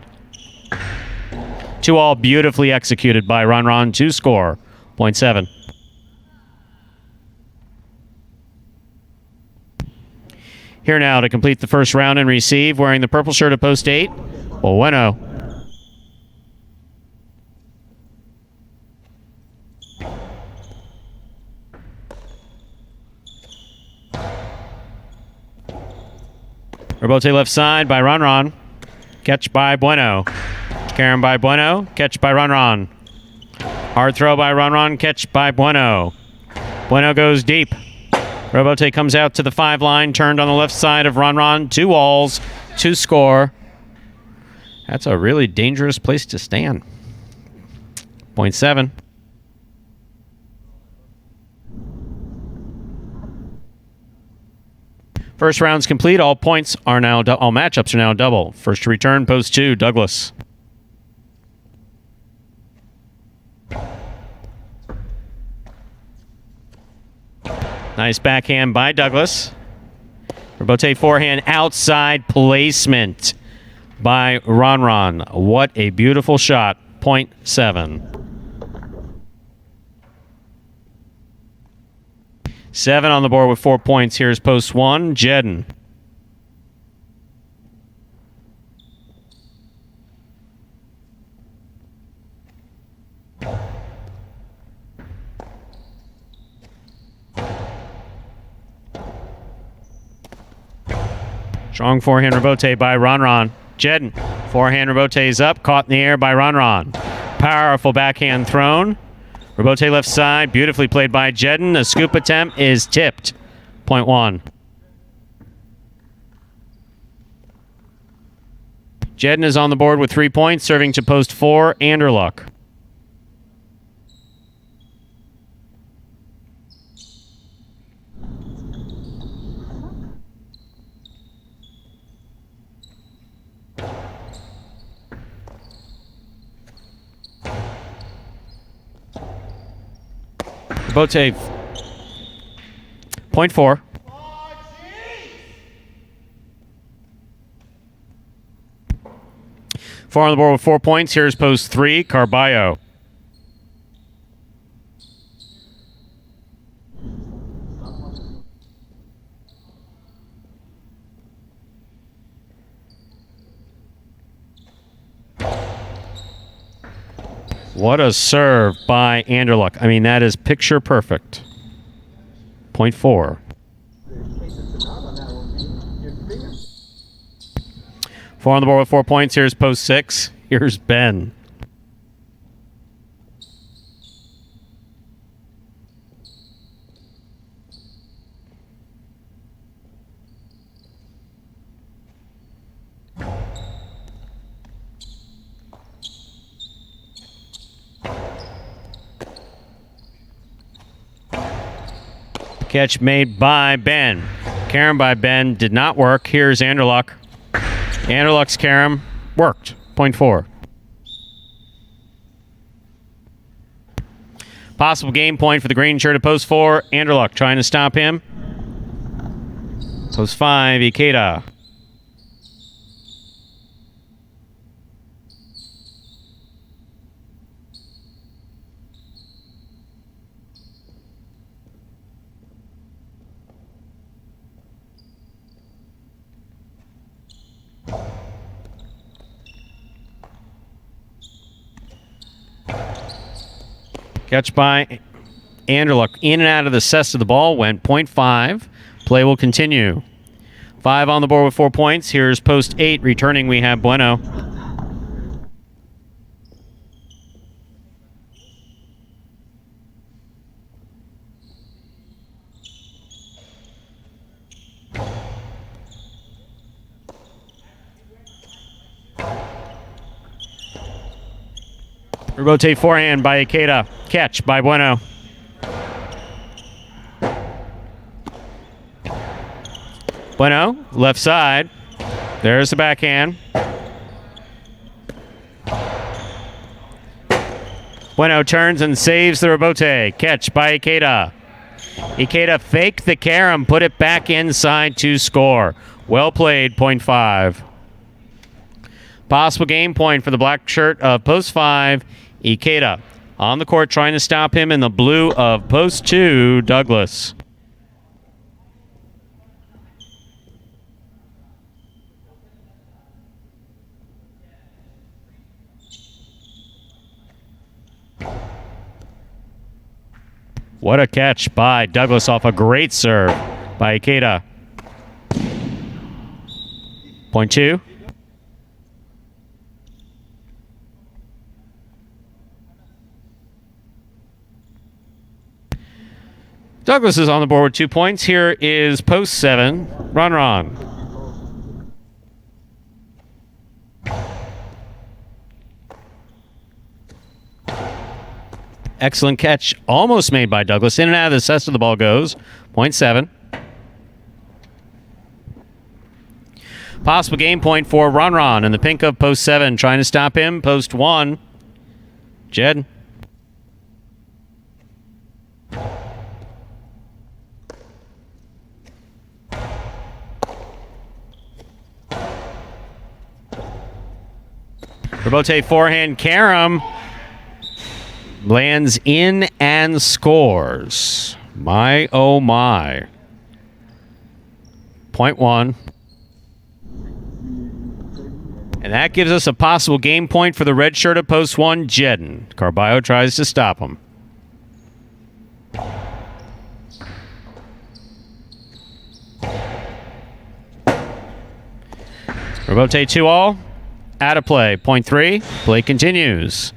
2-all beautifully executed by Ron to score. 0.7. Here now to complete the first round and receive, wearing the purple shirt of post 8, Bueno. Robote left side by Ron. Catch by Bueno. Karen by Bueno. Catch by Ron. Hard throw by Ron. Catch by Bueno. Bueno goes deep. Robote comes out to the 5 line. Turned on the left side of Ron. 2 walls. 2 score. That's a really dangerous place to stand. 0.7. First round's complete. All points are now all matchups are now double. First to return, post 2, Douglas. Nice backhand by Douglas. Robote forehand outside placement by Ron. What a beautiful shot. 0.7. 7 on the board with 4 points. Here's post 1, Jedden. Strong forehand Robote by Ron. Jedden. Forehand Robote is up, caught in the air by Ron. Powerful backhand thrown. Robote left side, beautifully played by Jedden. The scoop attempt is tipped. 0.1. Jedden is on the board with 3 points, serving to post 4, Anderluck. Robote 0.4. Four on the board with 4 points. Here's post 3, Carballo. What a serve by Anderluck. I mean, that is picture perfect. 0.4. 4 on the board with 4 points. Here's post 6. Here's Ben. Catch made by Ben. Carom by Ben did not work. Here's Anderluck. Anderluck's carom worked. 0.4. Possible game point for the green shirt at post 4. Anderluck trying to stop him. Post 5, Ikeda. Catch by Anderluck. In and out of the cess of the ball went 0.5. Play will continue. 5 on the board with 4 points. Here's post 8. Returning, we have Bueno. Rebote forehand by Ikeda. Catch by Bueno. Bueno, left side. There's the backhand. Bueno turns and saves the rebote. Catch by Ikeda. Ikeda faked the carom, put it back inside to score. Well played, point 5. Possible game point for the black shirt of post 5, Ikeda. On the court trying to stop him in the blue of post 2, Douglas. What a catch by Douglas off a great serve by Ikeda. Point 2. Douglas is on the board with 2 points. Here is post 7, Ron. Excellent catch, almost made by Douglas. In and out of the center the ball goes. Point 7. Possible game point for Ron in the pink of post 7. Trying to stop him. Post 1. Jed. Rebote forehand carom. Lands in and scores. My, oh my. Point 1. And that gives us a possible game point for the red shirt of post 1, Jedden. Carballo tries to stop him. Rebote 2-all. Out of play. Point 3. Play continues.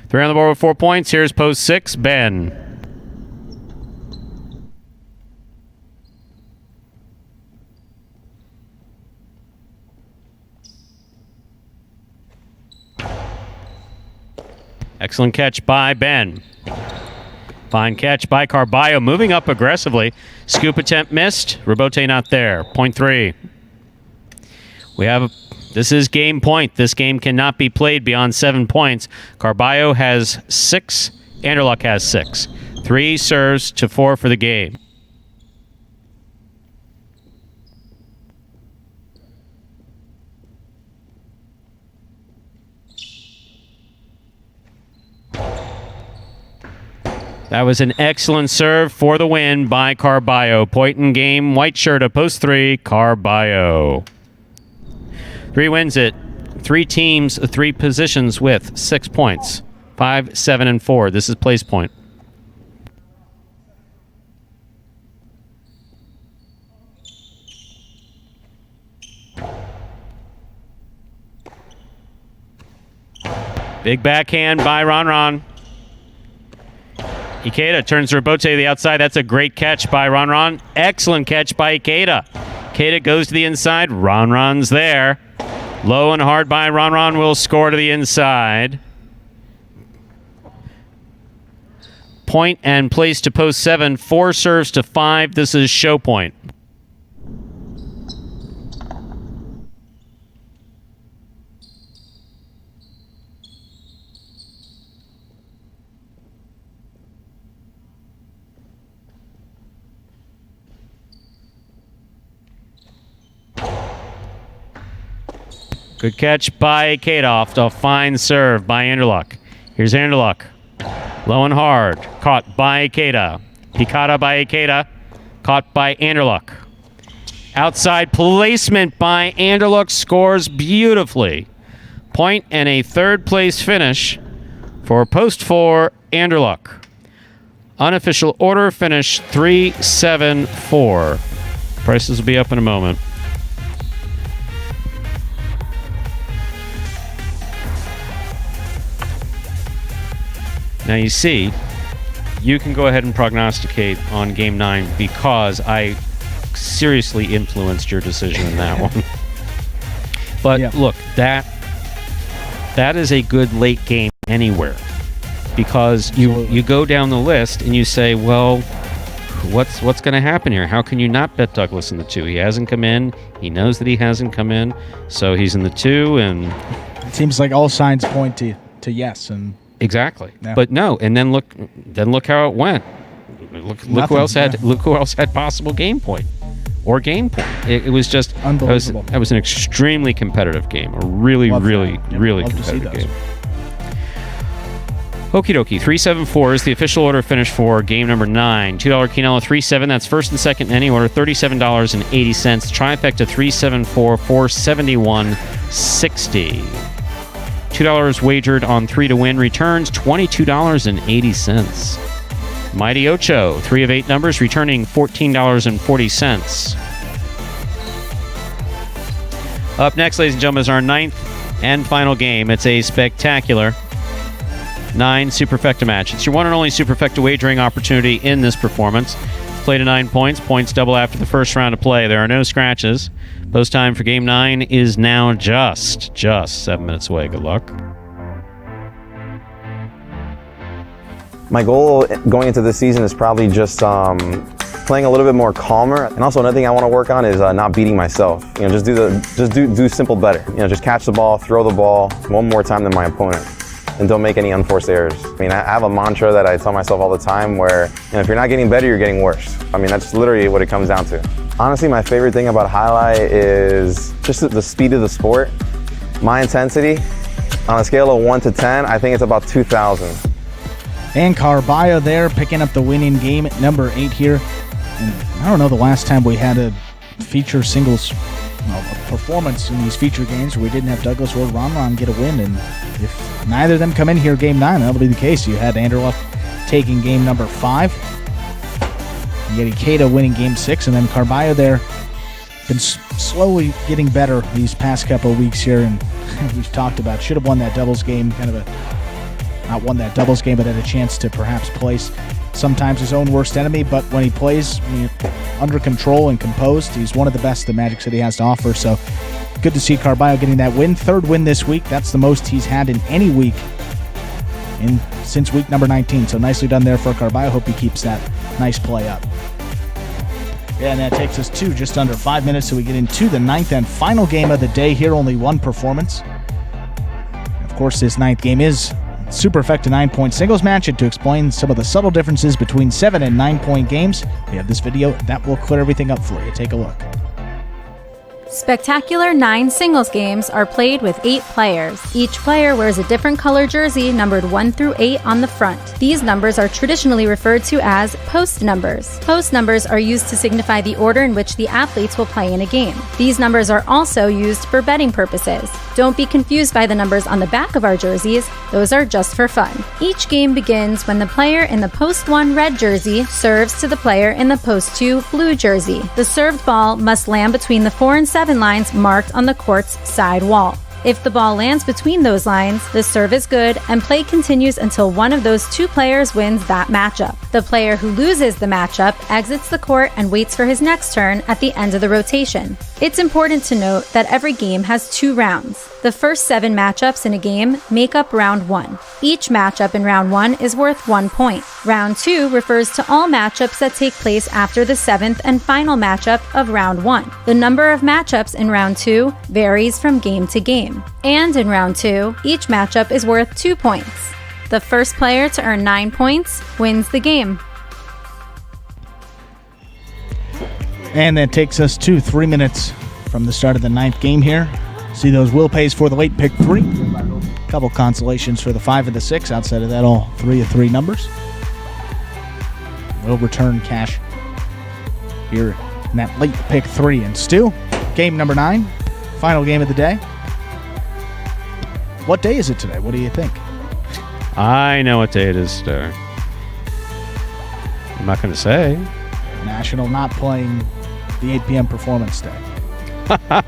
3 on the board with 4 points. Here's post 6, Ben. Excellent catch by Ben. Fine catch by Carballo. Moving up aggressively. Scoop attempt missed. Rebote not there. Point 3. This is game point. This game cannot be played beyond 7 points. Carballo has 6. Anderluck has 6. 3 serves to 4 for the game. That was an excellent serve for the win by Carballo. Point in game, white shirt of post 3, Carballo. 3 wins it. 3 teams, 3 positions with 6 points. 5, 7, and 4. This is place point. Big backhand by Ron. Ikeda turns to Rebote to the outside. That's a great catch by Ron. Excellent catch by Ikeda. Ikeda goes to the inside. Ron's there. Low and hard by Ron will score to the inside. Point and place to post 7. 4 serves to 5. This is show point. Good catch by Kadoff. A fine serve by Anderluck. Here's Anderluck. Low and hard. Caught by Ikeda. Picada by Ikeda. Caught by Anderluck. Outside placement by Anderluck. Scores beautifully. Point and a 3rd place finish for post 4, Anderluck. Unofficial order finish 3-7-4. Prices will be up in a moment. Now you see, you can go ahead and prognosticate on Game 9 because I seriously influenced your decision in that one. But look, that is a good late game. anywhere. Because you go down the list and you say, well, what's going to happen here? How can you not bet Douglas in the 2? He hasn't come in. He knows that he hasn't come in. So he's in the 2, and it seems like all signs point to yes. And exactly. Yeah. But no, and then look how it went. Look who else had possible game point. It was just unbelievable. That was an extremely competitive game. A really competitive game. Okie dokie, 3-7-4 is the official order finish for game number 9. $2 Quinella 3-7. That's first and second in any order. $37.80. Trifecta 3-7-4 $471.60. $2 wagered on 3 to win returns $22.80. Mighty Ocho, 3 of 8 numbers, returning $14.40. Up next, ladies and gentlemen, is our 9th and final game. It's a spectacular 9 Superfecta match. It's your one and only Superfecta wagering opportunity in this performance. Play to 9 points. Points double after the first round of play. There are no scratches. Post time for game 9 is now just 7 minutes away. Good luck. My goal going into this season is probably just playing a little bit more calmer. And also another thing I want to work on is not beating myself. Just do simple better. Just catch the ball, throw the ball one more time than my opponent. And don't make any unforced errors. I have a mantra that I tell myself all the time where if you're not getting better, you're getting worse. That's literally what it comes down to. Honestly, my favorite thing about Jai-Alai is just the speed of the sport. My intensity, on a scale of 1 to 10, I think it's about 2,000. And Carballo there picking up the winning game at number 8 here. And I don't know the last time we had a feature singles performance in these feature games where we didn't have Douglas or Ron get a win, and if neither of them come in here game 9, that'll be the case. You had Anderlecht taking game number 5, you had Ikeda winning game 6, and then Carballo there been slowly getting better these past couple of weeks here, and we've talked about should have won that doubles game, not won that doubles game, but had a chance to perhaps place sometimes his own worst enemy. But when he plays under control and composed, he's one of the best the Magic City has to offer. So good to see Carballo getting that win. 3rd win this week. That's the most he's had in any week since week number 19. So nicely done there for Carballo. Hope he keeps that nice play up. Yeah, and that takes us to just under 5 minutes, so we get into the 9th and final game of the day here. Only one performance. Of course, this 9th game is Superfecta 9-point singles match, and to explain some of the subtle differences between 7 and 9-point games, we have this video that will clear everything up for you. Take a look. Spectacular 9 singles games are played with 8 players. Each player wears a different color jersey numbered 1 through 8 on the front. These numbers are traditionally referred to as post numbers. Post numbers are used to signify the order in which the athletes will play in a game. These numbers are also used for betting purposes. Don't be confused by the numbers on the back of our jerseys. Those are just for fun. Each game begins when the player in the post 1 red jersey serves to the player in the post 2 blue jersey. The served ball must land between the 4 and 7 lines marked on the court's side wall. If the ball lands between those lines, the serve is good and play continues until one of those 2 players wins that matchup. The player who loses the matchup exits the court and waits for his next turn at the end of the rotation. It's important to note that every game has 2 rounds. The first 7 matchups in a game make up round 1. Each matchup in round 1 is worth 1 point. Round 2 refers to all matchups that take place after the 7th and final matchup of round 1. The number of matchups in round 2 varies from game to game. And in round 2, each matchup is worth 2 points. The first player to earn 9 points wins the game. And that takes us to 3 minutes from the start of the 9th game here. See those will pays for the late pick 3. Couple consolations for the 5 and the 6. Outside of that, all 3 of 3 numbers. Will return cash here in that late pick 3. And still, game number 9, final game of the day. What day is it today? What do you think? I know what day it is today. I'm not going to say. National not playing the 8 p.m. performance day.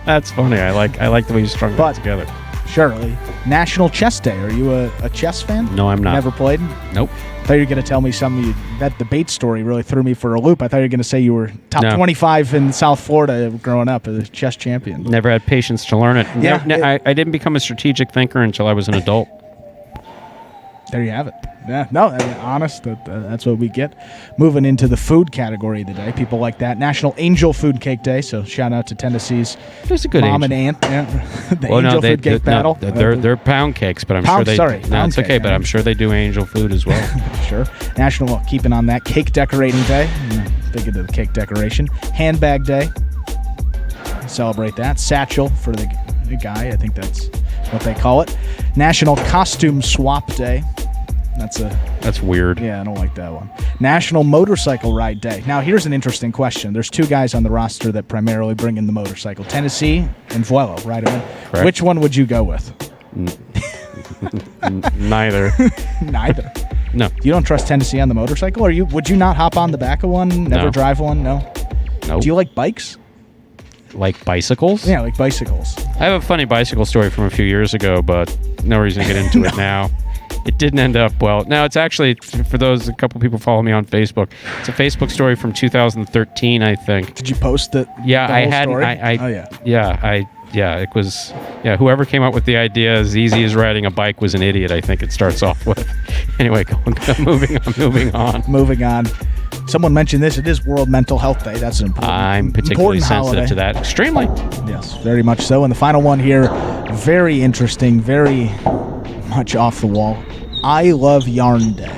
That's funny. I like the way you strung that together. Surely. National Chess Day. Are you a chess fan? No, I'm not. Never played? Nope. I thought you were going to tell me something. That debate story really threw me for a loop. I thought you were going to say you were top 25 in South Florida growing up as a chess champion. Never had patience to learn it. Yeah, I didn't become a strategic thinker until I was an adult. There you have it. Yeah, no, I mean, honest, that's what we get. Moving into the food category of the day. People like that. National Angel Food Cake Day, so shout out to Tennessee's There's a good mom angel. and aunt. Yeah. The Angel Food Cake Battle. They're pound cakes, but I'm sure Pound- they... sorry, No, pound it's okay, cake, but yeah. I'm sure they do angel food as well. Sure. National, keeping on that, Cake Decorating Day. Think of the cake decoration. Handbag Day. Celebrate that. Satchel for the guy. I think that's what they call it. National Costume Swap Day. That's weird. Yeah, I don't like that one. National Motorcycle Ride Day. Now, here's an interesting question. There's two guys on the roster that primarily bring in the motorcycle. Tennessee and Vuelo, right? Correct. Which one would you go with? Neither. Neither. No. You don't trust Tennessee on the motorcycle? Would you not hop on the back of one? Never No. drive one? No? Nope. Do you like bikes? Like bicycles? Yeah, like bicycles. I have a funny bicycle story from a few years ago, but no reason to get into it now. It didn't end up well. Now, it's actually, for those, a couple people follow me on Facebook. It's a Facebook story from 2013, I think. Did you post it? Yeah, I whole hadn't. story? It was, whoever came up with the idea, as easy as riding a bike, was an idiot, I think it starts off with. Anyway, moving on. Moving on. Someone mentioned this. It is World Mental Health Day. That's an important I'm particularly important sensitive holiday. to that. Extremely. Yes, very much so. And the final one here, very interesting, very much off the wall. I Love Yarn Day.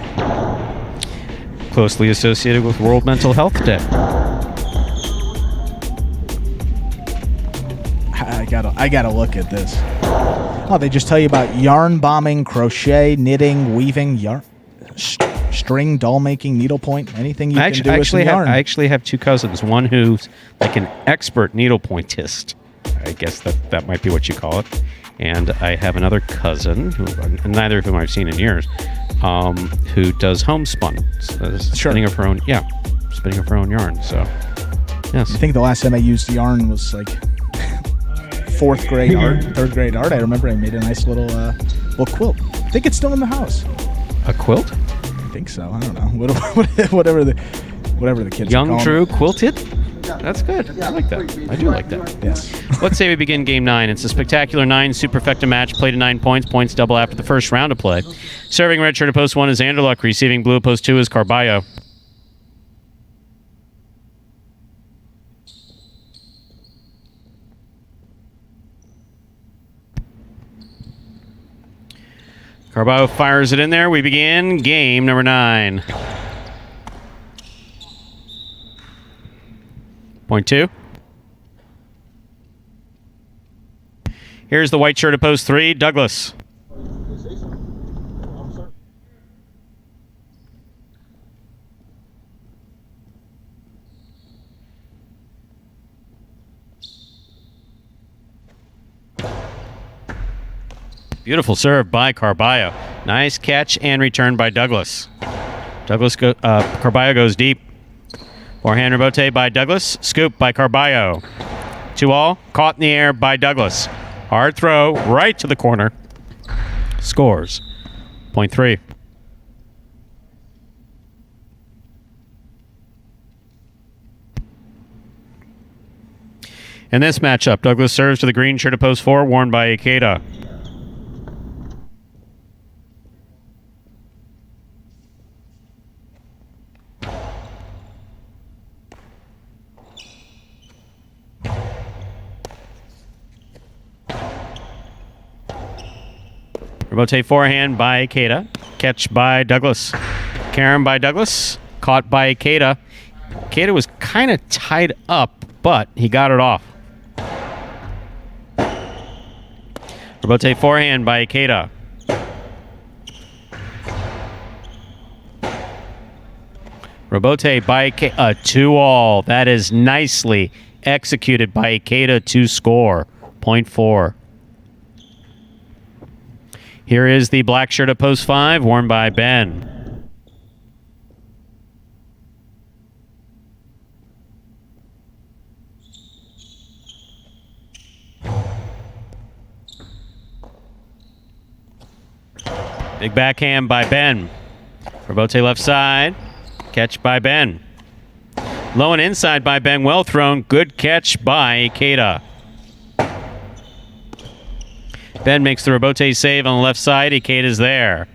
Closely associated with World Mental Health Day. I gotta look at this. Oh, they just tell you about yarn bombing, crochet, knitting, weaving, string, doll making, needlepoint, anything you can do with some yarn. I actually have two cousins. One who's like an expert needlepointist. I guess that might be what you call it. And I have another cousin, neither of whom I've seen in years, who does homespun. Spinning of her own yarn. So, yes. I think the last time I used yarn was like third grade art. I remember I made a nice little quilt. I think it's still in the house. A quilt? I think so. I don't know. Whatever the kids Young, are true, quilted? That's good. I like that. I do like that. Yes. Let's say we begin Game 9. It's a spectacular 9 superfecta match. Play to 9 points. Points double after the first round of play. Serving red shirt at post 1 is Anderluck. Receiving blue at post 2 is Carballo. Carballo fires it in there. We begin game number 9. Point 2. Here's the white shirt at post 3, Douglas. Beautiful serve by Carballo. Nice catch and return by Douglas. Carballo goes deep. Forehand rebote by Douglas. Scoop by Carballo. 2-all. Caught in the air by Douglas. Hard throw right to the corner. Scores. Point 3. In this matchup, Douglas serves to the green shirt at post 4, worn by Ikeda. Rebote forehand by Ikeda. Catch by Douglas. Carom by Douglas. Caught by Ikeda. Ikeda was kind of tied up, but he got it off. Rebote forehand by Ikeda. Rebote by Ikeda. 2-all. That is nicely executed by Ikeda to score. Point 4. Here is the black shirt at post 5, worn by Ben. Big backhand by Ben. Rebote left side. Catch by Ben. Low and inside by Ben. Well thrown. Good catch by Ikeda. Ben makes the rebote save on the left side. Ikeda's there.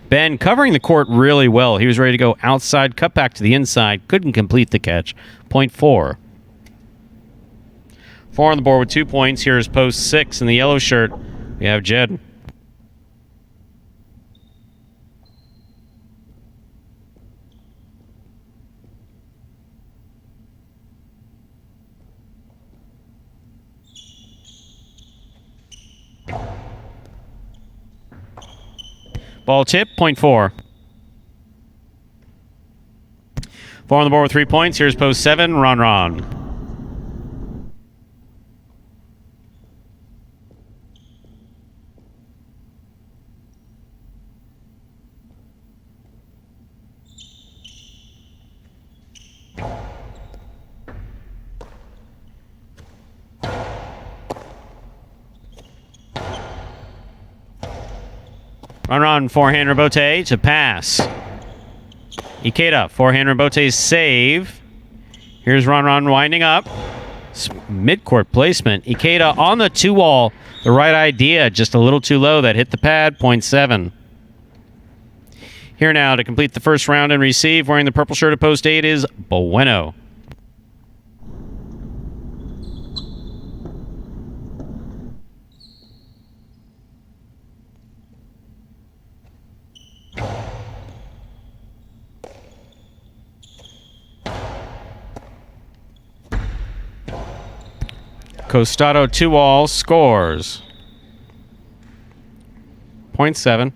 Ben covering the court really well. He was ready to go outside, cut back to the inside, couldn't complete the catch. Point 4. 4 on the board with 2 points. Here's post 6 in the yellow shirt. We have Jed. Ball tip, point 4. 4 on the board with 3 points. Here's post 7, Ron. Ron, forehand rebote to pass. Ikeda, forehand rebote save. Here's Ron winding up. Mid-court placement. Ikeda on the 2-wall. The right idea, just a little too low. That hit the pad, point 7. Here now to complete the first round and receive, wearing the purple shirt at post 8 is Bueno. Costado 2-all scores. Point 7.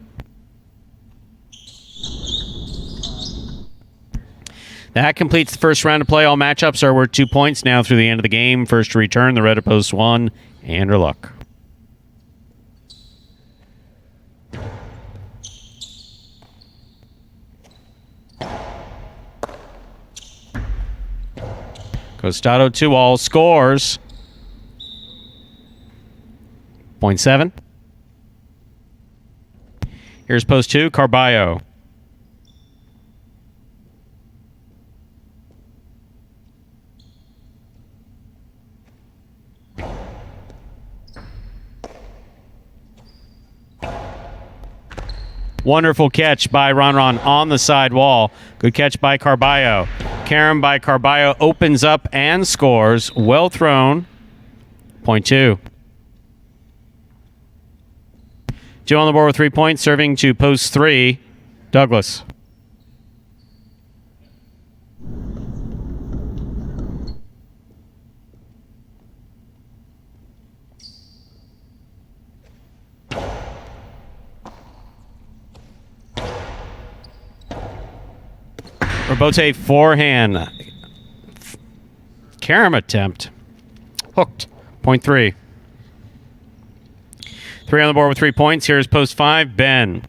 That completes the first round of play. All matchups are worth 2 points now through the end of the game. First to return, the red at post 1, Andrew Luck. Costado 2-all scores. Point 7. Here's post 2, Carballo. Wonderful catch by Ron on the side wall. Good catch by Carballo. Carom by Carballo opens up and scores. Well thrown. Point 2. 2 on the board with 3 points, serving to post 3, Douglas. Rebote forehand. Carom attempt. Hooked. Point 3. 3 on the board with 3 points. Here's post 5, Ben.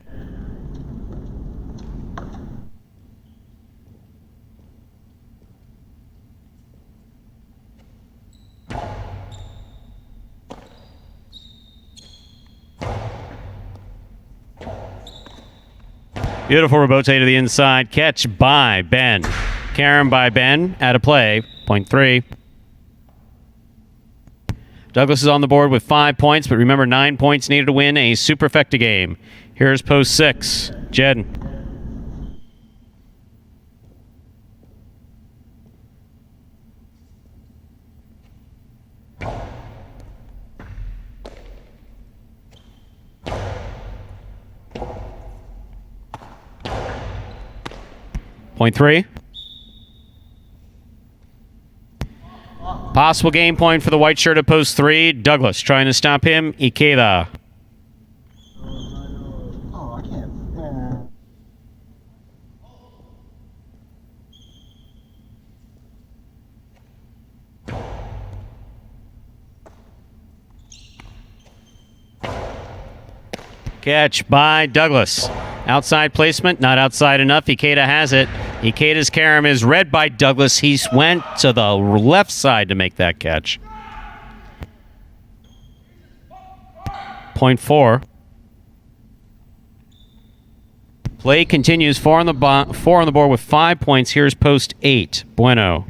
Beautiful rebote to the inside. Catch by Ben. Carom by Ben. Out of play. Point 3. Douglas is on the board with 5 points, but remember 9 points needed to win a superfecta game. Here's post 6, Jed. Point 3. Possible game point for the white shirt at post 3. Douglas trying to stop him. Ikeda. Catch by Douglas. Outside placement, not outside enough. Ikeda has it. Ikeda's carom is read by Douglas. He went to the left side to make that catch. Point 4. Play continues. 4 on the board with 5 points. Here's post 8, Bueno.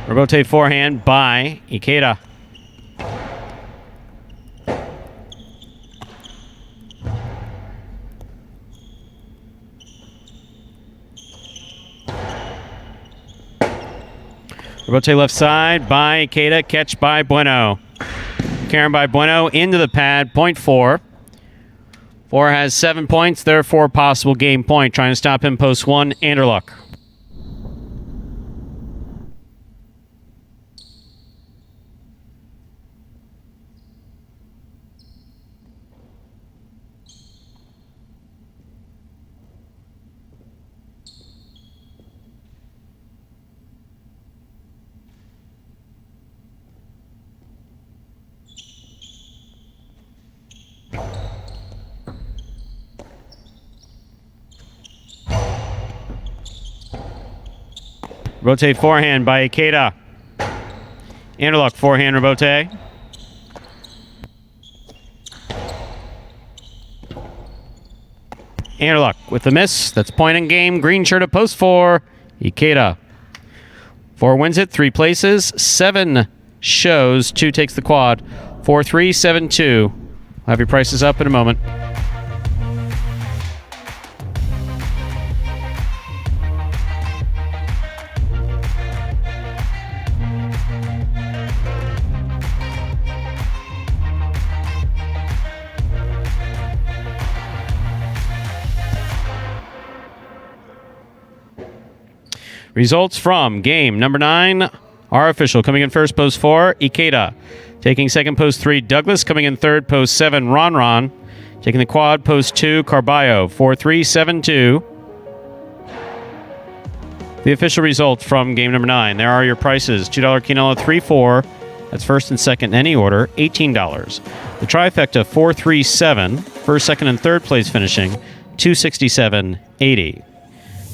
Robote forehand by Ikeda. Robote left side by Ikeda. Catch by Bueno. Karen by Bueno into the pad. Point 4. 4 has 7 points, therefore possible game point. Trying to stop him post 1. Anderluck. Robote forehand by Ikeda. Anderluck forehand Robote. Anderluck with the miss. That's point in game. Green shirt at post 4. Ikeda. 4 wins it. 3 places. 7 shows. 2 takes the quad. 4-3, 7-2. We'll have your prices up in a moment. Results from game number 9. Our official coming in first, post 4, Ikeda. Taking second, post 3, Douglas. Coming in third, post 7, Ron. Taking the quad, post 2, Carballo. 4-3, 7-2. The official result from game number 9. There are your prices. $2 quinoa, 3-4. That's first and second in any order, $18. The trifecta, 4-3-7. First, second, and third place finishing, $267.80.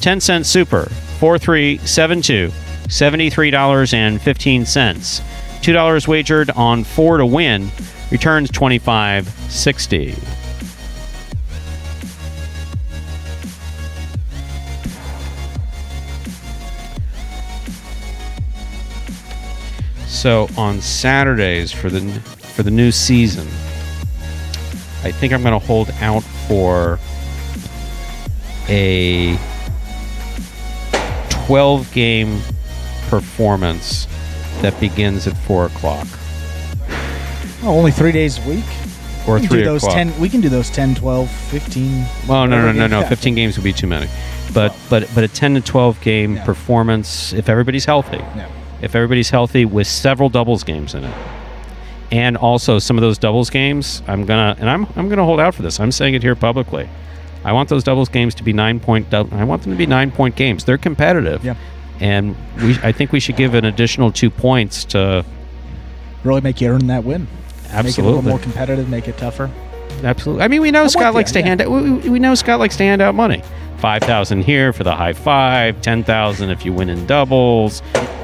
10-cent super, 4-3-7-2, $73.15. $2 wagered on 4 to win returns $25.60. So on Saturdays for the new season, I think I'm going to hold out for a 12-game performance that begins at 4 o'clock. Oh, only 3 days a week? Or 3 o'clock. We can do those 10, 12, 15. Well, no. 15 games would be too many. But a 10 to 12 game performance, if everybody's healthy. Yeah. If everybody's healthy, with several doubles games in it. And also some of those doubles games, I'm gonna hold out for this. I'm saying it here publicly. I want those doubles games to be 9-point. I want them to be 9-point games. They're competitive. Yeah. And I think we should give an additional 2 points to really make you earn that win. Absolutely. Make it a little more competitive, make it tougher. Absolutely. I mean, we know Scott likes to hand out. We know Scott likes to hand out money. $5,000 here for the high five. $10,000 if you win in doubles.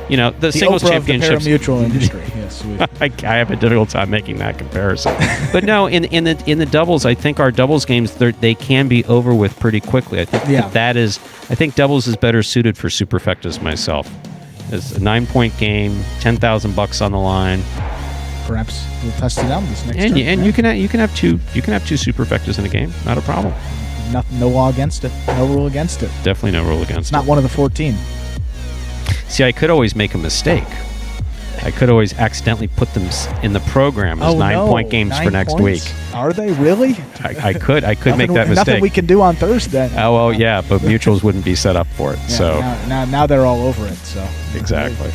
You know, the singles Oprah championships. Of the pari-mutuel industry. Yes, I have a difficult time making that comparison. But no, in the doubles, I think our doubles games they can be over with pretty quickly. I think I think doubles is better suited for superfectas myself. It's a 9-point game, $10,000 on the line. Perhaps we'll test it out this next and turn. And you can have two superfectas in a game, not a problem. No law against it. No rule against it. Definitely no rule against it. It's not one of the 14. See, I could always make a mistake. I could always accidentally put them in the program as 9-point games for next week. Are they really? I could make that mistake. Nothing we can do on Thursday. Oh well, yeah, but mutuals wouldn't be set up for it. Yeah, so now they're all over it. So exactly.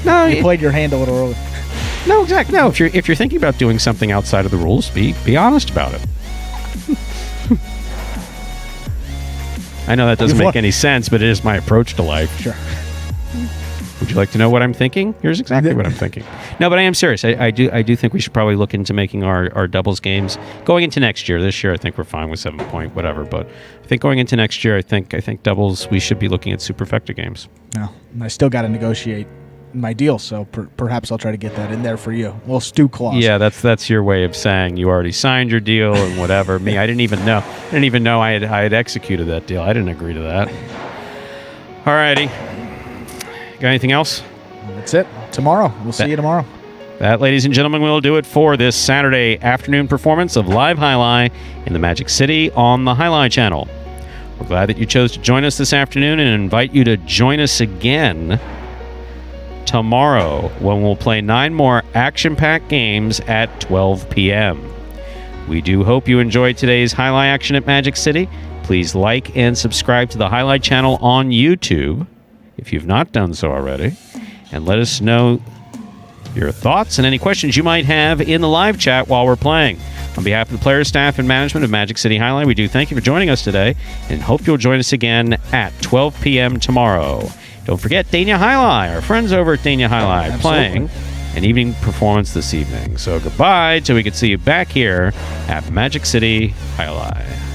No, you played your hand a little early. No, exactly. No, if you're thinking about doing something outside of the rules, be honest about it. I know that doesn't make any sense, but it is my approach to life. Sure. Would you like to know what I'm thinking? Here's exactly what I'm thinking. No, but I am serious. I do think we should probably look into making our doubles games going into next year. This year, I think we're fine with 7-point, whatever. But I think going into next year, I think doubles, we should be looking at superfecta games. No, I still got to negotiate my deal, so perhaps I'll try to get that in there for you. A little stew clause. Yeah, that's your way of saying you already signed your deal and whatever. Me, I didn't even know I had executed that deal. I didn't agree to that. Alrighty. Got anything else? That's it. Tomorrow. We'll see you tomorrow. That, ladies and gentlemen, will do it for this Saturday afternoon performance of Live Jai-Alai in the Magic City on the Jai-Alai Channel. We're glad that you chose to join us this afternoon and invite you to join us again tomorrow when we'll play 9 more action-packed games at 12 p.m. We do hope you enjoyed today's Jai-Alai action at Magic City. Please like and subscribe to the Jai-Alai Channel on YouTube if you've not done so already, and let us know your thoughts and any questions you might have in the live chat while we're playing. On behalf of the players, staff, and management of Magic City Jai-Alai, we do thank you for joining us today and hope you'll join us again at 12 p.m. tomorrow. Don't forget Dania Jai-Alai, our friends over at Dania Jai-Alai, playing an evening performance this evening. So goodbye till we can see you back here at Magic City Jai-Alai.